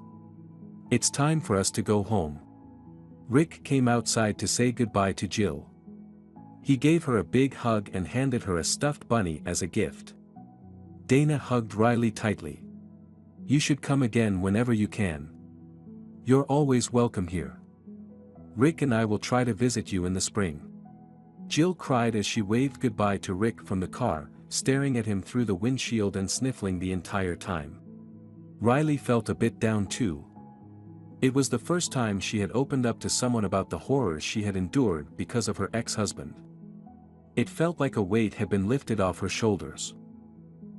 It's time for us to go home." Rick came outside to say goodbye to Jill. He gave her a big hug and handed her a stuffed bunny as a gift. Dana hugged Riley tightly. "You should come again whenever you can. You're always welcome here. Rick and I will try to visit you in the spring." Jill cried as she waved goodbye to Rick from the car, staring at him through the windshield and sniffling the entire time. Riley felt a bit down too. It was the first time she had opened up to someone about the horrors she had endured because of her ex-husband. It felt like a weight had been lifted off her shoulders.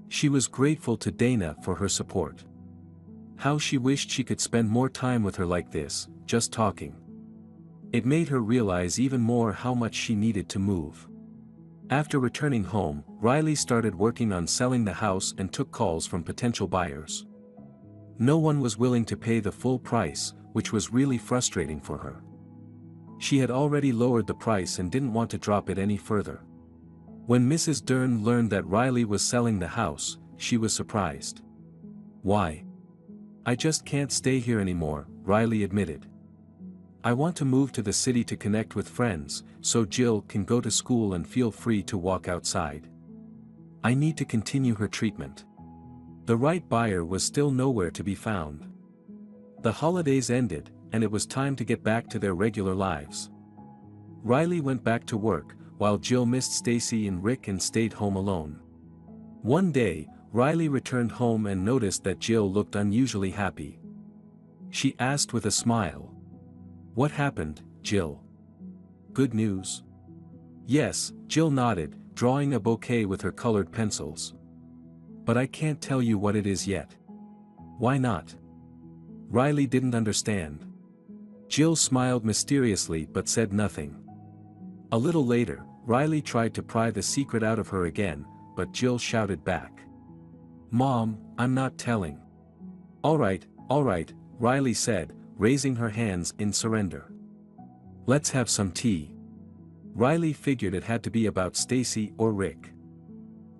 She was grateful to Dana for her support. How she wished she could spend more time with her like this, just talking. It made her realize even more how much she needed to move. After returning home, Riley started working on selling the house and took calls from potential buyers. No one was willing to pay the full price, which was really frustrating for her. She had already lowered the price and didn't want to drop it any further. When Mrs. Dern learned that Riley was selling the house, she was surprised. "Why? I just can't stay here anymore," Riley admitted. "I want to move to the city to connect with friends, so Jill can go to school and feel free to walk outside. I need to continue her treatment." The right buyer was still nowhere to be found. The holidays ended, and it was time to get back to their regular lives. Riley went back to work, while Jill missed Stacy and Rick and stayed home alone. One day, Riley returned home and noticed that Jill looked unusually happy. She asked with a smile. "What happened, Jill? Good news?" "Yes," Jill nodded, drawing a bouquet with her colored pencils. "But I can't tell you what it is yet." "Why not?" Riley didn't understand. Jill smiled mysteriously but said nothing. A little later, Riley tried to pry the secret out of her again, but Jill shouted back. "Mom, I'm not telling." All right, Riley said, raising her hands in surrender. "Let's have some tea." Riley figured it had to be about Stacy or Rick.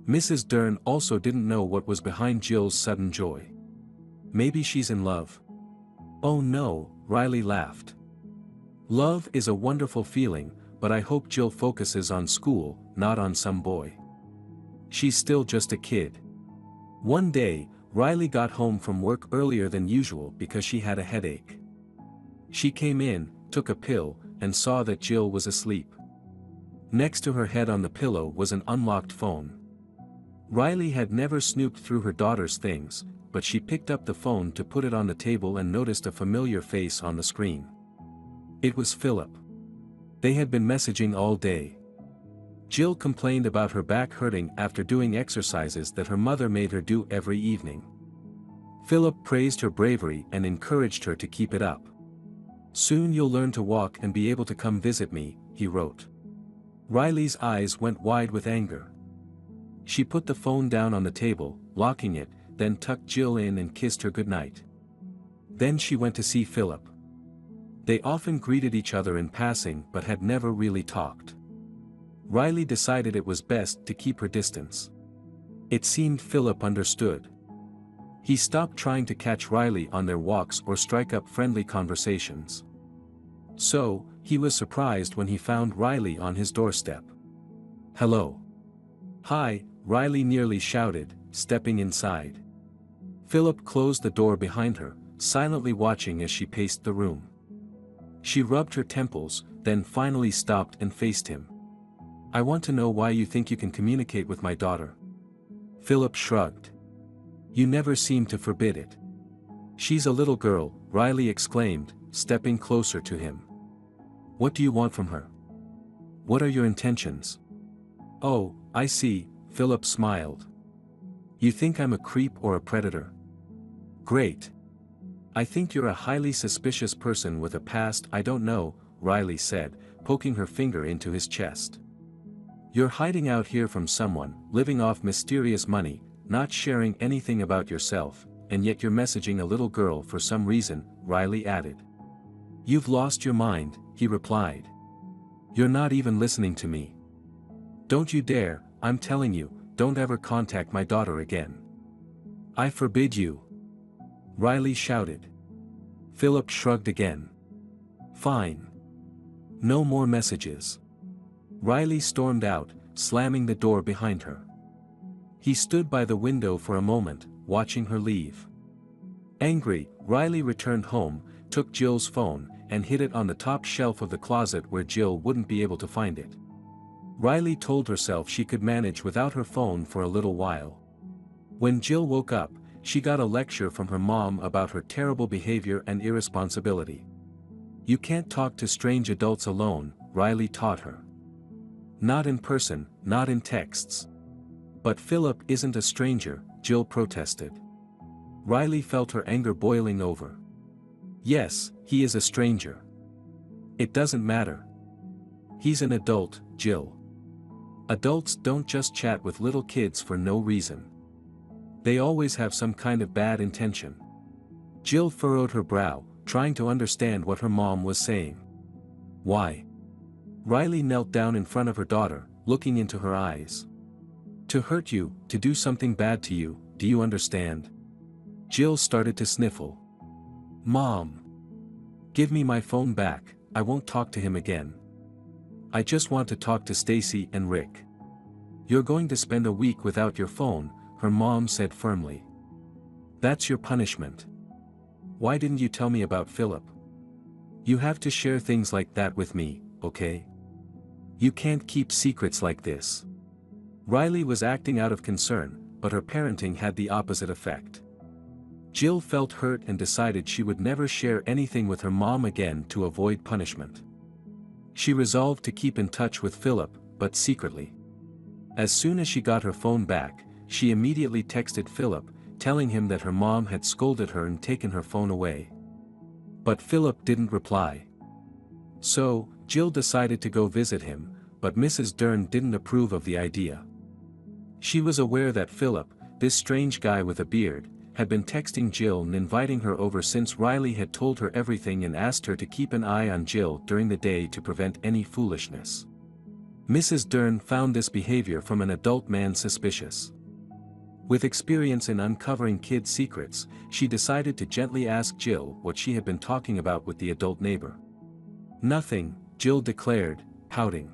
Mrs. Dern also didn't know what was behind Jill's sudden joy. Maybe she's in love. "Oh no," Riley laughed. "Love is a wonderful feeling, but I hope Jill focuses on school, not on some boy. She's still just a kid." One day, Riley got home from work earlier than usual because she had a headache. She came in, took a pill, and saw that Jill was asleep. Next to her head on the pillow was an unlocked phone. Riley had never snooped through her daughter's things, but she picked up the phone to put it on the table and noticed a familiar face on the screen. It was Philip. They had been messaging all day. Jill complained about her back hurting after doing exercises that her mother made her do every evening. Philip praised her bravery and encouraged her to keep it up. "Soon you'll learn to walk and be able to come visit me," he wrote. Riley's eyes went wide with anger. She put the phone down on the table, locking it, then tucked Jill in and kissed her goodnight. Then she went to see Philip. They often greeted each other in passing but had never really talked. Riley decided it was best to keep her distance. It seemed Philip understood. He stopped trying to catch Riley on their walks or strike up friendly conversations. So, he was surprised when he found Riley on his doorstep. "Hello." "Hi," Riley nearly shouted, stepping inside. Philip closed the door behind her, silently watching as she paced the room. She rubbed her temples, then finally stopped and faced him. "I want to know why you think you can communicate with my daughter." Philip shrugged. "You never seem to forbid it." "She's a little girl," Riley exclaimed, stepping closer to him. "What do you want from her? What are your intentions?" "Oh, I see," Philip smiled. "You think I'm a creep or a predator? Great. I think you're a highly suspicious person with a past I don't know," Riley said, poking her finger into his chest. You're hiding out here from someone, living off mysterious money, not sharing anything about yourself, and yet you're messaging a little girl for some reason, Riley added. You've lost your mind, he replied. You're not even listening to me. Don't you dare, I'm telling you, don't ever contact my daughter again. I forbid you. Riley shouted. Philip shrugged again. Fine. No more messages. Riley stormed out, slamming the door behind her. He stood by the window for a moment, watching her leave. Angry, Riley returned home, took Jill's phone, and hid it on the top shelf of the closet where Jill wouldn't be able to find it. Riley told herself she could manage without her phone for a little while. When Jill woke up, she got a lecture from her mom about her terrible behavior and irresponsibility. You can't talk to strange adults alone, Riley taught her. Not in person, not in texts. But Philip isn't a stranger, Jill protested. Riley felt her anger boiling over. Yes, he is a stranger. It doesn't matter. He's an adult, Jill. Adults don't just chat with little kids for no reason. They always have some kind of bad intention. Jill furrowed her brow, trying to understand what her mom was saying. Why? Riley knelt down in front of her daughter, looking into her eyes. To hurt you, to do something bad to you, do you understand? Jill started to sniffle. Mom. Give me my phone back, I won't talk to him again. I just want to talk to Stacy and Rick. You're going to spend a week without your phone, her mom said firmly. That's your punishment. Why didn't you tell me about Philip? You have to share things like that with me, okay? You can't keep secrets like this. Riley was acting out of concern, but her parenting had the opposite effect. Jill felt hurt and decided she would never share anything with her mom again to avoid punishment. She resolved to keep in touch with Philip, but secretly. As soon as she got her phone back, she immediately texted Philip, telling him that her mom had scolded her and taken her phone away. But Philip didn't reply. So, Jill decided to go visit him, but Mrs. Dern didn't approve of the idea. She was aware that Philip, this strange guy with a beard, had been texting Jill and inviting her over since Riley had told her everything and asked her to keep an eye on Jill during the day to prevent any foolishness. Mrs. Dern found this behavior from an adult man suspicious. With experience in uncovering kids' secrets, she decided to gently ask Jill what she had been talking about with the adult neighbor. Nothing, Jill declared, pouting.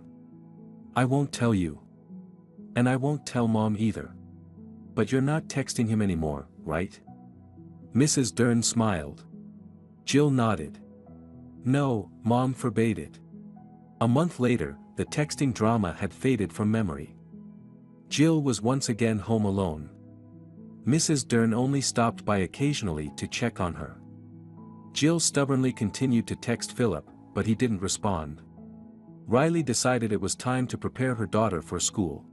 I won't tell you. And I won't tell Mom either. But you're not texting him anymore, right? Mrs. Dern smiled. Jill nodded. No, Mom forbade it. A month later, the texting drama had faded from memory. Jill was once again home alone. Mrs. Dern only stopped by occasionally to check on her. Jill stubbornly continued to text Philip, but he didn't respond. Riley decided it was time to prepare her daughter for school.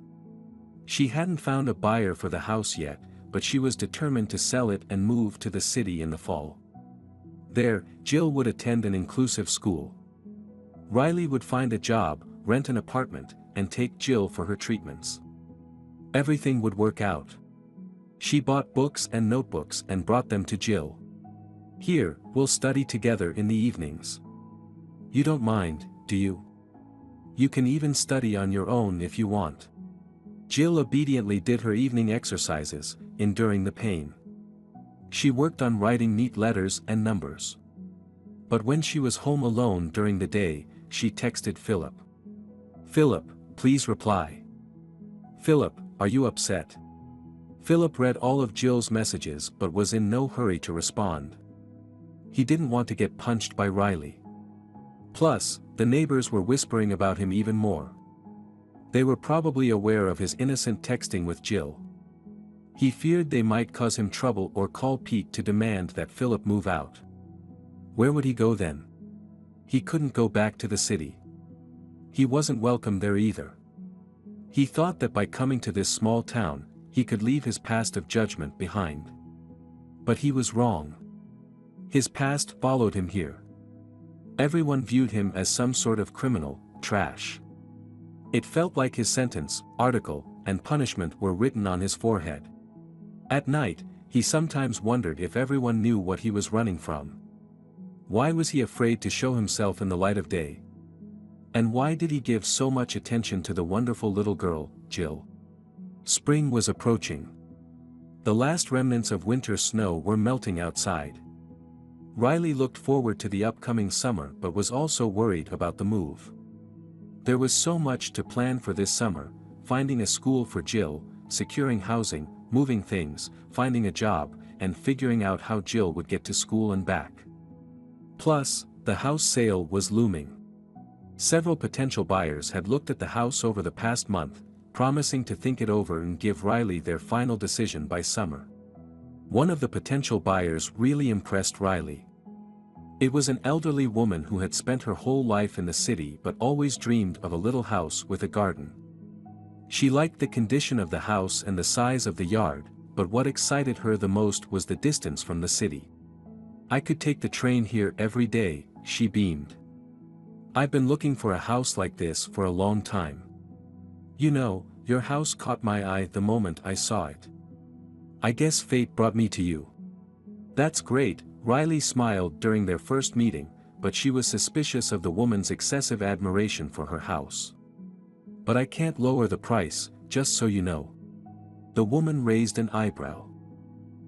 She hadn't found a buyer for the house yet, but she was determined to sell it and move to the city in the fall. There, Jill would attend an inclusive school. Riley would find a job, rent an apartment, and take Jill for her treatments. Everything would work out. She bought books and notebooks and brought them to Jill. Here, we'll study together in the evenings. You don't mind, do you? You can even study on your own if you want. Jill obediently did her evening exercises, enduring the pain. She worked on writing neat letters and numbers. But when she was home alone during the day, she texted Philip. Philip, please reply. Philip, are you upset? Philip read all of Jill's messages but was in no hurry to respond. He didn't want to get punched by Riley. Plus, the neighbors were whispering about him even more. They were probably aware of his innocent texting with Jill. He feared they might cause him trouble or call Pete to demand that Philip move out. Where would he go then? He couldn't go back to the city. He wasn't welcome there either. He thought that by coming to this small town, he could leave his past of judgment behind. But he was wrong. His past followed him here. Everyone viewed him as some sort of criminal, trash. It felt like his sentence, article, and punishment were written on his forehead. At night, he sometimes wondered if everyone knew what he was running from. Why was he afraid to show himself in the light of day? And why did he give so much attention to the wonderful little girl, Jill? Spring was approaching. The last remnants of winter snow were melting outside. Riley looked forward to the upcoming summer but was also worried about the move. There was so much to plan for this summer: finding a school for Jill, securing housing, moving things, finding a job, and figuring out how Jill would get to school and back. Plus, the house sale was looming. Several potential buyers had looked at the house over the past month, promising to think it over and give Riley their final decision by summer. One of the potential buyers really impressed Riley. It was an elderly woman who had spent her whole life in the city but always dreamed of a little house with a garden. She liked the condition of the house and the size of the yard, but what excited her the most was the distance from the city. "I could take the train here every day," she beamed. "I've been looking for a house like this for a long time. You know, your house caught my eye the moment I saw it. I guess fate brought me to you." "That's great," Riley smiled during their first meeting, but she was suspicious of the woman's excessive admiration for her house. "But I can't lower the price, just so you know." The woman raised an eyebrow.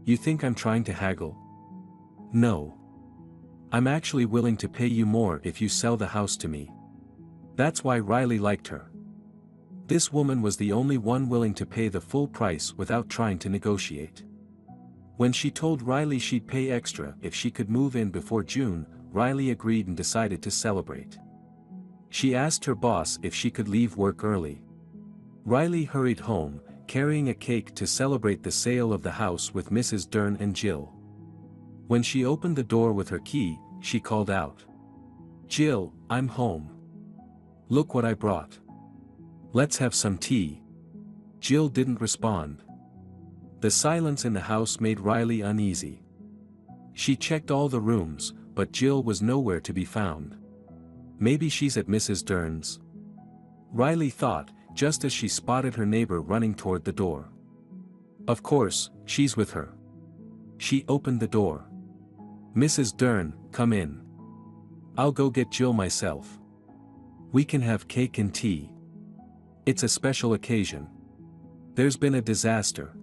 "You think I'm trying to haggle?" "No. I'm actually willing to pay you more if you sell the house to me." That's why Riley liked her. This woman was the only one willing to pay the full price without trying to negotiate. When she told Riley she'd pay extra if she could move in before June, Riley agreed and decided to celebrate. She asked her boss if she could leave work early. Riley hurried home, carrying a cake to celebrate the sale of the house with Mrs. Dern and Jill. When she opened the door with her key, she called out, "Jill, I'm home. Look what I brought. Let's have some tea." Jill didn't respond. The silence in the house made Riley uneasy. She checked all the rooms, but Jill was nowhere to be found. Maybe she's at Mrs. Dern's. Riley thought, just as she spotted her neighbor running toward the door. Of course, she's with her. She opened the door. "Mrs. Dern, come in. I'll go get Jill myself. We can have cake and tea. It's a special occasion. There's been a disaster."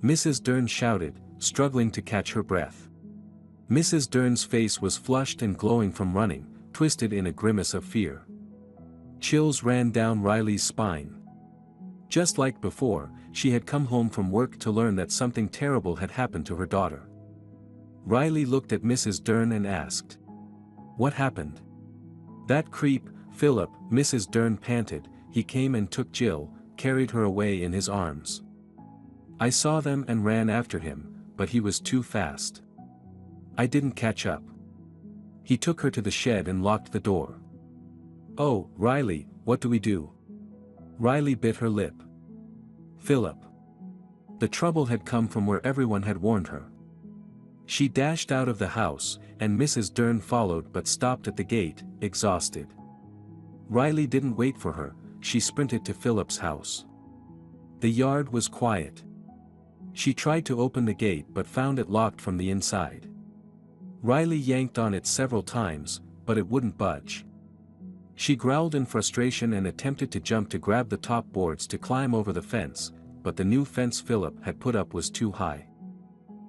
Mrs. Dern shouted, struggling to catch her breath. Mrs. Dern's face was flushed and glowing from running, twisted in a grimace of fear. Chills ran down Riley's spine. Just like before, she had come home from work to learn that something terrible had happened to her daughter. Riley looked at Mrs. Dern and asked, "What happened?" "That creep, Philip," Mrs. Dern panted. "He came and took Jill, carried her away in his arms. I saw them and ran after him, but he was too fast. I didn't catch up. He took her to the shed and locked the door." "Oh, Riley, what do we do?" Riley bit her lip. Philip. The trouble had come from where everyone had warned her. She dashed out of the house, and Mrs. Dern followed but stopped at the gate, exhausted. Riley didn't wait for her, she sprinted to Philip's house. The yard was quiet. She tried to open the gate but found it locked from the inside. Riley yanked on it several times, but it wouldn't budge. She growled in frustration and attempted to jump to grab the top boards to climb over the fence, but the new fence Philip had put up was too high.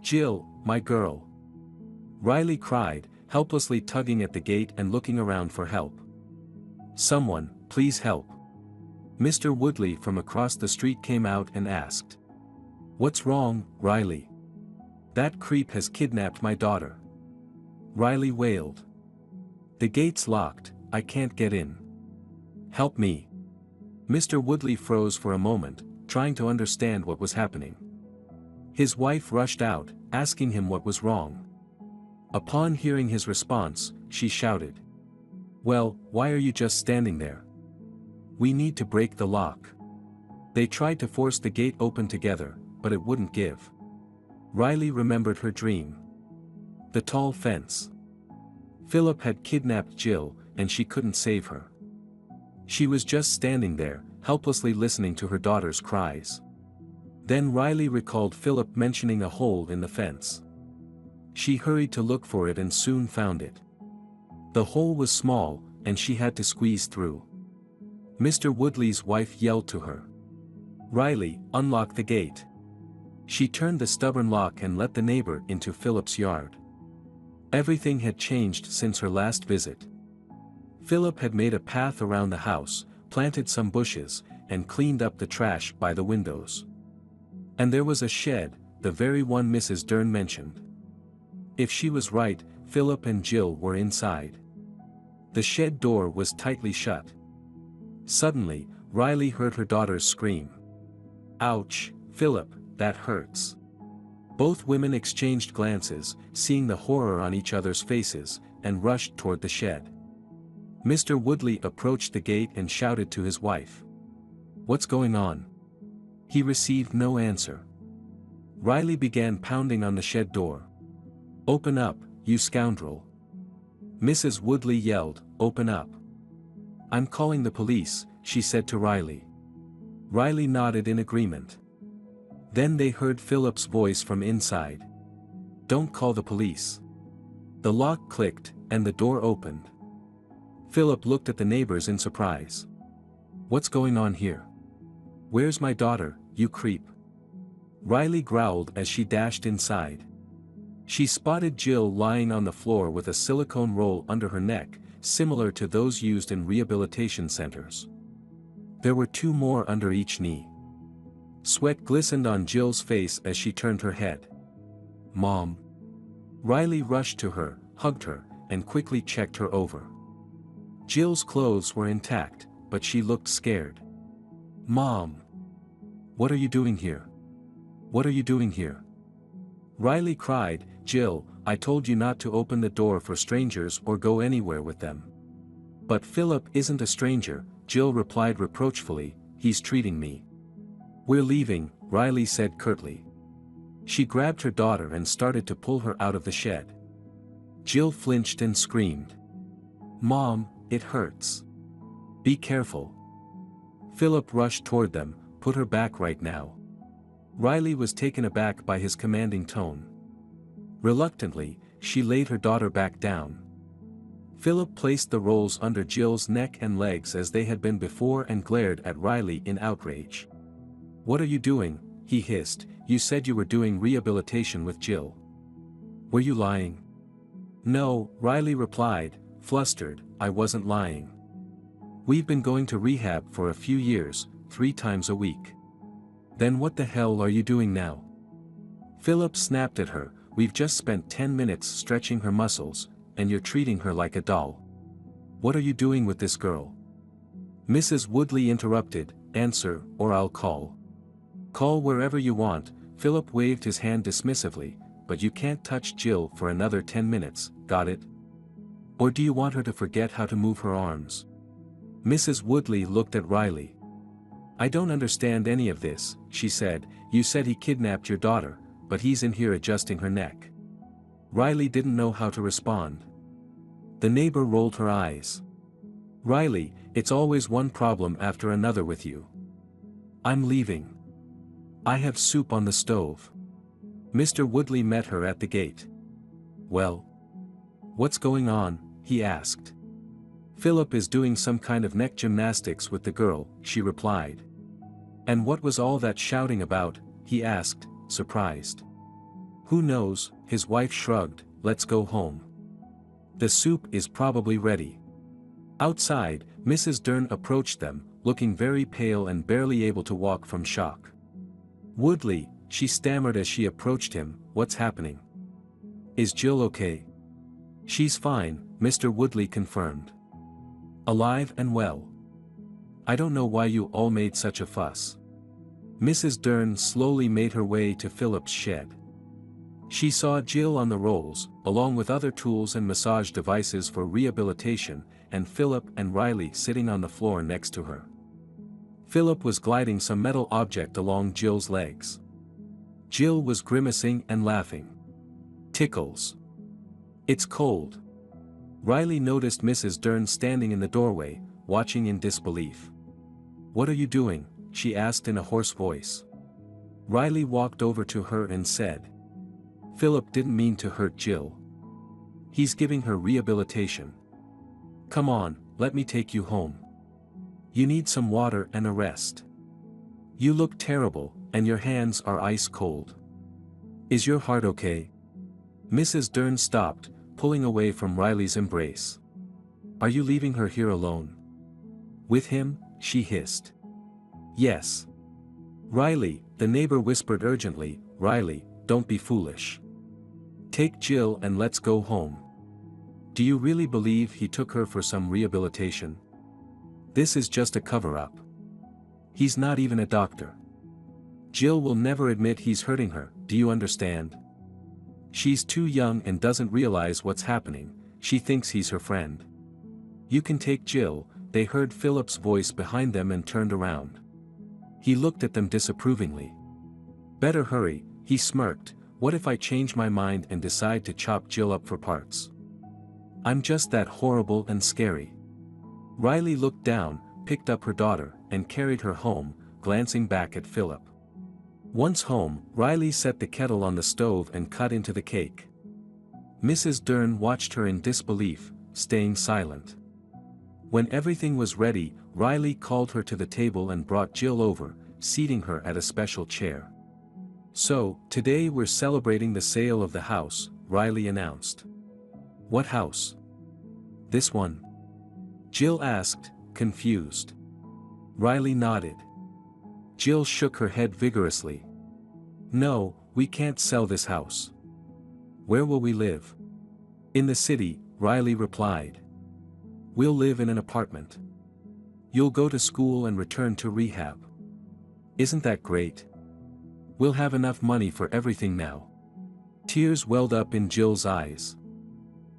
"Jill, my girl!" Riley cried, helplessly tugging at the gate and looking around for help. "Someone, please help." Mr. Woodley from across the street came out and asked. "What's wrong, Riley?" "That creep has kidnapped my daughter." Riley wailed. "The gate's locked, I can't get in. Help me." Mr. Woodley froze for a moment, trying to understand what was happening. His wife rushed out, asking him what was wrong. Upon hearing his response, she shouted, "Well, why are you just standing there? We need to break the lock." They tried to force the gate open together, but it wouldn't give. Riley remembered her dream. The tall fence. Philip had kidnapped Jill, and she couldn't save her. She was just standing there, helplessly listening to her daughter's cries. Then Riley recalled Philip mentioning a hole in the fence. She hurried to look for it and soon found it. The hole was small, and she had to squeeze through. Mr. Woodley's wife yelled to her. "Riley, unlock the gate." She turned the stubborn lock and let the neighbor into Philip's yard. Everything had changed since her last visit. Philip had made a path around the house, planted some bushes, and cleaned up the trash by the windows. And there was a shed, the very one Mrs. Dern mentioned. If she was right, Philip and Jill were inside. The shed door was tightly shut. Suddenly, Riley heard her daughters scream. "Ouch, Philip, that hurts." Both women exchanged glances, seeing the horror on each other's faces, and rushed toward the shed. Mr. Woodley approached the gate and shouted to his wife. "What's going on?" He received no answer. Riley began pounding on the shed door. "Open up, you scoundrel." Mrs. Woodley yelled, "Open up." "I'm calling the police," she said to Riley. Riley nodded in agreement. Then they heard Philip's voice from inside. "Don't call the police." The lock clicked, and the door opened. Philip looked at the neighbors in surprise. "What's going on here?" "Where's my daughter, you creep?" Riley growled as she dashed inside. She spotted Jill lying on the floor with a silicone roll under her neck, similar to those used in rehabilitation centers. There were two more under each knee. Sweat glistened on Jill's face as she turned her head. "Mom." Riley rushed to her, hugged her, and quickly checked her over. Jill's clothes were intact, but she looked scared. "Mom. What are you doing here? What are you doing here?" Riley cried, "Jill, I told you not to open the door for strangers or go anywhere with them." "But Philip isn't a stranger," Jill replied reproachfully, "he's treating me." "We're leaving," Riley said curtly. She grabbed her daughter and started to pull her out of the shed. Jill flinched and screamed. "Mom, it hurts. Be careful." Philip rushed toward them, "Put her back right now." Riley was taken aback by his commanding tone. Reluctantly, she laid her daughter back down. Philip placed the rolls under Jill's neck and legs as they had been before and glared at Riley in outrage. "What are you doing?" he hissed. "You said you were doing rehabilitation with Jill." "Were you lying?" "No," Riley replied, flustered, "I wasn't lying. We've been going to rehab for a few years, 3 times a week." "Then what the hell are you doing now?" Philip snapped at her, "We've just spent 10 minutes stretching her muscles, and you're treating her like a doll. What are you doing with this girl?" Mrs. Woodley interrupted, "Answer, or I'll call." "Call wherever you want," Philip waved his hand dismissively, "but you can't touch Jill for another 10 minutes, got it? Or do you want her to forget how to move her arms?" Mrs. Woodley looked at Riley. "I don't understand any of this," she said. "You said he kidnapped your daughter, but he's in here adjusting her neck." Riley didn't know how to respond. The neighbor rolled her eyes. "Riley, it's always one problem after another with you. I'm leaving. I have soup on the stove." Mr. Woodley met her at the gate. "Well? What's going on?" he asked. "Philip is doing some kind of neck gymnastics with the girl," she replied. "And what was all that shouting about?" he asked, surprised. "Who knows," his wife shrugged, "let's go home. The soup is probably ready." Outside, Mrs. Dern approached them, looking very pale and barely able to walk from shock. "Woodley," she stammered as she approached him, "what's happening? Is Jill okay?" "She's fine," Mr. Woodley confirmed. "Alive and well. I don't know why you all made such a fuss." Mrs. Dern slowly made her way to Philip's shed. She saw Jill on the rolls, along with other tools and massage devices for rehabilitation, and Philip and Riley sitting on the floor next to her. Philip was gliding some metal object along Jill's legs. Jill was grimacing and laughing. "Tickles. It's cold." Riley noticed Mrs. Dern standing in the doorway, watching in disbelief. "What are you doing?" she asked in a hoarse voice. Riley walked over to her and said, "Philip didn't mean to hurt Jill. He's giving her rehabilitation. Come on, let me take you home. You need some water and a rest. You look terrible, and your hands are ice cold. Is your heart okay?" Mrs. Dern stopped, pulling away from Riley's embrace. "Are you leaving her here alone?" "With him?" she hissed. "Yes." "Riley," the neighbor whispered urgently, "Riley, don't be foolish. Take Jill and let's go home. Do you really believe he took her for some rehabilitation? This is just a cover-up. He's not even a doctor. Jill will never admit he's hurting her, do you understand? She's too young and doesn't realize what's happening, she thinks he's her friend. You can take Jill." They heard Philip's voice behind them and turned around. He looked at them disapprovingly. "Better hurry," he smirked. "What if I change my mind and decide to chop Jill up for parts? I'm just that horrible and scary." Riley looked down, picked up her daughter, and carried her home, glancing back at Philip. Once home, Riley set the kettle on the stove and cut into the cake. Mrs. Dern watched her in disbelief, staying silent. When everything was ready, Riley called her to the table and brought Jill over, seating her at a special chair. "So, today we're celebrating the sale of the house," Riley announced. "What house?" "This one?" Jill asked, confused. Riley nodded. Jill shook her head vigorously. "No, we can't sell this house." "Where will we live?" "In the city," Riley replied. "We'll live in an apartment. You'll go to school and return to rehab. Isn't that great? We'll have enough money for everything now." Tears welled up in Jill's eyes.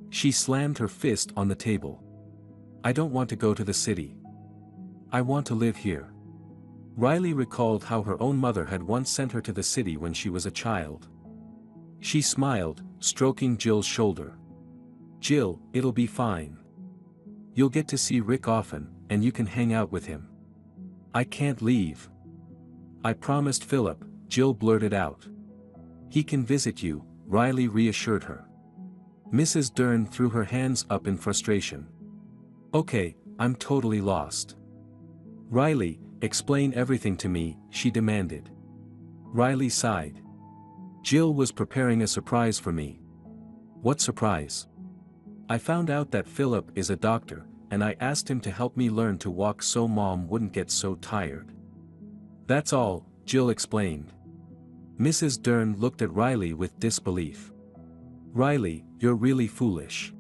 She slammed her fist on the table. "I don't want to go to the city. I want to live here." Riley recalled how her own mother had once sent her to the city when she was a child. She smiled, stroking Jill's shoulder. "Jill, it'll be fine. You'll get to see Rick often, and you can hang out with him." "I can't leave." "I promised Philip," Jill blurted out. "He can visit you," Riley reassured her. Mrs. Dern threw her hands up in frustration. "Okay, I'm totally lost." "Riley, explain everything to me," she demanded. Riley sighed. "Jill was preparing a surprise for me." "What surprise?" "I found out that Philip is a doctor, and I asked him to help me learn to walk so Mom wouldn't get so tired." "That's all," Jill explained. Mrs. Dern looked at Riley with disbelief. "Riley, you're really foolish."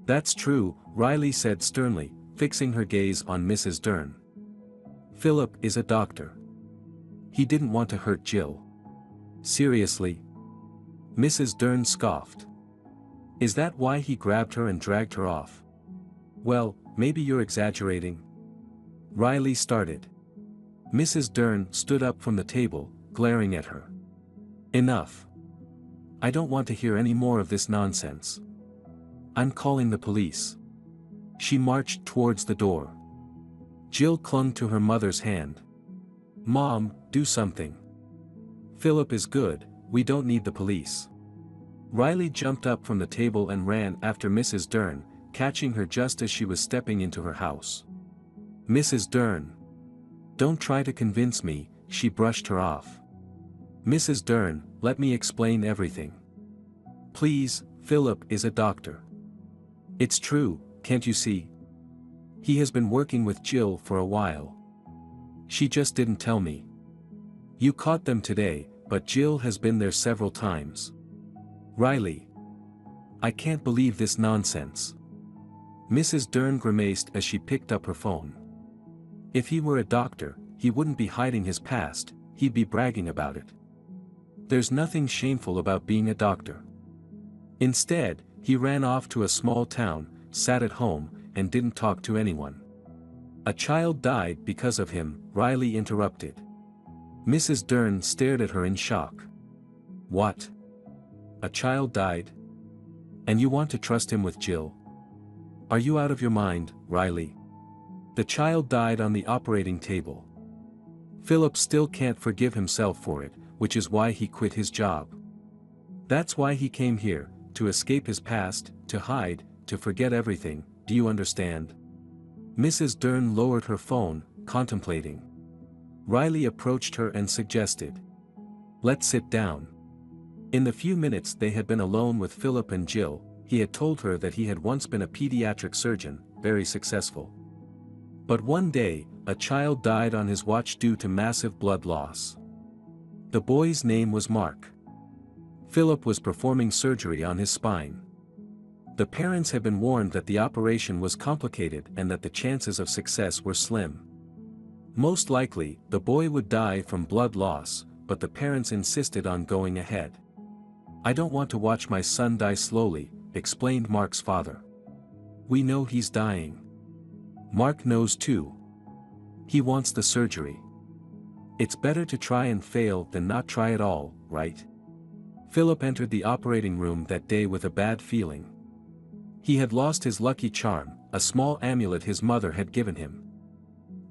"That's true," Riley said sternly, fixing her gaze on Mrs. Dern. "Philip is a doctor. He didn't want to hurt Jill." "Seriously?" Mrs. Dern scoffed. "Is that why he grabbed her and dragged her off?" "Well, maybe you're exaggerating." Riley started. Mrs. Dern stood up from the table, glaring at her. "Enough. I don't want to hear any more of this nonsense. I'm calling the police." She marched towards the door. Jill clung to her mother's hand. "Mom, do something. Philip is good, we don't need the police." Riley jumped up from the table and ran after Mrs. Dern, catching her just as she was stepping into her house. "Mrs. Dern. Don't try to convince me," she brushed her off. "Mrs. Dern, let me explain everything. Please, Philip is a doctor. It's true, can't you see? He has been working with Jill for a while. She just didn't tell me. You caught them today, but Jill has been there several times." "Riley. I can't believe this nonsense." Mrs. Dern grimaced as she picked up her phone. If he were a doctor, he wouldn't be hiding his past, he'd be bragging about it. There's nothing shameful about being a doctor. Instead, he ran off to a small town, sat at home, and didn't talk to anyone. "A child died because of him," Riley interrupted. Mrs. Dern stared at her in shock. "What? A child died? And you want to trust him with Jill? Are you out of your mind, Riley? The child died on the operating table. Philip still can't forgive himself for it, which is why he quit his job. That's why he came here, to escape his past, to hide, to forget everything, do you understand? Mrs. Dern lowered her phone, contemplating. Riley approached her and suggested, "Let's sit down." In the few minutes they had been alone with Philip and Jill, he had told her that he had once been a pediatric surgeon, very successful. But one day, a child died on his watch due to massive blood loss. The boy's name was Mark. Philip was performing surgery on his spine. The parents had been warned that the operation was complicated and that the chances of success were slim. Most likely, the boy would die from blood loss, but the parents insisted on going ahead. "I don't want to watch my son die slowly," explained Mark's father. "We know he's dying. Mark knows too. He wants the surgery. It's better to try and fail than not try at all, right?" Philip entered the operating room that day with a bad feeling. He had lost his lucky charm, a small amulet his mother had given him.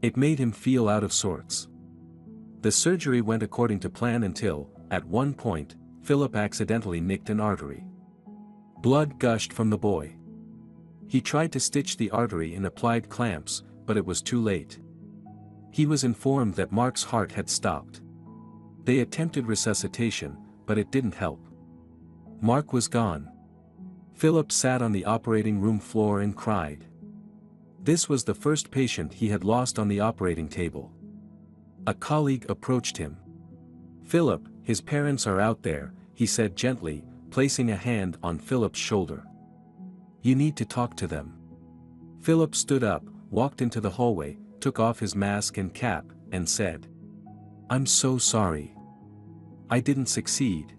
It made him feel out of sorts. The surgery went according to plan until, at one point, Philip accidentally nicked an artery. Blood gushed from the boy. He tried to stitch the artery and applied clamps, but it was too late. He was informed that Mark's heart had stopped. They attempted resuscitation, but it didn't help. Mark was gone. Philip sat on the operating room floor and cried. This was the first patient he had lost on the operating table. A colleague approached him. "Philip, his parents are out there," he said gently, placing a hand on Philip's shoulder. "You need to talk to them." Philip stood up, walked into the hallway, took off his mask and cap, and said, "I'm so sorry. I didn't succeed.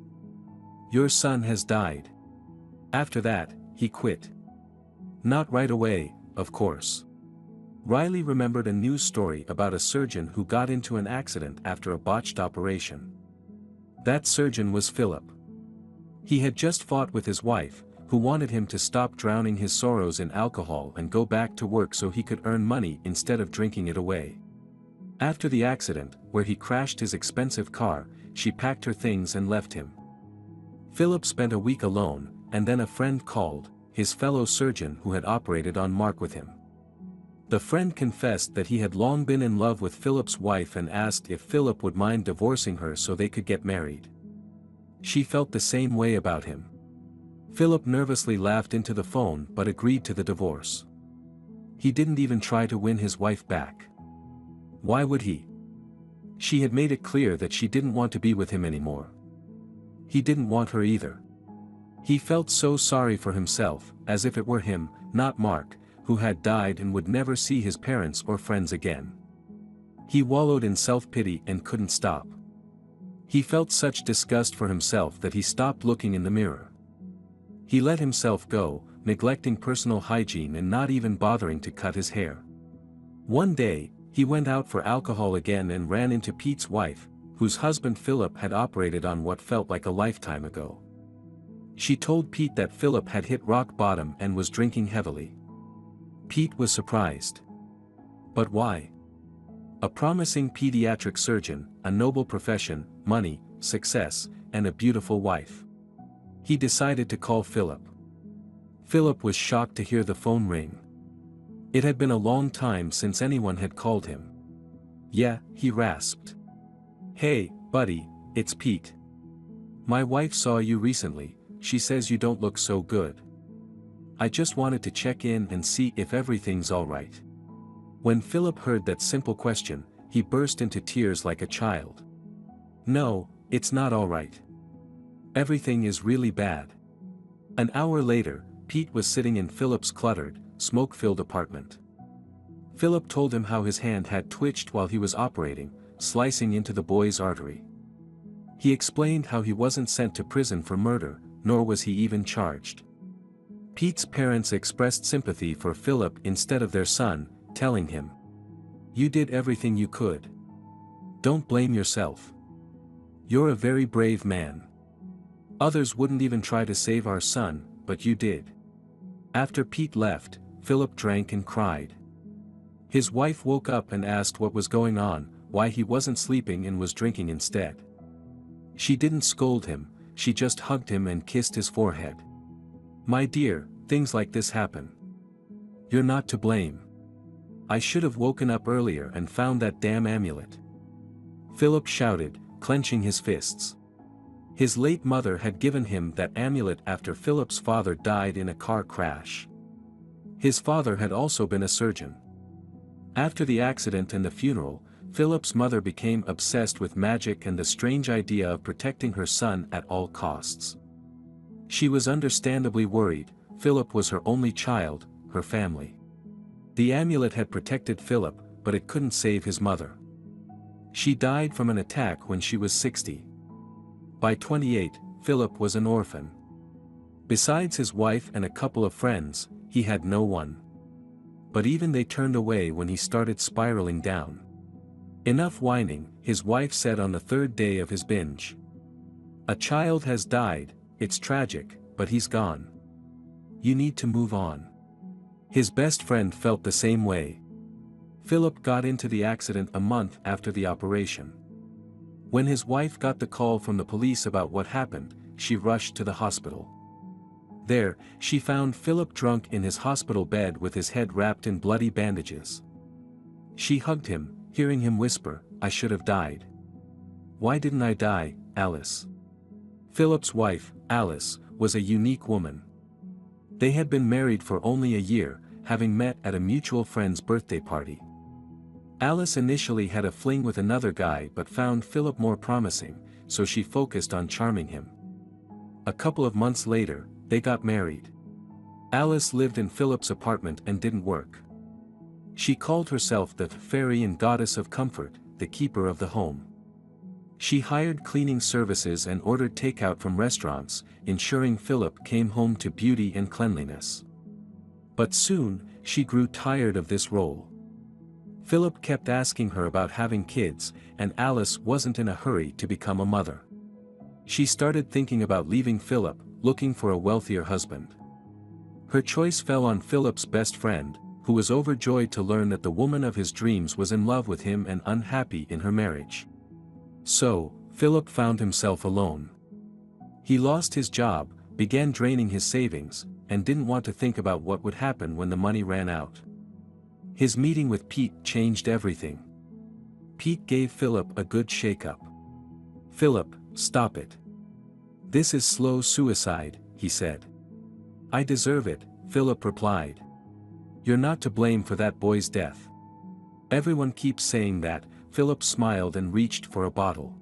Your son has died." After that, he quit. Not right away, of course. Riley remembered a news story about a surgeon who got into an accident after a botched operation. That surgeon was Philip. He had just fought with his wife, who wanted him to stop drowning his sorrows in alcohol and go back to work so he could earn money instead of drinking it away. After the accident, where he crashed his expensive car, she packed her things and left him. Philip spent a week alone, and then a friend called, his fellow surgeon who had operated on Mark with him. The friend confessed that he had long been in love with Philip's wife and asked if Philip would mind divorcing her so they could get married. She felt the same way about him. Philip nervously laughed into the phone but agreed to the divorce. He didn't even try to win his wife back. Why would he? She had made it clear that she didn't want to be with him anymore. He didn't want her either. He felt so sorry for himself, as if it were him, not Mark, who had died and would never see his parents or friends again. He wallowed in self-pity and couldn't stop. He felt such disgust for himself that he stopped looking in the mirror. He let himself go, neglecting personal hygiene and not even bothering to cut his hair. One day, he went out for alcohol again and ran into Pete's wife, whose husband Philip had operated on what felt like a lifetime ago. She told Pete that Philip had hit rock bottom and was drinking heavily. Pete was surprised. But why? A promising pediatric surgeon, a noble profession, money, success, and a beautiful wife. He decided to call Philip. Philip was shocked to hear the phone ring. It had been a long time since anyone had called him. "Yeah," he rasped. "Hey, buddy, it's Pete. My wife saw you recently. She says you don't look so good. I just wanted to check in and see if everything's alright." When Philip heard that simple question, he burst into tears like a child. "No, it's not alright. Everything is really bad." An hour later, Pete was sitting in Philip's cluttered, smoke-filled apartment. Philip told him how his hand had twitched while he was operating, slicing into the boy's artery. He explained how he wasn't sent to prison for murder, nor was he even charged. Pete's parents expressed sympathy for Philip instead of their son, telling him, "You did everything you could. Don't blame yourself. You're a very brave man. Others wouldn't even try to save our son, but you did." After Pete left, Philip drank and cried. His wife woke up and asked what was going on, why he wasn't sleeping and was drinking instead. She didn't scold him, she just hugged him and kissed his forehead. "My dear, things like this happen. You're not to blame. I should have woken up earlier and found that damn amulet." Philip shouted, clenching his fists. His late mother had given him that amulet after Philip's father died in a car crash. His father had also been a surgeon. After the accident and the funeral, Philip's mother became obsessed with magic and the strange idea of protecting her son at all costs. She was understandably worried. Philip was her only child, her family. The amulet had protected Philip, but it couldn't save his mother. She died from an attack when she was 60. By 28, Philip was an orphan. Besides his wife and a couple of friends, he had no one. But even they turned away when he started spiraling down. "Enough whining," his wife said on the third day of his binge. "A child has died, it's tragic, but he's gone. You need to move on." His best friend felt the same way. Philip got into the accident a month after the operation. When his wife got the call from the police about what happened, she rushed to the hospital. There, she found Philip drunk in his hospital bed with his head wrapped in bloody bandages. She hugged him, hearing him whisper, "I should have died. Why didn't I die, Alice?" Philip's wife, Alice, was a unique woman. They had been married for only a year, having met at a mutual friend's birthday party. Alice initially had a fling with another guy but found Philip more promising, so she focused on charming him. A couple of months later, they got married. Alice lived in Philip's apartment and didn't work. She called herself the fairy and goddess of comfort, the keeper of the home. She hired cleaning services and ordered takeout from restaurants, ensuring Philip came home to beauty and cleanliness. But soon, she grew tired of this role. Philip kept asking her about having kids, and Alice wasn't in a hurry to become a mother. She started thinking about leaving Philip, looking for a wealthier husband. Her choice fell on Philip's best friend, who was overjoyed to learn that the woman of his dreams was in love with him and unhappy in her marriage. So, Philip found himself alone. He lost his job, began draining his savings, and didn't want to think about what would happen when the money ran out. His meeting with Pete changed everything. Pete gave Philip a good shake-up. "Philip, stop it. This is slow suicide," he said. "I deserve it," Philip replied. "You're not to blame for that boy's death. Everyone keeps saying that." Philip smiled and reached for a bottle.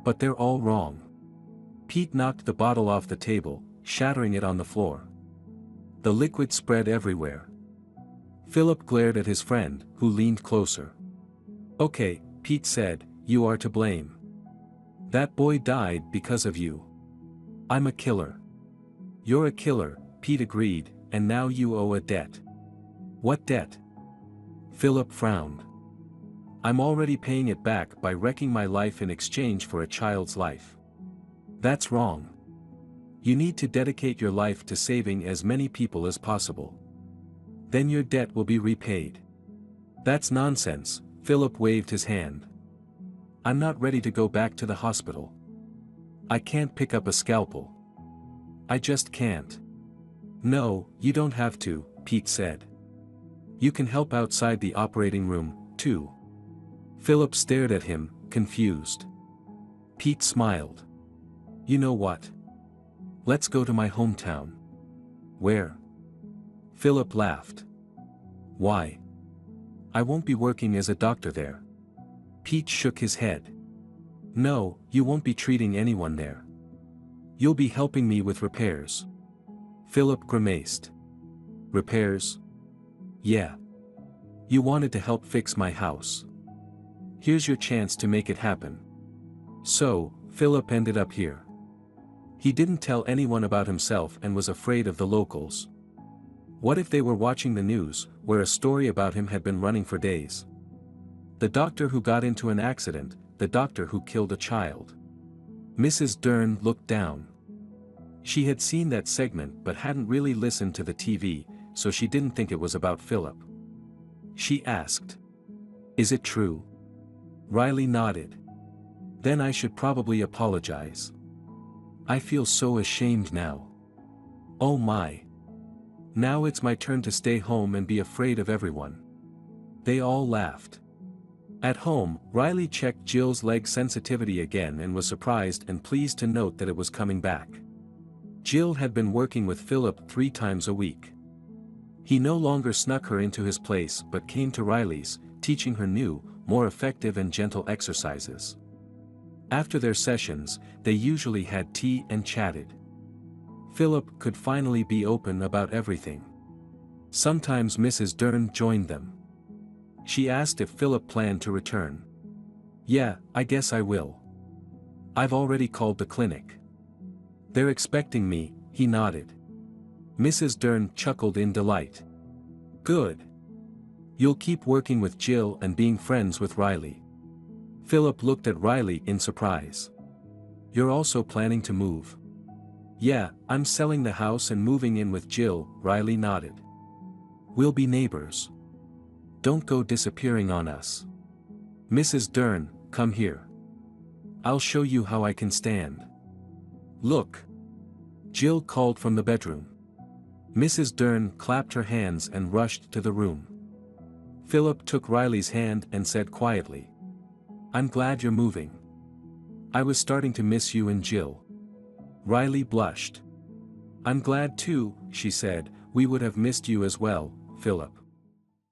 "But they're all wrong." Pete knocked the bottle off the table, shattering it on the floor. The liquid spread everywhere. Philip glared at his friend, who leaned closer. "Okay," Pete said, "you are to blame. That boy died because of you. I'm a killer." "You're a killer," Pete agreed, "and now you owe a debt." "What debt?" Philip frowned. "I'm already paying it back by wrecking my life in exchange for a child's life. That's wrong. You need to dedicate your life to saving as many people as possible. Then your debt will be repaid." "That's nonsense," Philip waved his hand. "I'm not ready to go back to the hospital. I can't pick up a scalpel. I just can't." "No, you don't have to," Pete said. "You can help outside the operating room, too." Philip stared at him, confused. Pete smiled. "You know what? Let's go to my hometown." "Where?" Philip laughed. "Why? I won't be working as a doctor there." Pete shook his head. "No, you won't be treating anyone there. You'll be helping me with repairs." Philip grimaced. "Repairs?" "Yeah. You wanted to help fix my house. Here's your chance to make it happen." So, Philip ended up here. He didn't tell anyone about himself and was afraid of the locals. What if they were watching the news, where a story about him had been running for days? The doctor who got into an accident, the doctor who killed a child. Mrs. Dern looked down. She had seen that segment but hadn't really listened to the TV, so she didn't think it was about Philip. she asked. Is it true? Riley nodded. Then I should probably apologize. I feel so ashamed now. Oh my. Now it's my turn to stay home and be afraid of everyone. They all laughed. At home, Riley checked Jill's leg sensitivity again and was surprised and pleased to note that it was coming back. Jill had been working with Philip 3 times a week. He no longer snuck her into his place but came to Riley's, teaching her new, more effective and gentle exercises. After their sessions, they usually had tea and chatted. Philip could finally be open about everything. Sometimes Mrs. Dern joined them. She asked if Philip planned to return. Yeah, I guess I will. I've already called the clinic. They're expecting me, he nodded. Mrs. Dern chuckled in delight. Good. You'll keep working with Jill and being friends with Riley. Philip looked at Riley in surprise. You're also planning to move? Yeah, I'm selling the house and moving in with Jill, Riley nodded. We'll be neighbors. Don't go disappearing on us. Mrs. Dern, come here. I'll show you how I can stand. Look. Jill called from the bedroom. Mrs. Dern clapped her hands and rushed to the room. Philip took Riley's hand and said quietly. I'm glad you're moving. I was starting to miss you and Jill. Riley blushed. I'm glad too, she said, we would have missed you as well, Philip.